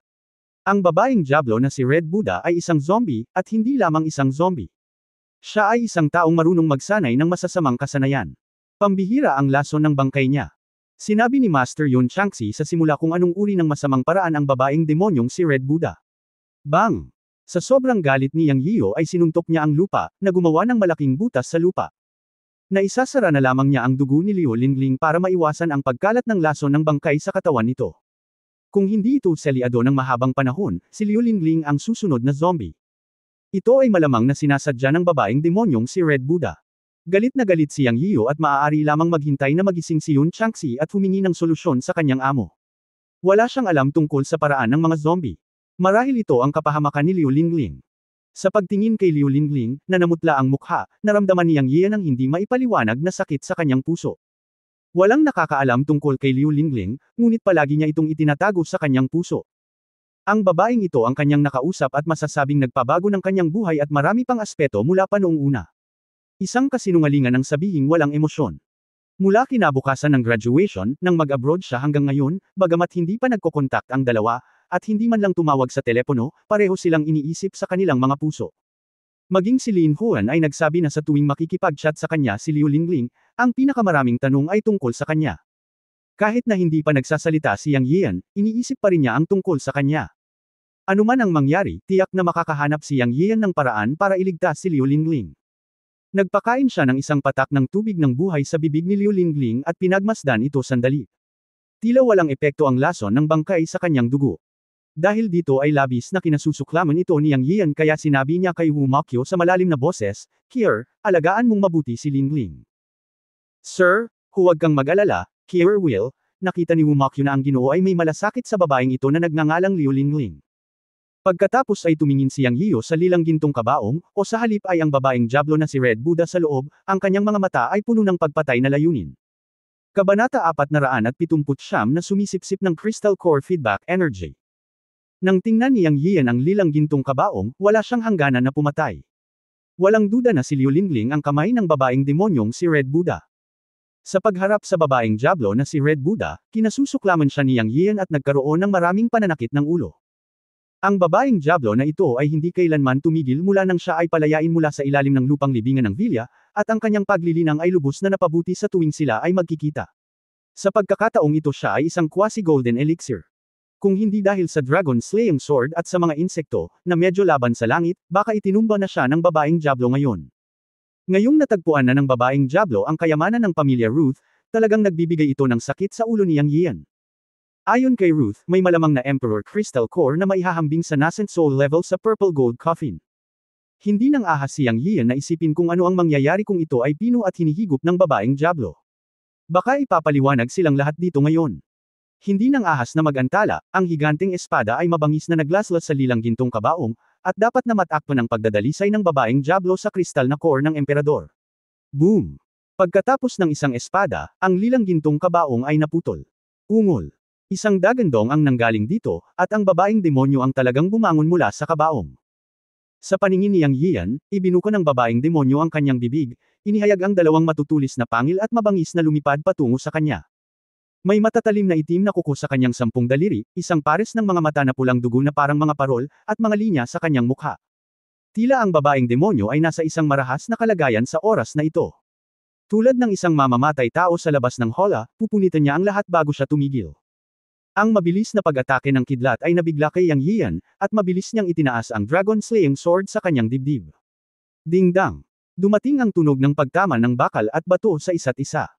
Ang babaeng Diablo na si Red Buddha ay isang zombie, at hindi lamang isang zombie. Siya ay isang taong marunong magsanay ng masasamang kasanayan. Pambihira ang lason ng bangkay niya. Sinabi ni Master Yun Changxi sa simula kung anong uri ng masamang paraan ang babaeng demonyong si Red Buddha. Bang! Sa sobrang galit ni Yang Yiyo ay sinuntok niya ang lupa, na gumawa ng malaking butas sa lupa. Naisasara na lamang niya ang dugo ni Liu Lingling para maiwasan ang pagkalat ng lason ng bangkay sa katawan nito. Kung hindi ito selyado ng mahabang panahon, si Liu Lingling ang susunod na zombie. Ito ay malamang na sinasadya ng babaeng demonyong si Red Buddha. Galit na galit si Yang Yiyo at maaari lamang maghintay na magising si Yun Changxi at humingi ng solusyon sa kanyang amo. Wala siyang alam tungkol sa paraan ng mga zombie. Marahil ito ang kapahamakan ni Liu Lingling. Sa pagtingin kay Liu Lingling, na namutla ang mukha, naramdaman ni Yang Yiyo ng hindi maipaliwanag na sakit sa kanyang puso. Walang nakakaalam tungkol kay Liu Lingling, ngunit palagi niya itong itinatago sa kanyang puso. Ang babaeng ito ang kanyang nakausap at masasabing nagpabago ng kanyang buhay at marami pang aspeto mula pa noong una. Isang kasinungalingan ang sabihing walang emosyon. Mula kinabukasan ng graduation, nang mag-abroad siya hanggang ngayon, bagamat hindi pa nagkokontak ang dalawa, at hindi man lang tumawag sa telepono, pareho silang iniisip sa kanilang mga puso. Maging si Lin Huan ay nagsabi na sa tuwing makikipag-chat sa kanya si Liu Lingling, ang pinakamaraming tanong ay tungkol sa kanya. Kahit na hindi pa nagsasalita si Yang Yiyan, iniisip pa rin niya ang tungkol sa kanya. Ano man ang mangyari, tiyak na makakahanap si Yang Yiyan ng paraan para iligtas si Liu Lingling. Nagpakain siya ng isang patak ng tubig ng buhay sa bibig ni Liu Lingling at pinagmasdan ito sandali. Tila walang epekto ang lason ng bangkay sa kanyang dugo. Dahil dito ay labis na kinasusuklaman ito ni Yang Yiyan kaya sinabi niya kay Wu Mokyo sa malalim na boses, Kier, alagaan mong mabuti si Lingling. Sir, huwag kang mag-alala, Kier will, nakita ni Wu Mokyo na ang Ginoo ay may malasakit sa babaeng ito na nagngangalang Liu Lingling. Pagkatapos ay tumingin si Yang Yiyo sa lilang gintong kabaong, o sa halip ay ang babaeng Diablo na si Red Buddha sa loob, ang kanyang mga mata ay puno ng pagpatay na layunin. Kabanata 479 na sumisipsip ng Crystal Core Feedback Energy. Nang tingnan ni Yang Yiyan ang lilang gintong kabaong, wala siyang hangganan na pumatay. Walang duda na si Liu Lingling ang kamay ng babaeng demonyong si Red Buddha. Sa pagharap sa babaeng Diablo na si Red Buddha, kinasusuklaman siya ni Yang Yian at nagkaroon ng maraming pananakit ng ulo. Ang babaeng Diablo na ito ay hindi kailanman tumigil mula nang siya ay palayain mula sa ilalim ng lupang libingan ng Vilya, at ang kanyang paglilinang ay lubos na napabuti sa tuwing sila ay magkikita. Sa pagkakataong ito siya ay isang quasi-golden elixir. Kung hindi dahil sa Dragon Slaying Sword at sa mga insekto, na medyo laban sa langit, baka itinumba na siya ng babaeng Diablo ngayon. Ngayong natagpuan na ng babaeng Diablo ang kayamanan ng pamilya Ruth, talagang nagbibigay ito ng sakit sa ulo ni Yang Yian. Ayon kay Ruth, may malamang na Emperor Crystal Core na maihahambing sa nascent soul level sa Purple Gold Coffin. Hindi nang ahas si Yang Yian na isipin kung ano ang mangyayari kung ito ay pino at hinihigop ng babaeng Diablo. Baka ipapaliwanag silang lahat dito ngayon. Hindi nang ahas na mag-antala, ang higanteng espada ay mabangis na naglaslas sa lilang gintong kabaong, at dapat na matakpan ang pagdadalisay ng babaeng Diablo sa kristal na core ng emperador. Boom! Pagkatapos ng isang espada, ang lilang gintong kabaong ay naputol. Ungol. Isang dagandong ang nanggaling dito, at ang babaeng demonyo ang talagang bumangon mula sa kabaong. Sa paningin ni Yang Yian, ibinuko ng babaeng demonyo ang kanyang bibig, inihayag ang dalawang matutulis na pangil at mabangis na lumipad patungo sa kanya. May matatalim na itim na kuko sa kanyang 10 daliri, isang pares ng mga mata na pulang dugo na parang mga parol, at mga linya sa kanyang mukha. Tila ang babaeng demonyo ay nasa isang marahas na kalagayan sa oras na ito. Tulad ng isang mamamatay tao sa labas ng hola, pupunitan niya ang lahat bago siya tumigil. Ang mabilis na pag-atake ng kidlat ay nabigla kay Yang Yian, at mabilis niyang itinaas ang Dragon Slaying Sword sa kanyang dibdib. Ding-dang! Dumating ang tunog ng pagtama ng bakal at bato sa isa't isa.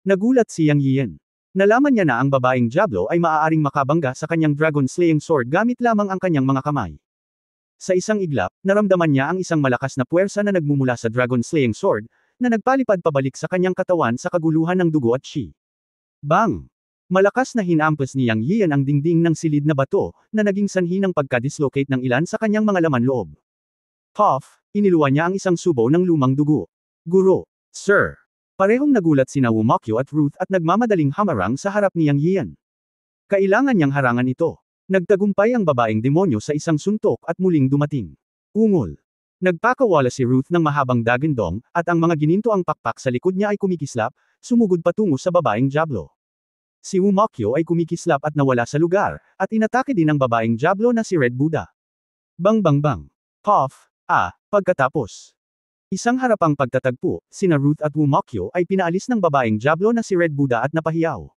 Nagulat si Yang Yian. Nalaman niya na ang babaeng Diablo ay maaaring makabangga sa kanyang Dragon Slaying Sword gamit lamang ang kanyang mga kamay. Sa isang iglap, naramdaman niya ang isang malakas na puwersa na nagmumula sa Dragon Slaying Sword, na nagpalipad pabalik sa kanyang katawan sa kaguluhan ng dugo at chi. Bang! Malakas na hinampas ni Yang Yian ang dingding ng silid na bato, na naging sanhi ng pagka-dislocate ng ilan sa kanyang mga laman loob. Puff! Iniluwa niya ang isang subo ng lumang dugo. Guro! Sir! Parehong nagulat sina Wumakyo at Ruth at nagmamadaling hamarang sa harap ni Yang Yian. Kailangan niyang harangan ito. Nagtagumpay ang babaeng demonyo sa isang suntok at muling dumating. Ungol. Nagpakawala si Ruth ng mahabang dagandong, at ang mga gininto ang pakpak sa likod niya ay kumikislap, sumugod patungo sa babaeng Diablo. Si Wumakyo ay kumikislap at nawala sa lugar, at inatake din ang babaeng Diablo na si Red Buddha. Bang bang bang. Puff! Pagkatapos. Isang harapang pagtatagpo, sina Ruth at Wumakyo ay pinaalis ng babaeng Diablo na si Red Buddha at napahiyaw.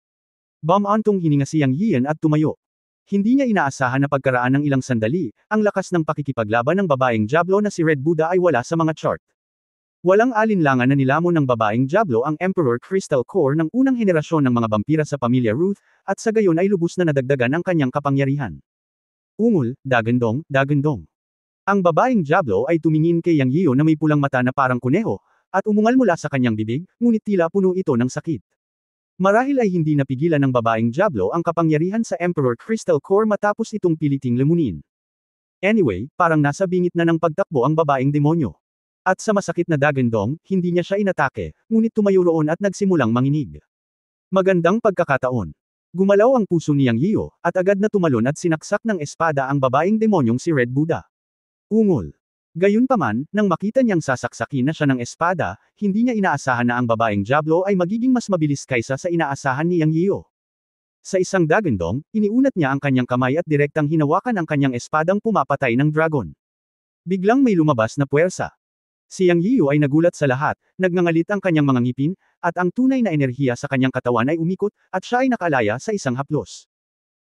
Bam-antong hininga si Yang Yian at tumayo. Hindi niya inaasahan na pagkaraan ng ilang sandali, ang lakas ng pakikipaglaban ng babaeng Diablo na si Red Buddha ay wala sa mga chart. Walang alinlangan na nilamon ng babaeng Diablo ang Emperor Crystal Core ng unang henerasyon ng mga vampira sa pamilya Ruth, at sa gayon ay lubos na nadagdagan ang kanyang kapangyarihan. Ungol, dagandong, dagandong. Ang babaeng Diablo ay tumingin kay Yang Yian na may pulang mata na parang kuneho, at umungal mula sa kanyang bibig, ngunit tila puno ito ng sakit. Marahil ay hindi napigilan ng babaeng Diablo ang kapangyarihan sa Emperor Crystal Core matapos itong piliting lemunin. Anyway, parang nasa bingit na ng pagtakbo ang babaeng demonyo. At sa masakit na dagandong, hindi niya siya inatake, ngunit tumayo roon at nagsimulang manginig. Magandang pagkakataon. Gumalaw ang puso ni Yang Yian, at agad na tumalon at sinaksak ng espada ang babaeng demonyong si Red Buddha. Ungol. Gayunpaman, nang makita niyang sasaksakin na siya ng espada, hindi niya inaasahan na ang babaeng Diablo ay magiging mas mabilis kaysa sa inaasahan ni Yang Yian. Sa isang dagandong, iniunat niya ang kanyang kamay at direktang hinawakan ang kanyang espadang pumapatay ng dragon. Biglang may lumabas na puwersa. Si Yang Yian ay nagulat sa lahat, nagngangalit ang kanyang mga ngipin, at ang tunay na enerhiya sa kanyang katawan ay umikot, at siya ay nakalaya sa isang haplos.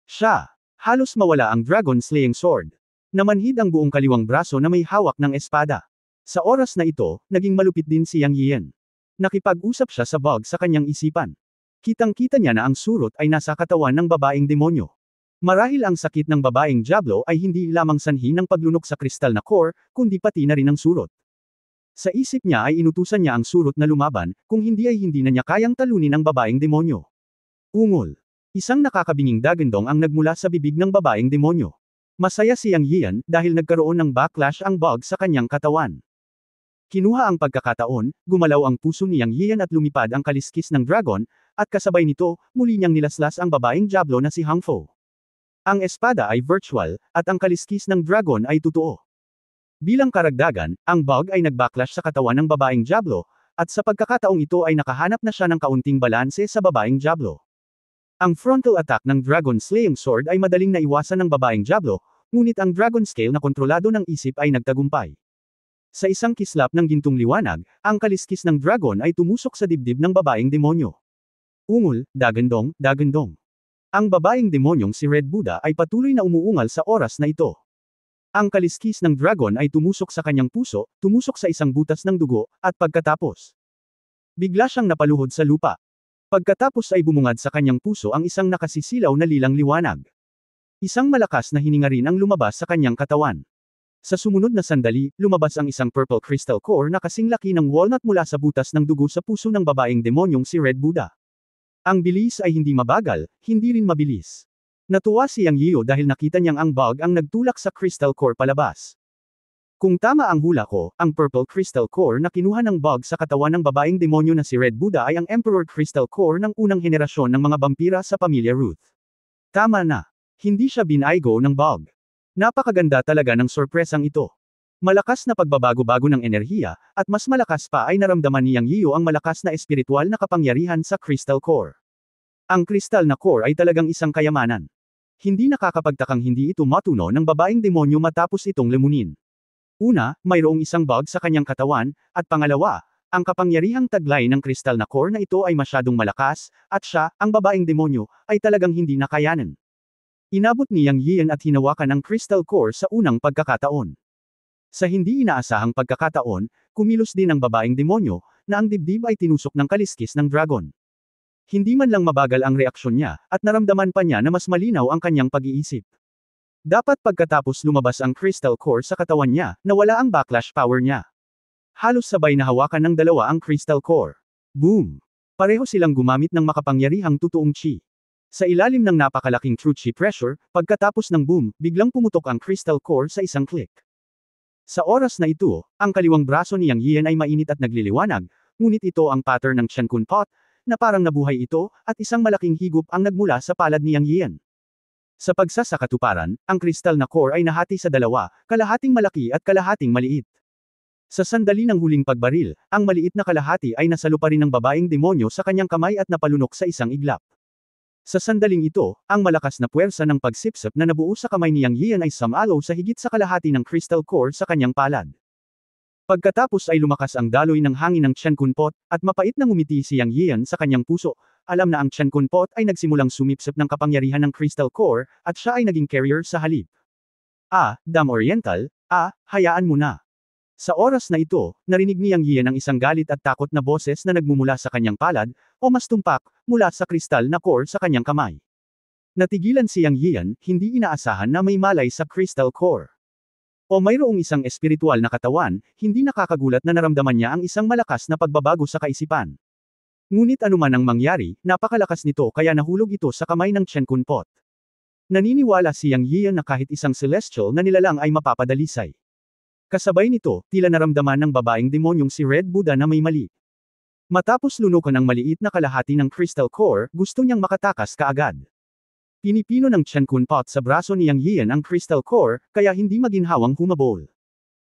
Siya! Halos mawala ang Dragon Slaying Sword. Namanhid ang buong kaliwang braso na may hawak ng espada. Sa oras na ito, naging malupit din si Yang Yian. Nakipag-usap siya sa bug sa kanyang isipan. Kitang-kita niya na ang surot ay nasa katawan ng babaeng demonyo. Marahil ang sakit ng babaeng Diablo ay hindi lamang sanhi ng paglunok sa kristal na core, kundi pati na rin ang surot. Sa isip niya ay inutusan niya ang surot na lumaban, kung hindi ay hindi na niya kayang talunin ang babaeng demonyo. Ungol. Isang nakakabinging dagandong ang nagmula sa bibig ng babaeng demonyo. Masaya si Yang Yian dahil nagkaroon ng backlash ang bug sa kanyang katawan. Kinuha ang pagkakataon, gumalaw ang puso ni Yang Yian at lumipad ang kaliskis ng dragon, at kasabay nito, muli niyang nilaslas ang babaeng Diablo na si Hang Fo. Ang espada ay virtual, at ang kaliskis ng dragon ay totoo. Bilang karagdagan, ang bug ay nagbacklash sa katawan ng babaeng Diablo, at sa pagkakataong ito ay nakahanap na siya ng kaunting balanse sa babaeng Diablo. Ang frontal attack ng Dragon Slaying Sword ay madaling naiwasan ng babaeng Diablo, ngunit ang Dragon Scale na kontrolado ng isip ay nagtagumpay. Sa isang kislap ng gintong liwanag, ang kaliskis ng dragon ay tumusok sa dibdib ng babaeng demonyo. Ungol, dagandong, dagandong. Ang babaeng demonyong si Red Buddha ay patuloy na umuungal sa oras na ito. Ang kaliskis ng dragon ay tumusok sa kanyang puso, tumusok sa isang butas ng dugo, at pagkatapos, bigla siyang napaluhod sa lupa. Pagkatapos ay bumungad sa kanyang puso ang isang nakasisilaw na lilang liwanag. Isang malakas na hininga rin ang lumabas sa kanyang katawan. Sa sumunod na sandali, lumabas ang isang purple crystal core na kasing laki ng walnut mula sa butas ng dugo sa puso ng babaeng demonyong si Red Buddha. Ang bilis ay hindi mabagal, hindi rin mabilis. Natuwa si Yang Yiyo dahil nakita niyang ang bug ang nagtulak sa crystal core palabas. Kung tama ang hula ko, ang purple crystal core na kinuha ng bug sa katawan ng babaeng demonyo na si Red Buddha ay ang Emperor Crystal Core ng unang henerasyon ng mga vampira sa pamilya Ruth. Tama na. Hindi siya binaygo ng bug. Napakaganda talaga ng sorpresang ito. Malakas na pagbabago-bago ng enerhiya, at mas malakas pa ay naramdaman ni Yang Yiyo ang malakas na espiritual na kapangyarihan sa crystal core. Ang kristal na core ay talagang isang kayamanan. Hindi nakakapagtakang hindi ito matuno ng babaeng demonyo matapos itong lemunin. Una, mayroong isang bug sa kanyang katawan, at pangalawa, ang kapangyarihang taglay ng kristal na core na ito ay masyadong malakas, at siya, ang babaeng demonyo, ay talagang hindi nakayanan. Inabot ni Yang Yiyan at hinawakan ang crystal core sa unang pagkakataon. Sa hindi inaasahang pagkakataon, kumilos din ang babaeng demonyo, na ang dibdib ay tinusok ng kaliskis ng dragon. Hindi man lang mabagal ang reaksyon niya, at naramdaman pa niya na mas malinaw ang kanyang pag-iisip. Dapat pagkatapos lumabas ang crystal core sa katawan niya, nawala ang backlash power niya. Halos sabay na hawakan ng dalawa ang crystal core. Boom! Pareho silang gumamit ng makapangyarihang totoong chi. Sa ilalim ng napakalaking true chi pressure, pagkatapos ng boom, biglang pumutok ang crystal core sa isang click. Sa oras na ito, ang kaliwang braso ni Yang Yiyan ay mainit at nagliliwanag, ngunit ito ang pattern ng Chen Kun Pot, na parang nabuhay ito, at isang malaking higop ang nagmula sa palad ni Yang Yiyan. Sa pagsasakatuparan, ang kristal na core ay nahati sa dalawa, kalahating malaki at kalahating maliit. Sa sandali ng huling pagbaril, ang maliit na kalahati ay nasalupa rin ng babaeng demonyo sa kanyang kamay at napalunok sa isang iglap. Sa sandaling ito, ang malakas na puwersa ng pagsipsip na nabuo sa kamay ni Yang Yiyan ay sumalo sa higit sa kalahati ng crystal core sa kanyang palad. Pagkatapos ay lumakas ang daloy ng hangin ng Chen Kun Pot, at mapait na ngumiti si Yang Yiyan sa kanyang puso. Alam na ang Chen Kun Pot ay nagsimulang sumipsip ng kapangyarihan ng crystal core, at siya ay naging carrier sa halip. Dam Oriental, hayaan mo na. Sa oras na ito, narinig ni Yang Yiyan ang isang galit at takot na boses na nagmumula sa kanyang palad, o mas tumpak, mula sa kristal na core sa kanyang kamay. Natigilan si Yang Yiyan, hindi inaasahan na may malay sa crystal core. O mayroong isang espiritual na katawan, hindi nakakagulat na naramdaman niya ang isang malakas na pagbabago sa kaisipan. Ngunit anuman ang mangyari, napakalakas nito kaya nahulog ito sa kamay ng Chen Kun Pot. Naniniwala si Yang Yiyan na kahit isang celestial na nilalang ay mapapadalisay. Kasabay nito, tila naramdaman ng babaeng demonyong si Red Buddha na may mali. Matapos lunukan ang maliit na kalahati ng crystal core, gusto niyang makatakas kaagad. Pinipino ng Chen Kun Pot sa braso ni Yang Yiyan ang crystal core, kaya hindi maginhawang humabol.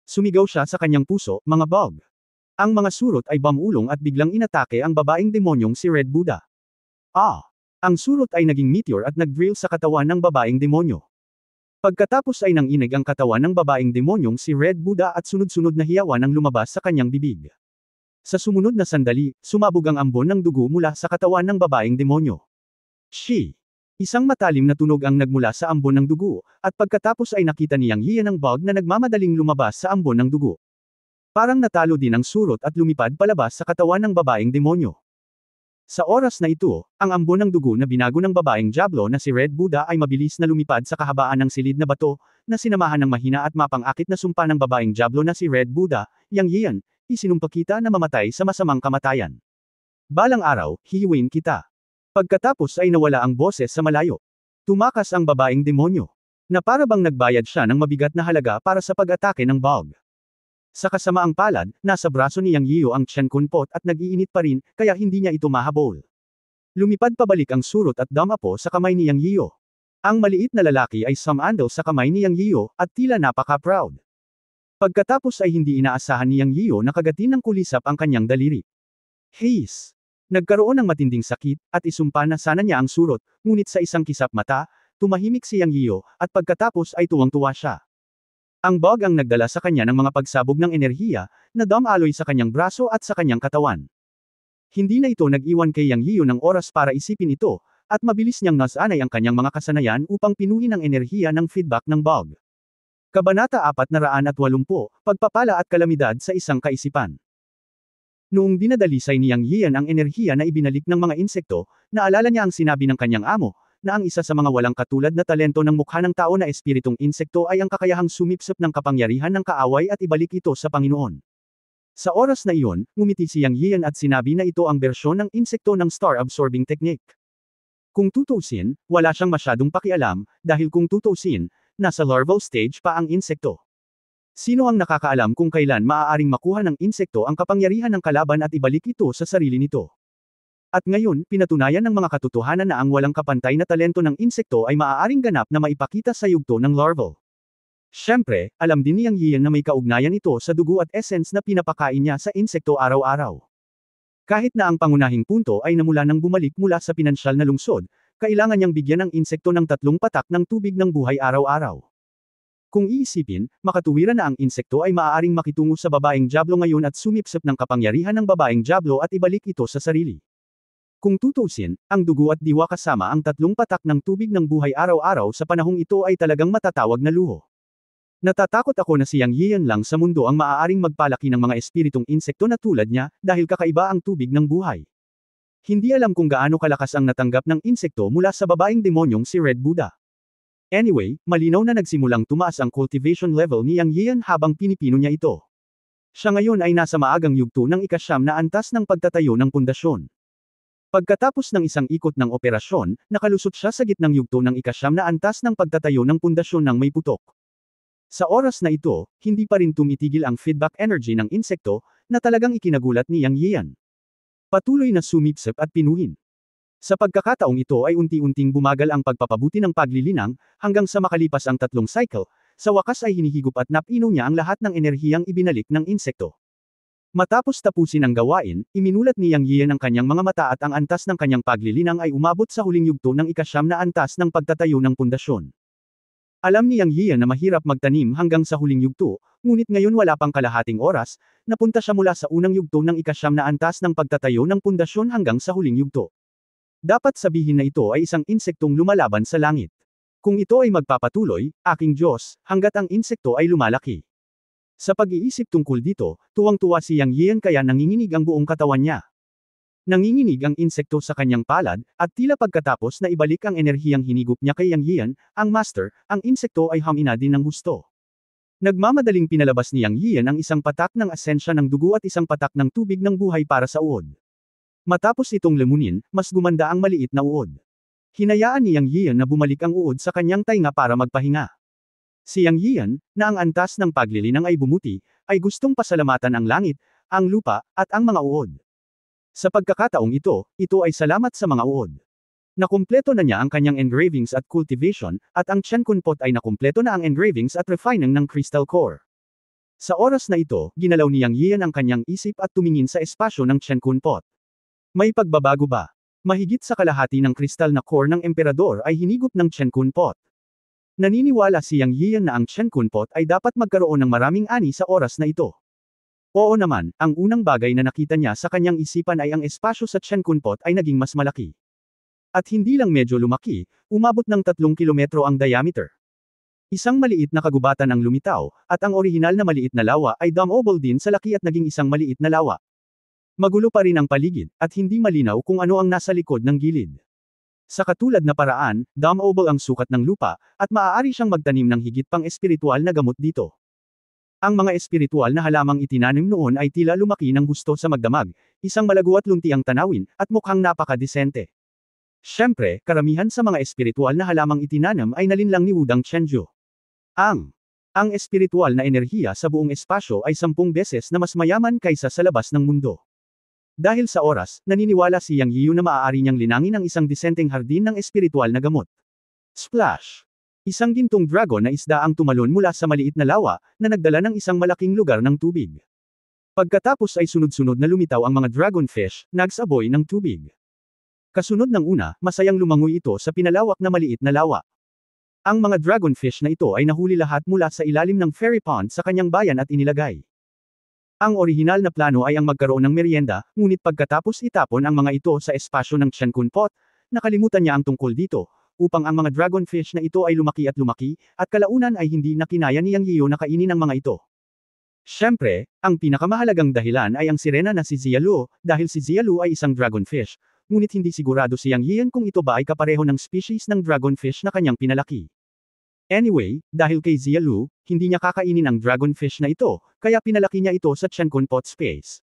Sumigaw siya sa kanyang puso, mga bug. Ang mga surot ay bamulong at biglang inatake ang babaeng demonyong si Red Buddha. Ang surot ay naging meteor at nag-drill sa katawan ng babaeng demonyo. Pagkatapos ay nanginig ang katawan ng babaeng demonyong si Red Buddha at sunod-sunod na hiyawan ang lumabas sa kanyang bibig. Sa sumunod na sandali, sumabog ang ambon ng dugo mula sa katawan ng babaeng demonyo. Isang matalim na tunog ang nagmula sa ambon ng dugo, at pagkatapos ay nakita ni Yang Yiyan ang bug na nagmamadaling lumabas sa ambon ng dugo. Parang natalo din ang surot at lumipad palabas sa katawan ng babaeng demonyo. Sa oras na ito, ang ambon ng dugo na binago ng babaeng Diablo na si Red Buddha ay mabilis na lumipad sa kahabaan ng silid na bato, na sinamahan ng mahina at mapang-akit na sumpa ng babaeng Diablo na si Red Buddha. Yang Yiyan, isinumpa kita na mamatay sa masamang kamatayan. Balang araw, hihiwin kita. Pagkatapos ay nawala ang boses sa malayo. Tumakas ang babaeng demonyo, na para bang nagbayad siya ng mabigat na halaga para sa pag-atake ng bug. Sa kasamaang palad, nasa braso ni Yang Yiyo ang Chen Kun Pot at nag-iinit pa rin, kaya hindi niya ito mahabol. Lumipad pabalik ang surot at damapo sa kamay ni Yang Yiyo. Ang maliit na lalaki ay sumandal sa kamay ni Yang Yiyo, at tila napaka-proud. Pagkatapos ay hindi inaasahan ni Yang Yiyo na kagatin ng kulisap ang kanyang daliri. Hayes. Nagkaroon ng matinding sakit, at isumpa na sana niya ang surot, ngunit sa isang kisap mata, tumahimik si Yang Yiyo, at pagkatapos ay tuwang-tuwa siya. Ang bug ang nagdala sa kanya ng mga pagsabog ng enerhiya, na dumaloy sa kanyang braso at sa kanyang katawan. Hindi na ito nag-iwan kay Yang Yiyo ng oras para isipin ito, at mabilis niyang nasanay ang kanyang mga kasanayan upang pinuhin ang enerhiya ng feedback ng bug. Kabanata 480, Pagpapala at kalamidad sa isang kaisipan. Noong dinadalisay ni Yang Yiyan ang enerhiya na ibinalik ng mga insekto, naalala niya ang sinabi ng kanyang amo, na ang isa sa mga walang katulad na talento ng mukha ng tao na espiritong insekto ay ang kakayahang sumipsip ng kapangyarihan ng kaaway at ibalik ito sa Panginoon. Sa oras na iyon, ngumiti si Yang Yiyan at sinabi na ito ang bersyon ng insekto ng star-absorbing technique. Kung tutuusin, wala siyang masyadong pakialam, dahil kung tutuusin, nasa larval stage pa ang insekto. Sino ang nakakaalam kung kailan maaaring makuha ng insekto ang kapangyarihan ng kalaban at ibalik ito sa sarili nito? At ngayon, pinatunayan ng mga katotohanan na ang walang kapantay na talento ng insekto ay maaaring ganap na maipakita sa yugto ng larval. Siyempre, alam din ni Yang Yiyan na may kaugnayan ito sa dugo at essence na pinapakain niya sa insekto araw-araw. Kahit na ang pangunahing punto ay namula nang bumalik mula sa pinansyal na lungsod, kailangan niyang bigyan ng insekto ng 3 patak ng tubig ng buhay araw-araw. Kung iisipin, makatuwiran na ang insekto ay maaaring makitungo sa babaeng diablo ngayon at sumipsip ng kapangyarihan ng babaeng diablo at ibalik ito sa sarili. Kung tutuusin, ang dugo at diwa kasama ang 3 patak ng tubig ng buhay araw-araw sa panahong ito ay talagang matatawag na luho. Natatakot ako na si Yang Yiyan lang sa mundo ang maaaring magpalaki ng mga espiritong insekto na tulad niya, dahil kakaiba ang tubig ng buhay. Hindi alam kung gaano kalakas ang natanggap ng insekto mula sa babaeng demonyong si Red Buddha. Anyway, malinaw na nagsimulang tumaas ang cultivation level ni Yang Yiyan habang pinipino niya ito. Siya ngayon ay nasa maagang yugto ng ika-9 na antas ng pagtatayo ng pundasyon. Pagkatapos ng isang ikot ng operasyon, nakalusot siya sa gitnang yugto ng ika-9 na antas ng pagtatayo ng pundasyon ng may putok. Sa oras na ito, hindi pa rin tumitigil ang feedback energy ng insekto, na talagang ikinagulat ni Yang Yiyan. Patuloy na sumipsip at pinuhin. Sa pagkakataong ito ay unti-unting bumagal ang pagpapabuti ng paglilinang, hanggang sa makalipas ang 3 cycle, sa wakas ay hinihigop at napino niya ang lahat ng enerhiyang ibinalik ng insekto. Matapos tapusin ang gawain, iminulat ni Yang Yiyan ang kanyang mga mata at ang antas ng kanyang paglilinang ay umabot sa huling yugto ng ika-9 na antas ng pagtatayo ng pundasyon. Alam ni Yang Yiyan na mahirap magtanim hanggang sa huling yugto, ngunit ngayon wala pang kalahating oras, napunta siya mula sa unang yugto ng ika-9 na antas ng pagtatayo ng pundasyon hanggang sa huling yugto. Dapat sabihin na ito ay isang insektong lumalaban sa langit. Kung ito ay magpapatuloy, aking Diyos, hanggat ang insekto ay lumalaki. Sa pag-iisip tungkol dito, tuwang-tuwa si Yang Yiyan kaya nanginginig ang buong katawan niya. Nanginginig ang insekto sa kanyang palad, at tila pagkatapos na ibalik ang enerhiyang hinigop niya kay Yang Yiyan, ang master, ang insekto ay hamina din ng husto. Nagmamadaling pinalabas ni Yang Yiyan ang isang patak ng asensya ng dugo at isang patak ng tubig ng buhay para sa uod. Matapos itong lemunin, mas gumanda ang maliit na uod. Hinayaan ni Yang Yiyan na bumalik ang uod sa kanyang tainga para magpahinga. Si Yang Yiyan, na ang antas ng paglilinang ay bumuti, ay gustong pasalamatan ang langit, ang lupa, at ang mga uod. Sa pagkakataong ito ay salamat sa mga uod. Nakumpleto na niya ang kanyang engravings at cultivation, at ang Chenkun pot ay nakumpleto na ang engravings at refining ng crystal core. Sa oras na ito, ginalaw ni Yang Yiyan ang kanyang isip at tumingin sa espasyo ng Chenkun pot. May pagbabago ba? Mahigit sa kalahati ng kristal na core ng emperador ay hinigop ng Chenkun pot. Naniniwala si Yang Yiyan na ang Chenkun pot ay dapat magkaroon ng maraming ani sa oras na ito. Oo naman, ang unang bagay na nakita niya sa kanyang isipan ay ang espasyo sa Chenkun pot ay naging mas malaki. At hindi lang medyo lumaki, umabot ng 3 kilometro ang diameter. Isang maliit na kagubatan ang lumitaw, at ang orihinal na maliit na lawa ay dumable din sa laki at naging isang maliit na lawa. Magulo pa rin ang paligid, at hindi malinaw kung ano ang nasa likod ng gilid. Sa katulad na paraan, dumable ang sukat ng lupa, at maaari siyang magtanim ng higit pang espiritual na gamot dito. Ang mga espiritual na halamang itinanim noon ay tila lumaki ng gusto sa magdamag, isang malago at lunti ang tanawin, at mukhang napakadesente. Siyempre, karamihan sa mga espiritual na halamang itinanam ay nalinlang ni Wudang Chenju. Ang espiritual na enerhiya sa buong espasyo ay 10 beses na mas mayaman kaysa sa labas ng mundo. Dahil sa oras, naniniwala si Yang Yiyu na maaari niyang linangin ang isang disenteng hardin ng espiritual na gamot. Splash! Isang gintong dragon na isda ang tumalon mula sa maliit na lawa, na nagdala ng isang malaking lugar ng tubig. Pagkatapos ay sunod-sunod na lumitaw ang mga dragonfish, nagsaboy ng tubig. Kasunod ng una, masayang lumangoy ito sa pinalawak na maliit na lawa. Ang mga dragonfish na ito ay nahuli lahat mula sa ilalim ng fairy pond sa kanyang bayan at inilagay. Ang orihinal na plano ay ang magkaroon ng merienda, ngunit pagkatapos itapon ang mga ito sa espasyo ng Chenkun Pot, nakalimutan niya ang tungkol dito, upang ang mga dragonfish na ito ay lumaki, at kalaunan ay hindi na kinaya ni Yang Yiyo na kainin ang mga ito. Siyempre, ang pinakamahalagang dahilan ay ang sirena na si Zialu, dahil si Zialu ay isang dragonfish, ngunit hindi sigurado si Yang Yiyan kung ito ba ay kapareho ng species ng dragonfish na kanyang pinalaki. Anyway, dahil kay Zialu, hindi niya kakainin ang dragonfish na ito, kaya pinalaki niya ito sa Chenkun Pot space.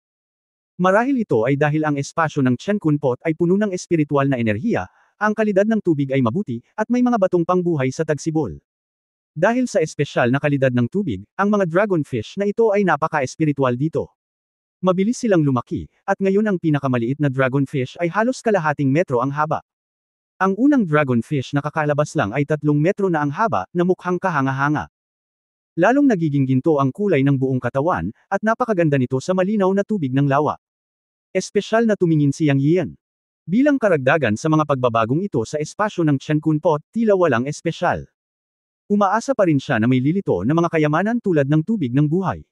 Marahil ito ay dahil ang espasyo ng Chenkun Pot ay puno ng espiritual na enerhiya, ang kalidad ng tubig ay mabuti, at may mga batong pangbuhay sa tagsibol. Dahil sa espesyal na kalidad ng tubig, ang mga dragonfish na ito ay napaka-espiritual dito. Mabilis silang lumaki, at ngayon ang pinakamaliit na dragonfish ay halos kalahating metro ang haba. Ang unang dragonfish na kakalabas lang ay 3 metro na ang haba, na mukhang kahanga-hanga. Lalong nagiging ginto ang kulay ng buong katawan, at napakaganda nito sa malinaw na tubig ng lawa. Espesyal na tumingin si Yang Yiyan. Bilang karagdagan sa mga pagbabagong ito sa espasyo ng Chenkun Pot, tila walang espesyal. Umaasa pa rin siya na may lilito na mga kayamanan tulad ng tubig ng buhay.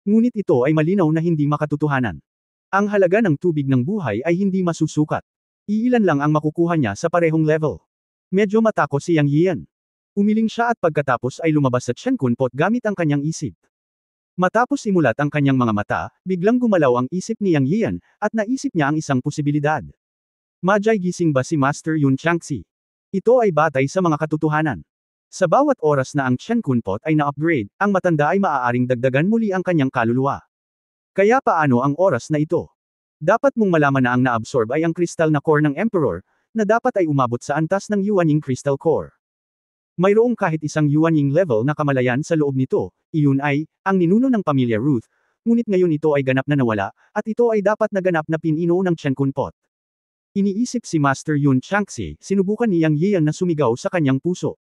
Ngunit ito ay malinaw na hindi makatotohanan. Ang halaga ng tubig ng buhay ay hindi masusukat. Iilan lang ang makukuha niya sa parehong level. Medyo matako si Yang Yiyan. Umiling siya at pagkatapos ay lumabas sa Chenkun Pot gamit ang kanyang isip. Matapos imulat ang kanyang mga mata, biglang gumalaw ang isip ni Yang Yiyan, at naisip niya ang isang posibilidad. Majay gising ba si Master Yun Changxi? Ito ay batay sa mga katotohanan. Sa bawat oras na ang Chenkun Pot ay na-upgrade, ang matanda ay maaaring dagdagan muli ang kanyang kaluluwa. Kaya paano ang oras na ito? Dapat mong malaman na ang na-absorb ay ang crystal na core ng Emperor, na dapat ay umabot sa antas ng Yuanying Crystal Core. Mayroong kahit isang Yuanying level na kamalayan sa loob nito, iyon ay, ang ninuno ng pamilya Ruth, ngunit ngayon ito ay ganap na nawala, at ito ay dapat na ganap na pinino ng Chenkun Pot. Iniisip si Master Yun Changxi, sinubukan ni Yang Yiyan na sumigaw sa kanyang puso.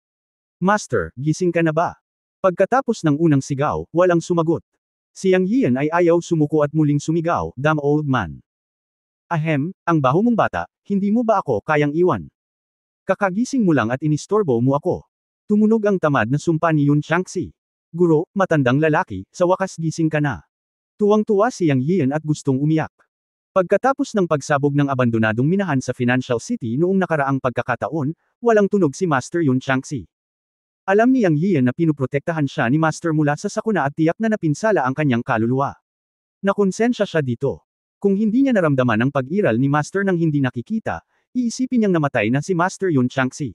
Master, gising ka na ba? Pagkatapos ng unang sigaw, walang sumagot. Si Yang Yiyan ay ayaw sumuko at muling sumigaw, "Damn old man. Ahem, ang baho mong bata, hindi mo ba ako kayang iwan? Kakagising mo lang at inistorbo mo ako." Tumunog ang tamad na sumpa ni Yun Changxi. Guro, matandang lalaki, sa wakas gising ka na. Tuwang-tuwa si Yang Yiyan at gustong umiyak. Pagkatapos ng pagsabog ng abandonadong minahan sa Financial City noong nakaraang pagkakataon, walang tunog si Master Yun Changxi. Alam ni Yang Yiyan na pinuprotektahan siya ni Master mula sa sakuna at tiyak na napinsala ang kanyang kaluluwa. Nakonsensya siya dito. Kung hindi niya naramdaman ang pag-iral ni Master nang hindi nakikita, iisipin niyang namatay na si Master Yun Changxi.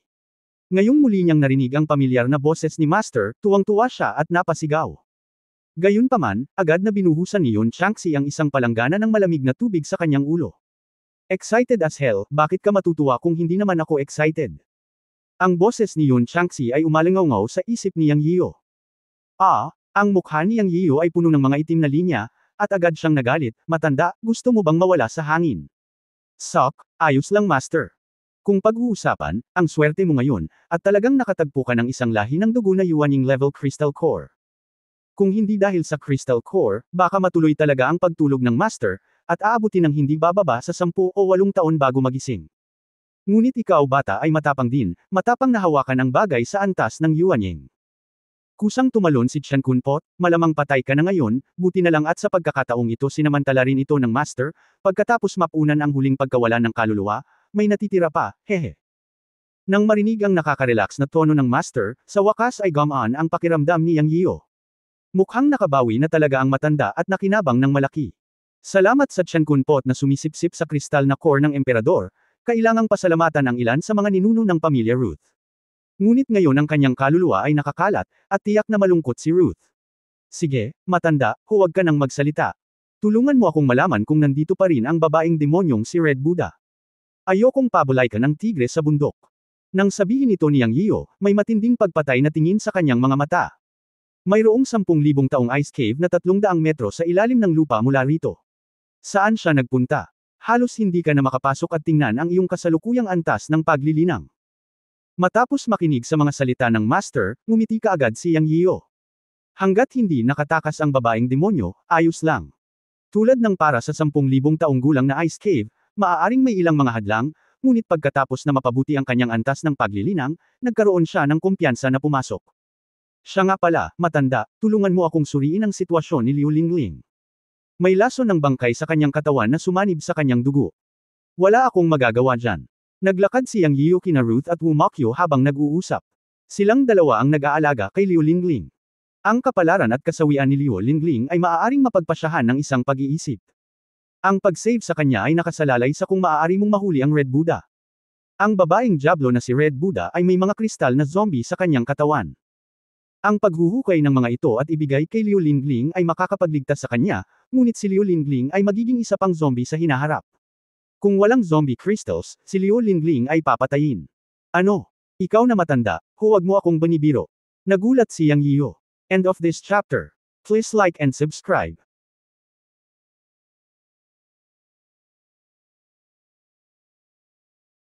Ngayong muli niyang narinig ang pamilyar na boses ni Master, tuwang-tuwa siya at napasigaw. Gayunpaman, agad na binuhusan ni Yun Changxi ang isang palanggana ng malamig na tubig sa kanyang ulo. Excited as hell, bakit ka matutuwa kung hindi naman ako excited? Ang boses ni Yun Changxi ay umalingaw sa isip ni Yang Yiyo. Ang mukha ni Yang Yiyo ay puno ng mga itim na linya, at agad siyang nagalit, "Matanda, gusto mo bang mawala sa hangin?" "Sok, ayos lang Master. Kung pag-uusapan, ang swerte mo ngayon, at talagang nakatagpo ka ng isang lahi ng dugo na Yuanying level Crystal Core. Kung hindi dahil sa Crystal Core, baka matuloy talaga ang pagtulog ng Master, at aabutin ng hindi bababa sa 10 o 8 taon bago magising. Ngunit ikaw bata ay matapang din, matapang na hawakan ang bagay sa antas ng Yuanying." Kusang tumalon si Chenkun Pot, "Malamang patay ka na ngayon, buti na lang at sa pagkakataong ito sinamantala rin ito ng Master, pagkatapos mapunan ang huling pagkawalan ng kaluluwa, may natitira pa, hehe." Nang marinig ang nakaka-relax na tono ng Master, sa wakas ay gumaan ang pakiramdam ni Yang Yiyo. Mukhang nakabawi na talaga ang matanda at nakinabang ng malaki. Salamat sa Chenkun Pot na sumisipsip sa kristal na core ng Emperador, kailangang pasalamatan ang ilan sa mga ninuno ng pamilya Ruth. Ngunit ngayon ang kanyang kaluluwa ay nakakalat, at tiyak na malungkot si Ruth. "Sige, matanda, huwag ka nang magsalita. Tulungan mo akong malaman kung nandito pa rin ang babaeng demonyong si Red Buddha. Ayokong pabulay ka ng tigre sa bundok." Nang sabihin ito ni Yang Yiyo, may matinding pagpatay na tingin sa kanyang mga mata. Mayroong 10,000 taong ice cave na 300 metro sa ilalim ng lupa mula rito. Saan siya nagpunta? Halos hindi ka na makapasok at tingnan ang iyong kasalukuyang antas ng paglilinang. Matapos makinig sa mga salita ng Master, ngumiti kaagad si Yang Yiyo. Hanggat hindi nakatakas ang babaeng demonyo, ayos lang. Tulad ng para sa 10,000 taong gulang na ice cave, maaaring may ilang mga hadlang, ngunit pagkatapos na mapabuti ang kanyang antas ng paglilinang, nagkaroon siya ng kumpiyansa na pumasok. Siya nga pala, matanda, tulungan mo akong suriin ang sitwasyon ni Liu Lingling. May laso ng bangkay sa kanyang katawan na sumanib sa kanyang dugo. Wala akong magagawa dyan. Naglakad si Yang Yiyu kina Ruth at Wu Mokyo habang nag-uusap. Silang dalawa ang nag-aalaga kay Liu Lingling. Ang kapalaran at kasawian ni Liu Lingling ay maaaring mapagpasyahan ng isang pag-iisip. Ang pag-save sa kanya ay nakasalalay sa kung maaari mong mahuli ang Red Buddha. Ang babaeng Diablo na si Red Buddha ay may mga kristal na zombie sa kanyang katawan. Ang paghuhukay ng mga ito at ibigay kay Liu Lingling ay makakapagligtas sa kanya, ngunit si Liu Lingling ay magiging isa pang zombie sa hinaharap. Kung walang zombie crystals, si Liu Lingling ay papatayin. Ano? Ikaw na matanda, huwag mo akong banibiro. Nagulat si Yang Yiyu. End of this chapter. Please like and subscribe.